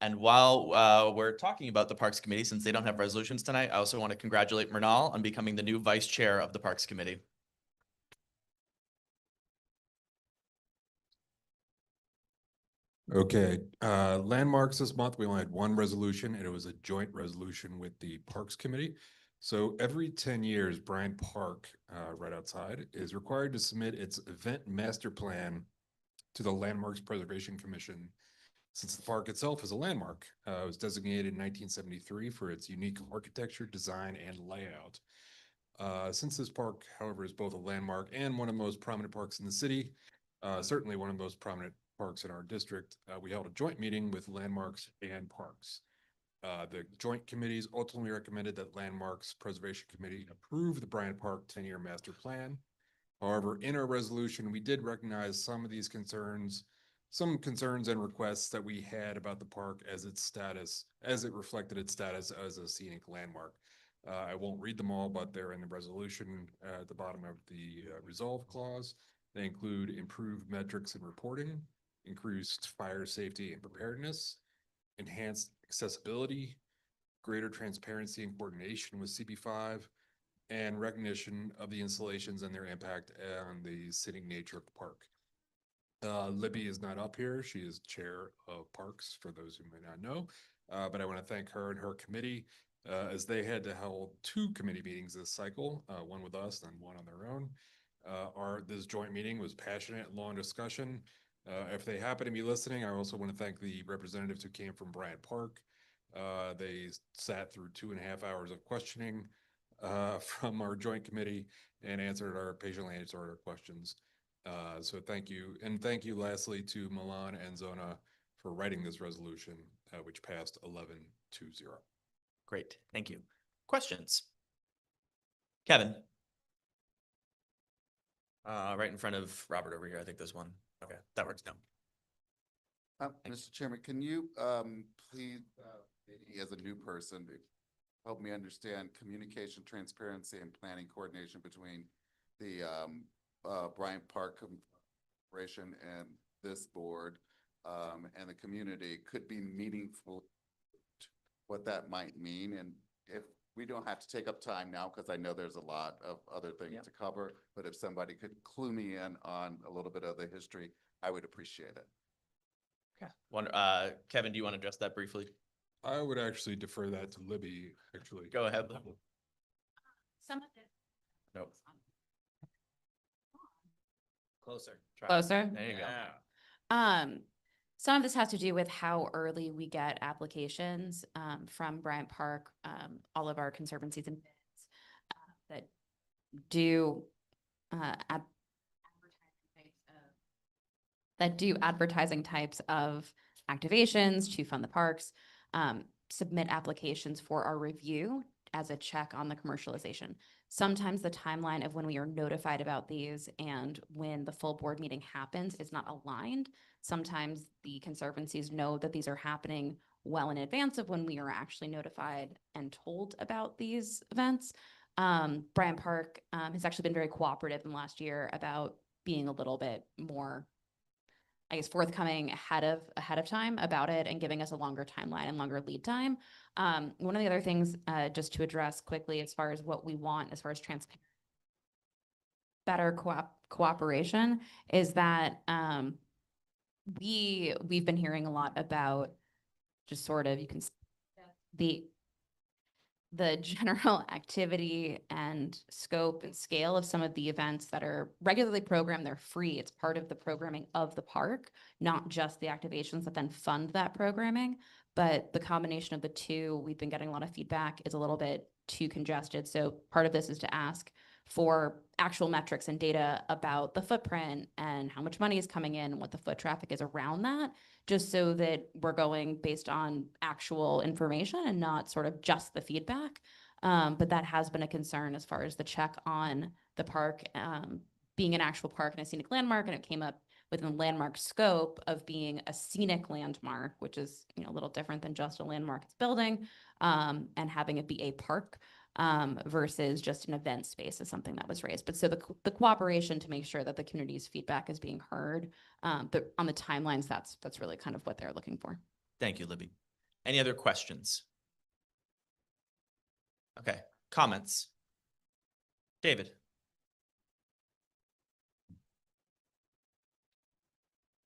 And while we're talking about the Parks Committee, since they don't have resolutions tonight, I also want to congratulate Mernal on becoming the new vice chair of the Parks Committee. Okay, landmarks this month, we only had one resolution and it was a joint resolution with the Parks Committee. So every 10 years, Bryant Park, right outside, is required to submit its event master plan to the Landmarks Preservation Commission. Since the park itself is a landmark, it was designated in 1973 for its unique architecture, design, and layout. Since this park, however, is both a landmark and one of the most prominent parks in the city, certainly one of the most prominent parks in our district, we held a joint meeting with landmarks and parks. The joint committees ultimately recommended that Landmarks Preservation Committee approve the Bryant Park 10-year master plan. However, in our resolution, we did recognize some of these concerns, and requests that we had about the park as it reflected its status as a scenic landmark. I won't read them all, but they're in the resolution at the bottom of the resolve clause. They include improved metrics and reporting, increased fire safety and preparedness, enhanced accessibility, greater transparency and coordination with CB5, and recognition of the installations and their impact on the scenic nature of the park. Libby is not up here. She is chair of parks, for those who may not know. But I want to thank her and her committee as they had to hold 2 committee meetings this cycle, one with us and one on their own. This joint meeting was passionate and long discussion. If they happen to be listening, I also want to thank the representatives who came from Bryant Park. They sat through 2.5 hours of questioning from our joint committee and patiently answered our questions. So thank you. And thank you lastly to Milan and Zona for writing this resolution, which passed 11-0. Great, thank you. Questions? Kevin. Right in front of Robert over here. I think there's one. Okay, that works now. Mr. Chairman, can you please, maybe as a new person, help me understand communication, transparency, and planning coordination between the Bryant Park Corporation and this board and the community could be meaningful, what that might mean. And if we don't have to take up time now, because I know there's a lot of other things to cover, but if somebody could clue me in on a little bit of the history, I would appreciate it. Okay. Kevin, do you want to address that briefly? I would actually defer that to Libby, actually. Go ahead, Libby. Some of it. Nope. Closer. Try. Closer? There you go. Some of this has to do with how early we get applications from Bryant Park, all of our conservancies and that do advertising types of activations to fund the parks, submit applications for our review as a check on the commercialization. Sometimes the timeline of when we are notified about these and when the full board meeting happens is not aligned. Sometimes the conservancies know that these are happening well in advance of when we are actually notified and told about these events. Bryant Park has actually been very cooperative in the last year about being a little bit more I guess, forthcoming ahead of time about it and giving us a longer timeline and longer lead time. One of the other things, just to address quickly, as far as what we want, as far as transparency, better cooperation, is that we've been hearing a lot about just sort of, you can the general activity and scope and scale of some of the events that are regularly programmed. They're free. It's part of the programming of the park, not just the activations that then fund that programming. But the combination of the two, we've been getting a lot of feedback, is a little bit too congested. So part of this is to ask for actual metrics and data about the footprint and how much money is coming in and what the foot traffic is around that, just so that we're going based on actual information and not sort of just the feedback. But that has been a concern as far as the check on the park being an actual park and a scenic landmark, and it came up within the landmark scope of being a scenic landmark, which is, you know, a little different than just a landmark it's building, and having it be a park versus just an event space is something that was raised. But so the cooperation to make sure that the community's feedback is being heard, but on the timelines, that's really kind of what they're looking for. Thank you, Libby. Any other questions? Okay, comments? David?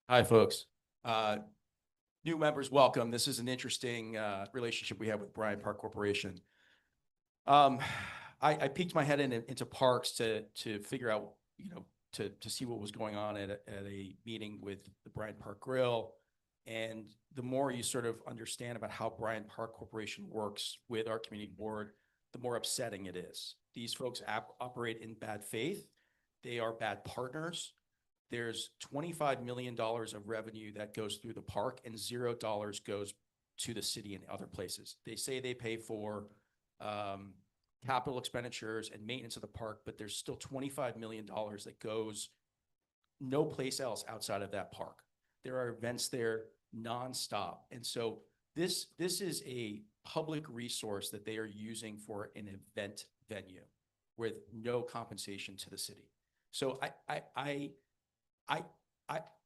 Hi, folks. New members, welcome. This is an interesting relationship we have with Bryant Park Corporation. I peeked my head into parks to figure out, you know, to see what was going on at a meeting with the Bryant Park Grill. And the more you sort of understand about how Bryant Park Corporation works with our community board, the more upsetting it is. These folks operate in bad faith. They are bad partners. There's $25 million of revenue that goes through the park and $0 goes to the city and other places. They say they pay for capital expenditures and maintenance of the park, but there's still $25 million that goes no place else outside of that park. There are events there nonstop. And so this is a public resource that they are using for an event venue with no compensation to the city. So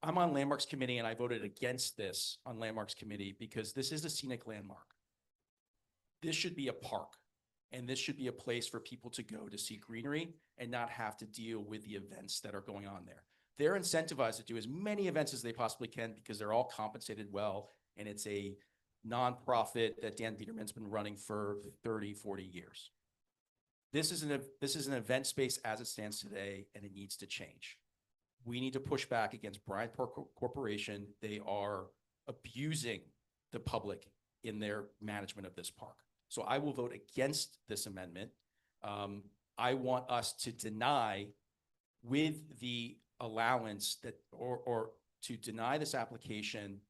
I'm on Landmarks Committee, and I voted against this on Landmarks Committee because this is a scenic landmark. This should be a park, and this should be a place for people to go to see greenery and not have to deal with the events that are going on there. They're incentivized to do as many events as they possibly can because they're all compensated well, and it's a nonprofit that Dan Biederman's been running for 30, 40 years. This is an event space as it stands today, and it needs to change. We need to push back against Bryant Park Corporation. They are abusing the public in their management of this park. So I will vote against this amendment. I want us to deny with the allowance that, or to deny this application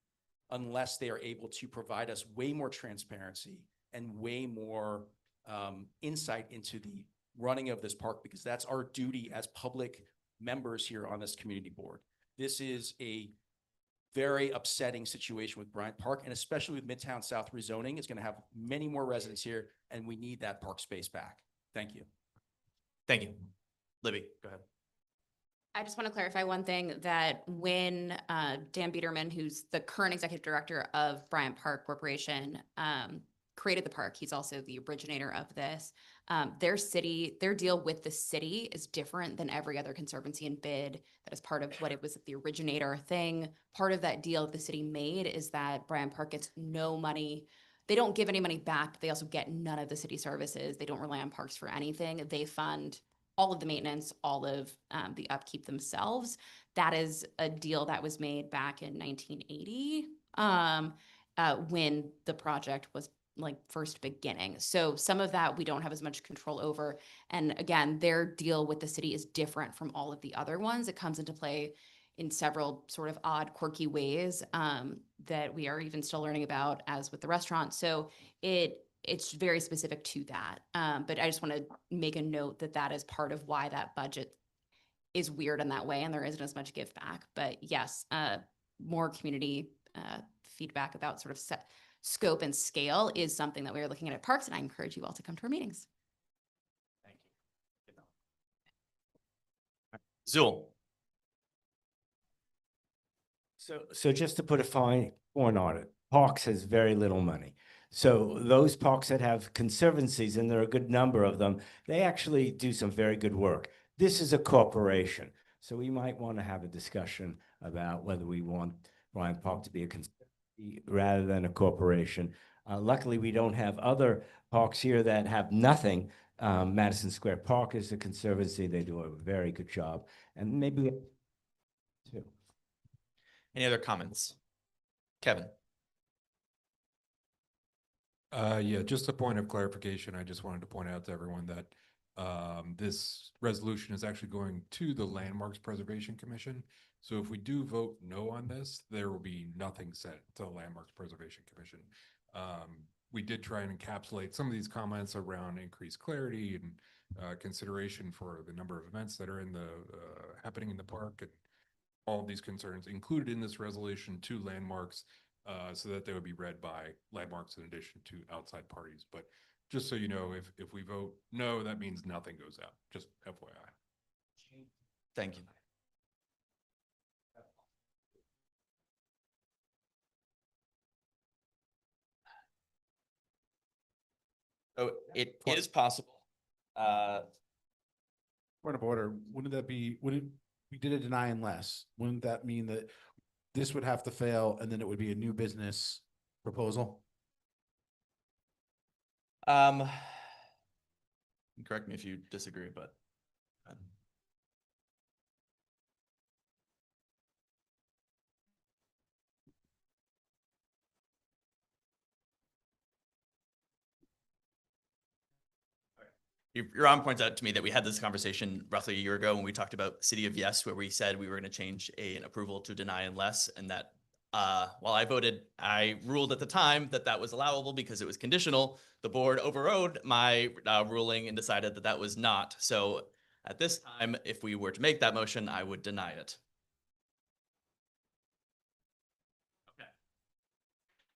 unless they are able to provide us way more transparency and way more insight into the running of this park, because that's our duty as public members here on this community board. This is a very upsetting situation with Bryant Park, and especially with Midtown South rezoning. It's going to have many more residents here, and we need that park space back. Thank you. Thank you. Libby, go ahead. I just want to clarify one thing, that when Dan Biederman, who's the current executive director of Bryant Park Corporation, created the park, he's also the originator of this. Their deal with the city is different than every other conservancy and bid that is part of what it was the originator thing. Part of that deal the city made is that Bryant Park gets no money. They don't give any money back, but they also get none of the city services. They don't rely on parks for anything. They fund all of the maintenance, all of the upkeep themselves. That is a deal that was made back in 1980 when the project was like first beginning. So some of that we don't have as much control over. And again, their deal with the city is different from all of the other ones. It comes into play in several sort of odd, quirky ways that we are even still learning about, as with the restaurant. So it's very specific to that. But I just want to make a note that that is part of why that budget is weird in that way, and there isn't as much give back. But yes, more community feedback about sort of scope and scale is something that we are looking at parks, and I encourage you all to come to our meetings. Thank you. Zool. So just to put a fine point on it, Parks has very little money. So those parks that have conservancies, and there are a good number of them, they actually do some very good work. This is a corporation, so we might want to have a discussion about whether we want Bryant Park to be a conservancy rather than a corporation. Luckily, we don't have other parks here that have nothing. Madison Square Park is a conservancy. They do a very good job. And maybe too. Any other comments? Kevin? Yeah, just a point of clarification. I just wanted to point out to everyone that this resolution is actually going to the Landmarks Preservation Commission. So if we do vote no on this, there will be nothing said to the Landmarks Preservation Commission. We did try and encapsulate some of these comments around increased clarity and consideration for the number of events that are in the happening in the park, and all of these concerns included in this resolution to Landmarks, so that they would be read by Landmarks in addition to outside parties. But just so you know, if we vote no, that means nothing goes out. Just FYI. Thank you. So it is possible. Point of order, wouldn't that be, we did a deny unless, wouldn't that mean that this would have to fail and then it would be a new business proposal? Correct me if you disagree, but. Your Honor points out to me that we had this conversation roughly a year ago when we talked about City of Yes, where we said we were going to change an approval to deny unless, and that while I ruled at the time that that was allowable because it was conditional. The board overrode my ruling and decided that that was not. So at this time, if we were to make that motion, I would deny it.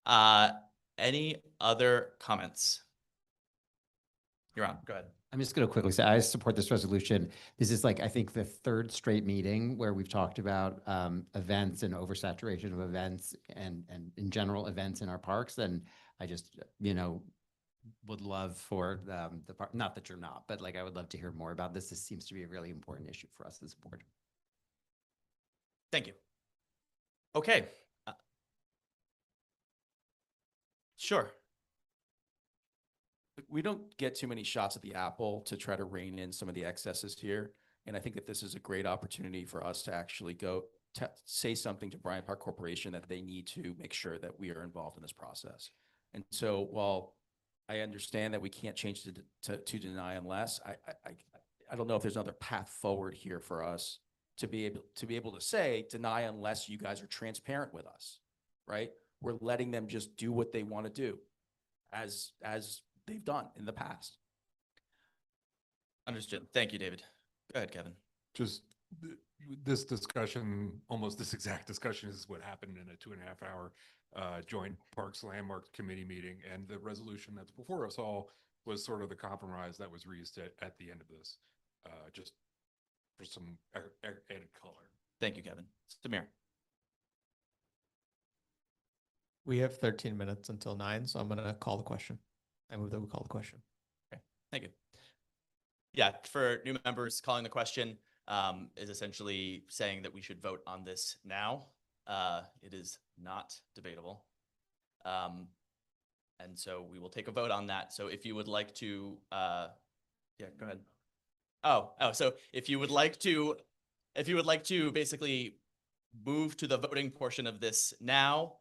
Okay. Any other comments? You're on. Go ahead. I'm just going to quickly say, I support this resolution. This is like, I think, the third straight meeting where we've talked about events and oversaturation of events and in general events in our parks. And I just, would love for the park, not that you're not, but like, I would love to hear more about this. This seems to be a really important issue for us as a board. Thank you. Okay. Sure. We don't get too many shots at the apple to try to rein in some of the excesses here. And I think that this is a great opportunity for us to actually go say something to Bryant Park Corporation that they need to make sure that we are involved in this process. And so while I understand that we can't change to deny unless, I don't know if there's another path forward here for us to be able to say deny unless you guys are transparent with us, right? We're letting them just do what they want to do as they've done in the past. Understood. Thank you, David. Go ahead, Kevin. Just this discussion, almost this exact discussion is what happened in a 2.5-hour joint Parks Landmarks Committee meeting. And the resolution that's before us all was sort of the compromise that was reached at the end of this, just for some added color. Thank you, Kevin. Samir. We have 13 minutes until 9, so I'm going to call the question. I move that we call the question. Okay, thank you. Yeah, for new members, calling the question is essentially saying that we should vote on this now. It is not debatable. And so we will take a vote on that. So if you would like to, yeah, go ahead. So if you would like to basically move to the voting portion of this now,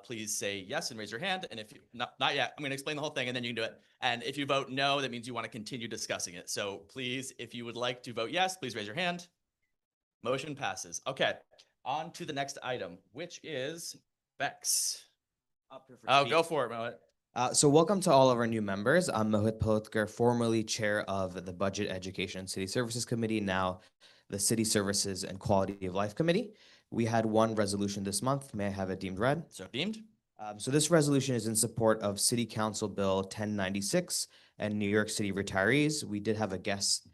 please say yes and raise your hand. And if you not yet, I'm going to explain the whole thing and then you can do it. And if you vote no, that means you want to continue discussing it. So please, if you would like to vote yes, please raise your hand. Motion passes. Okay, on to the next item, which is Bex. Go for it, Mohit. So welcome to all of our new members. I'm Mohit Palotkar, formerly chair of the Budget, Education, and City Services Committee, now the City Services and Quality of Life Committee. We had one resolution this month. May I have it deemed read? So deemed. So this resolution is in support of City Council Bill 1096 and New York City retirees. We did have a guest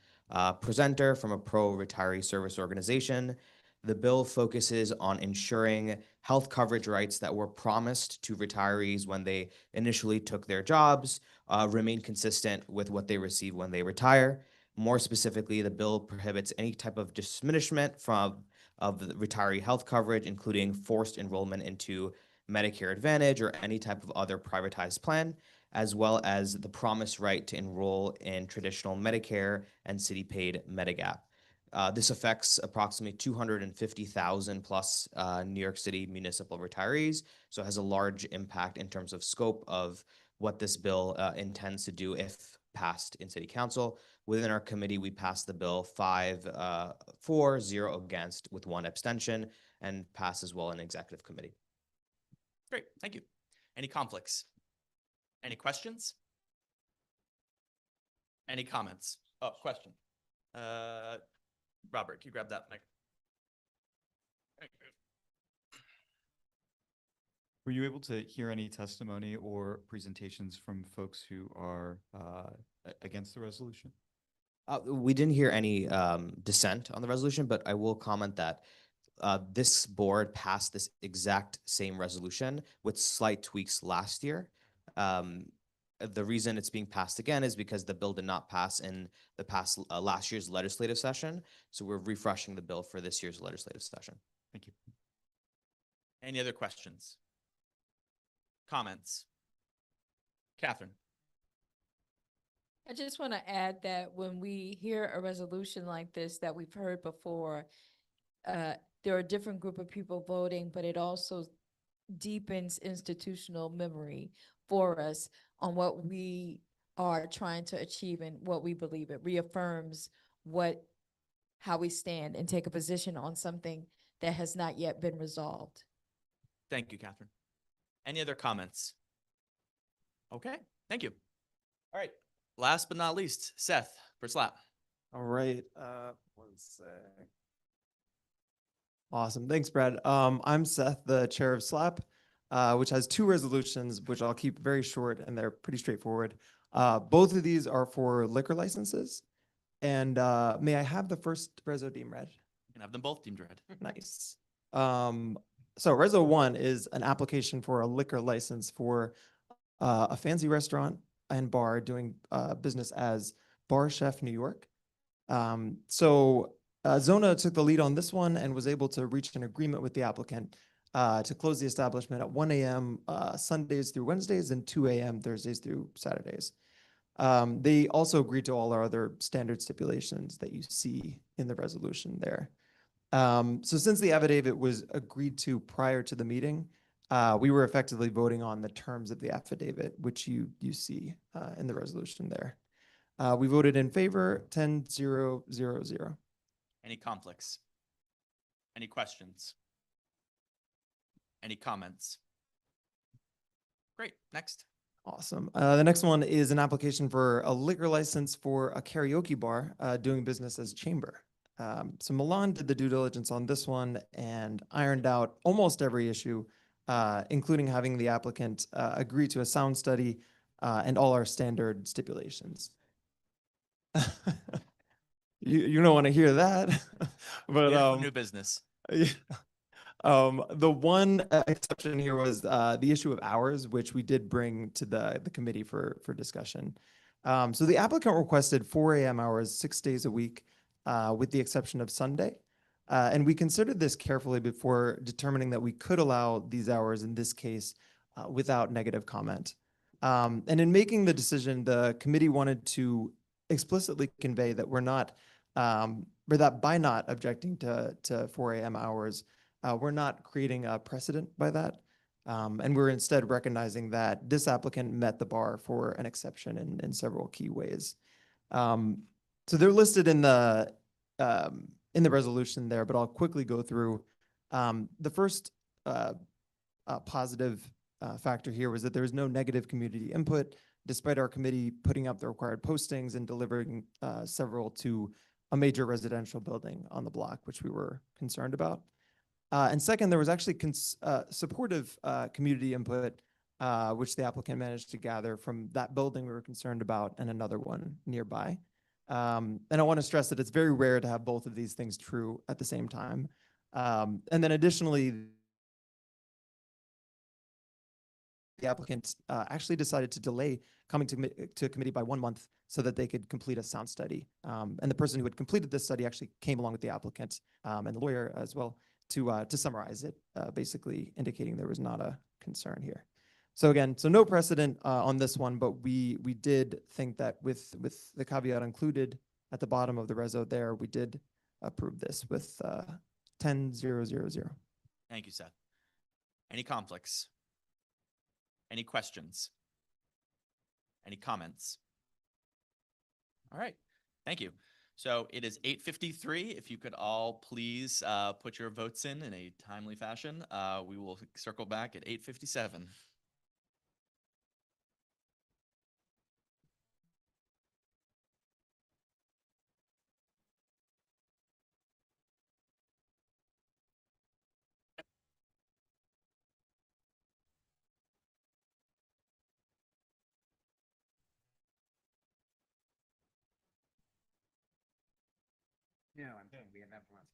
presenter from a pro-retiree service organization. The bill focuses on ensuring health coverage rights that were promised to retirees when they initially took their jobs remain consistent with what they receive when they retire. More specifically, the bill prohibits any type of diminishment of the retiree health coverage, including forced enrollment into Medicare Advantage or any type of other privatized plan, as well as the promised right to enroll in traditional Medicare and city-paid Medigap. This affects approximately 250,000 plus New York City municipal retirees, so it has a large impact in terms of scope of what this bill intends to do if passed in City Council. Within our committee, we passed the bill 5 for, 0 against, with 1 abstention, and passed as well in executive committee. Great, thank you. Any conflicts? Any questions? Any comments? Oh, question. Robert, can you grab that mic? Were you able to hear any testimony or presentations from folks who are against the resolution? We didn't hear any dissent on the resolution, but I will comment that this board passed this exact same resolution with slight tweaks last year. The reason it's being passed again is because the bill did not pass in the past last year's legislative session. So we're refreshing the bill for this year's legislative session. Thank you. Any other questions? Comments? Catherine. I just want to add that when we hear a resolution like this that we've heard before, there are a different group of people voting, but it also deepens institutional memory for us on what we are trying to achieve and what we believe. It reaffirms how we stand and take a position on something that has not yet been resolved. Thank you, Catherine. Any other comments? Okay, thank you. All right, last but not least, Seth for SLAP. All right, one sec. Awesome, thanks, Brad. I'm Seth, the chair of SLAP, which has 2 resolutions, which I'll keep very short, and they're pretty straightforward. Both of these are for liquor licenses. And may I have the first reso deemed read? You can have them both deemed read. Nice. So Reso 1 is an application for a liquor license for a fancy restaurant and bar doing business as Bar Chef New York. Zona took the lead on this one and was able to reach an agreement with the applicant to close the establishment at 1 a.m. Sundays through Wednesdays and 2 a.m. Thursdays through Saturdays. They also agreed to all our other standard stipulations that you see in the resolution there. So since the affidavit was agreed to prior to the meeting, we were effectively voting on the terms of the affidavit, which you see in the resolution there. We voted in favor 10-0-0-0. Any conflicts? Any questions? Any comments? Great, next. Awesome. The next one is an application for a liquor license for a karaoke bar doing business as Chamber. So Milan did the due diligence on this one and ironed out almost every issue, including having the applicant agree to a sound study and all our standard stipulations. You don't want to hear that, but New business. Yeah. The one exception here was the issue of hours, which we did bring to the committee for discussion. So the applicant requested 4 a.m. hours 6 days a week, with the exception of Sunday. And we considered this carefully before determining that we could allow these hours in this case without negative comment. And in making the decision, the committee wanted to explicitly convey that we're not, or that by not objecting to 4 a.m. hours, we're not creating a precedent by that. And we're instead recognizing that this applicant met the bar for an exception in several key ways. So they're listed in the resolution there, but I'll quickly go through. The first positive factor here was that there was no negative community input, despite our committee putting up the required postings and delivering several to a major residential building on the block, which we were concerned about. And second, there was actually supportive community input, which the applicant managed to gather from that building we were concerned about and another one nearby. And I want to stress that it's very rare to have both of these things true at the same time. And then additionally, the applicant actually decided to delay coming to committee by 1 month so that they could complete a sound study. And the person who had completed this study actually came along with the applicant and the lawyer as well to summarize it, basically indicating there was not a concern here. So again, so no precedent on this one, but we did think that with the caveat included at the bottom of the reso there, we did approve this with 10-0-0-0. Thank you, Seth. Any conflicts? Any questions? Any comments? All right, thank you. So it is 8:53. If you could all please put your votes in a timely fashion, we will circle back at 8:57. No, I'm saying we have everyone.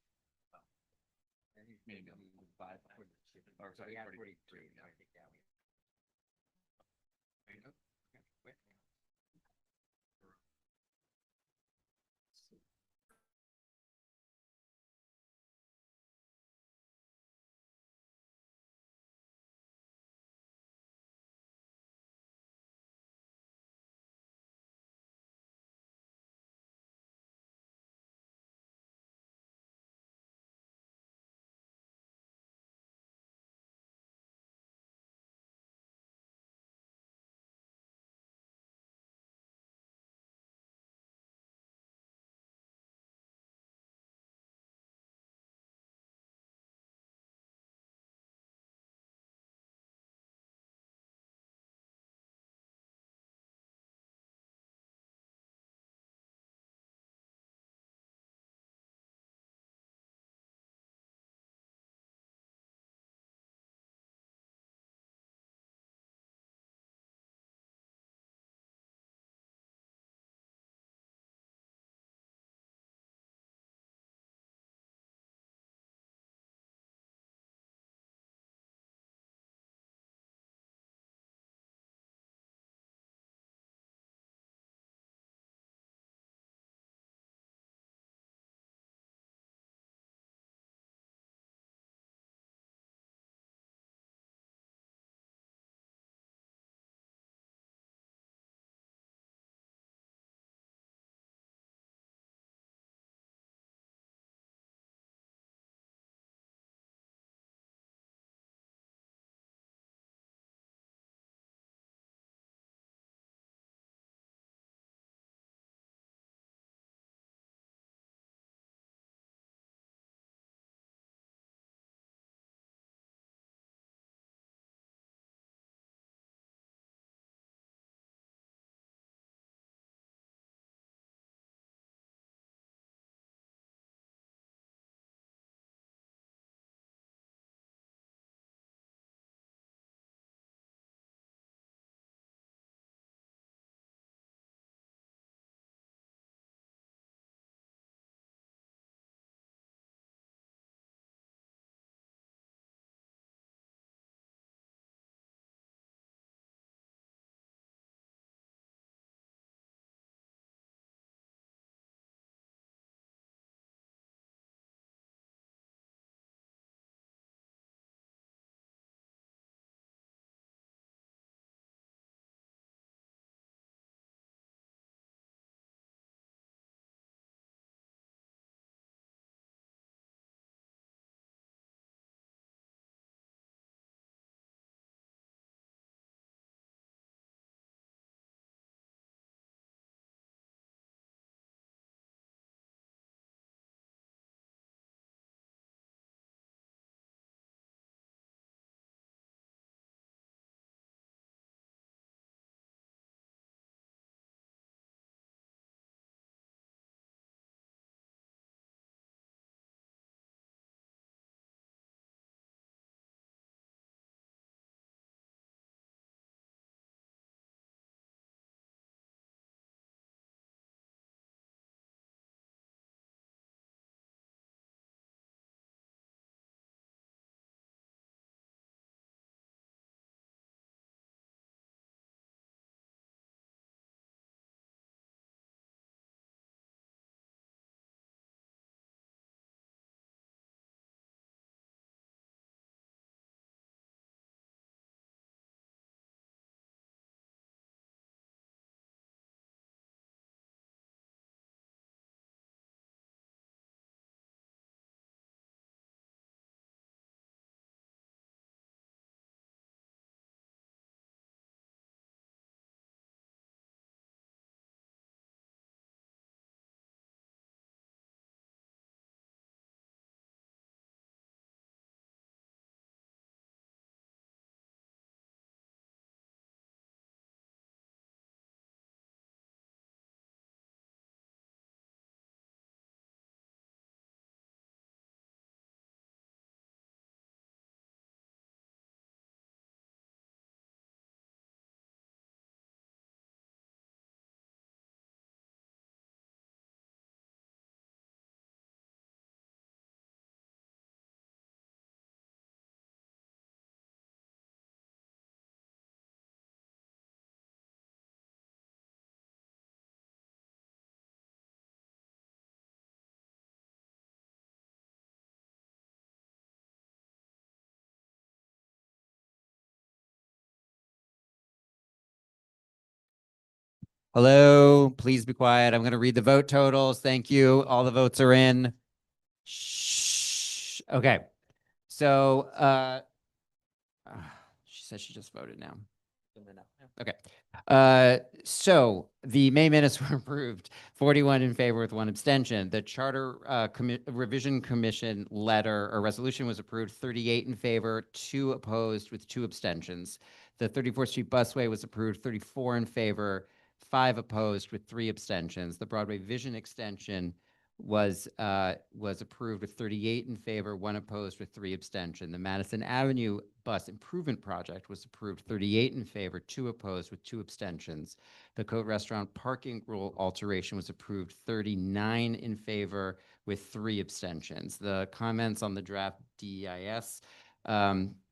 Maybe 5 or sorry, 43. I think, yeah, Hello, please be quiet. I'm going to read the vote totals. Thank you. All the votes are in. Shh. Okay. So, she says she just voted now. Okay. So the May minutes were approved, 41 in favor with 1 abstention. The Charter Revision Commission letter or resolution was approved, 38 in favor, 2 opposed with 2 abstentions. The 34th Street Busway was approved, 34 in favor, 5 opposed with 3 abstentions. The Broadway Vision Extension was approved with 38 in favor, 1 opposed with 3 abstention. The Madison Avenue Bus Improvement Project was approved, 38 in favor, 2 opposed with 2 abstentions. The Cote Restaurant Parking Rule alteration was approved, 39 in favor with 3 abstentions. The comments on the draft DEIS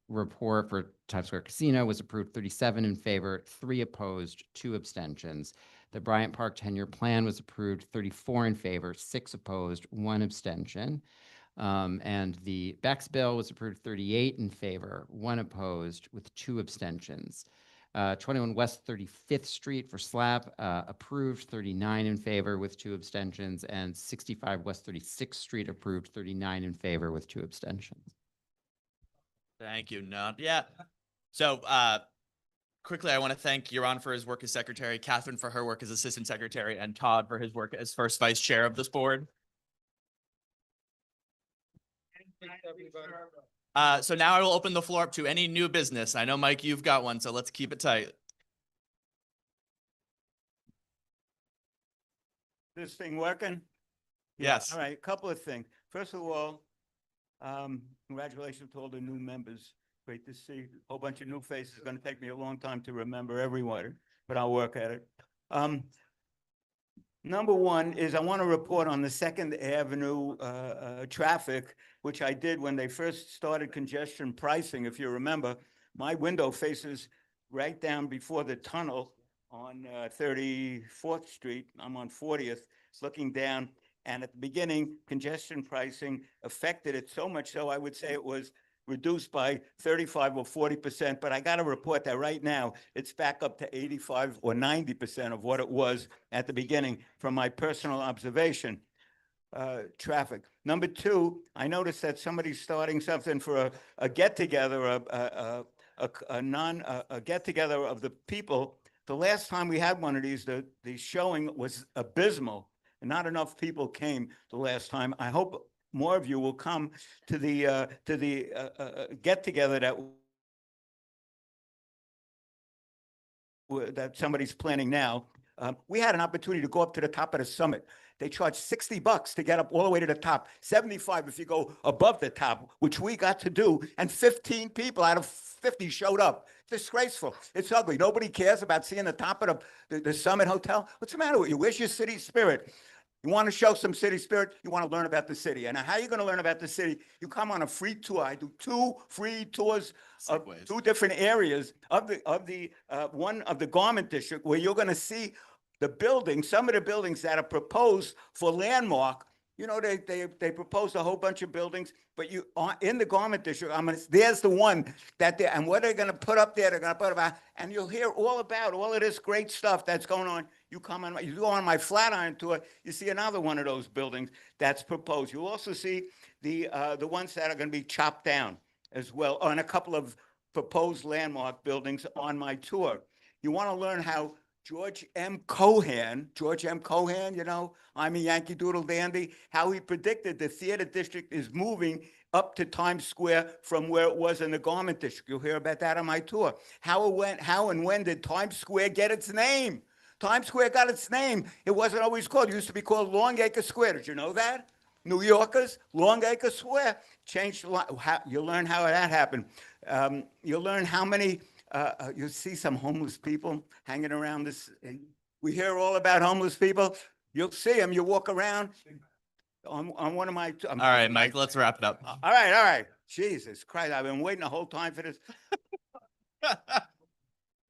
report for Times Square Casino was approved, 37 in favor, 3 opposed, 2 abstentions. The Bryant Park 10-year plan was approved, 34 in favor, 6 opposed, 1 abstention. And the Bex bill was approved, 38 in favor, 1 opposed, with 2 abstentions. 21 West 35th Street for SLAP, approved, 39 in favor with 2 abstentions, and 65 West 36th Street approved, 39 in favor with 2 abstentions. Thank you. Not yet. So, quickly, I want to thank Yaron for his work as secretary, Catherine for her work as assistant secretary, and Todd for his work as first vice chair of this board. So now I will open the floor up to any new business. I know, Mike, you've got one, so let's keep it tight. This thing working? Yes. All right, a couple of things. First of all, congratulations to all the new members. Great to see a whole bunch of new faces. It's going to take me a long time to remember everyone, but I'll work at it. Number one is I want to report on the 2nd Avenue traffic, which I did when they first started congestion pricing. If you remember, my window faces right down before the tunnel on 34th Street. I'm on 40th. It's looking down. And at the beginning, congestion pricing affected it so much so I would say it was reduced by 35 or 40%, but I got to report that right now it's back up to 85 or 90% of what it was at the beginning from my personal observation. Traffic. Number two, I noticed that somebody's starting something for a get-together, a get-together of the people. The last time we had one of these, the showing was abysmal. And not enough people came the last time. I hope more of you will come to the get-together that somebody's planning now. We had an opportunity to go up to the top of the summit. They charge $60 to get up all the way to the top, 75 if you go above the top, which we got to do, and 15 people out of 50 showed up. Disgraceful. It's ugly. Nobody cares about seeing the top of the Summit Hotel. What's the matter with you? Where's your city spirit? You want to show some city spirit? You want to learn about the city. And how are you going to learn about the city? You come on a free tour. I do 2 free tours of 2 different areas of the one of the Garment District, where you're going to see the buildings, some of the buildings that are proposed for landmark. You know, they proposed a whole bunch of buildings, but you are in the Garment District. There's the one that they, and what they're going to put up there, they're going to put about, and you'll hear all about all of this great stuff that's going on. You go on my Flatiron tour, you see another one of those buildings that's proposed. You'll also see the ones that are going to be chopped down as well, on a couple of proposed landmark buildings on my tour. You want to learn how George M. Cohan, you know, I'm a Yankee Doodle dandy, how he predicted the theater district is moving up to Times Square from where it was in the Garment District. You'll hear about that on my tour. How and when did Times Square get its name? Times Square got its name. It wasn't always called, it used to be called Longacre Square. Did you know that? New Yorkers, Longacre Square. Changed, you'll learn how that happened. You'll learn how many, you'll see some homeless people hanging around this. We hear all about homeless people. You'll see them, you walk around on one of my. All right, Mike, let's wrap it up. All right. Jesus Christ, I've been waiting the whole time for this. All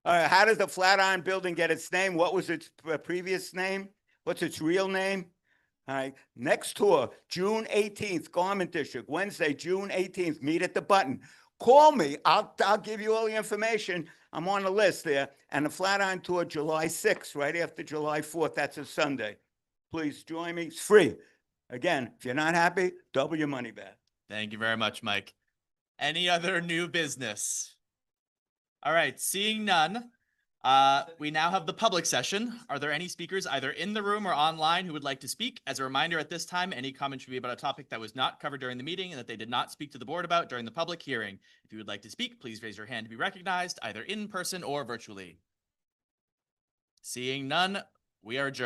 right, how does the Flatiron Building get its name? What was its previous name? What's its real name? All right, next tour, June 18th, Garment District, Wednesday, June 18th, meet at the Button. Call me. I'll give you all the information. I'm on the list there. And the Flatiron Tour, July 6th, right after July 4th. That's a Sunday. Please join me. It's free. Again, if you're not happy, double your money back. Thank you very much, Mike. Any other new business? All right, seeing none, we now have the public session. Are there any speakers either in the room or online who would like to speak? As a reminder, at this time, any comment should be about a topic that was not covered during the meeting and that they did not speak to the board about during the public hearing. If you would like to speak, please raise your hand to be recognized, either in person or virtually. Seeing none, we are adjourned.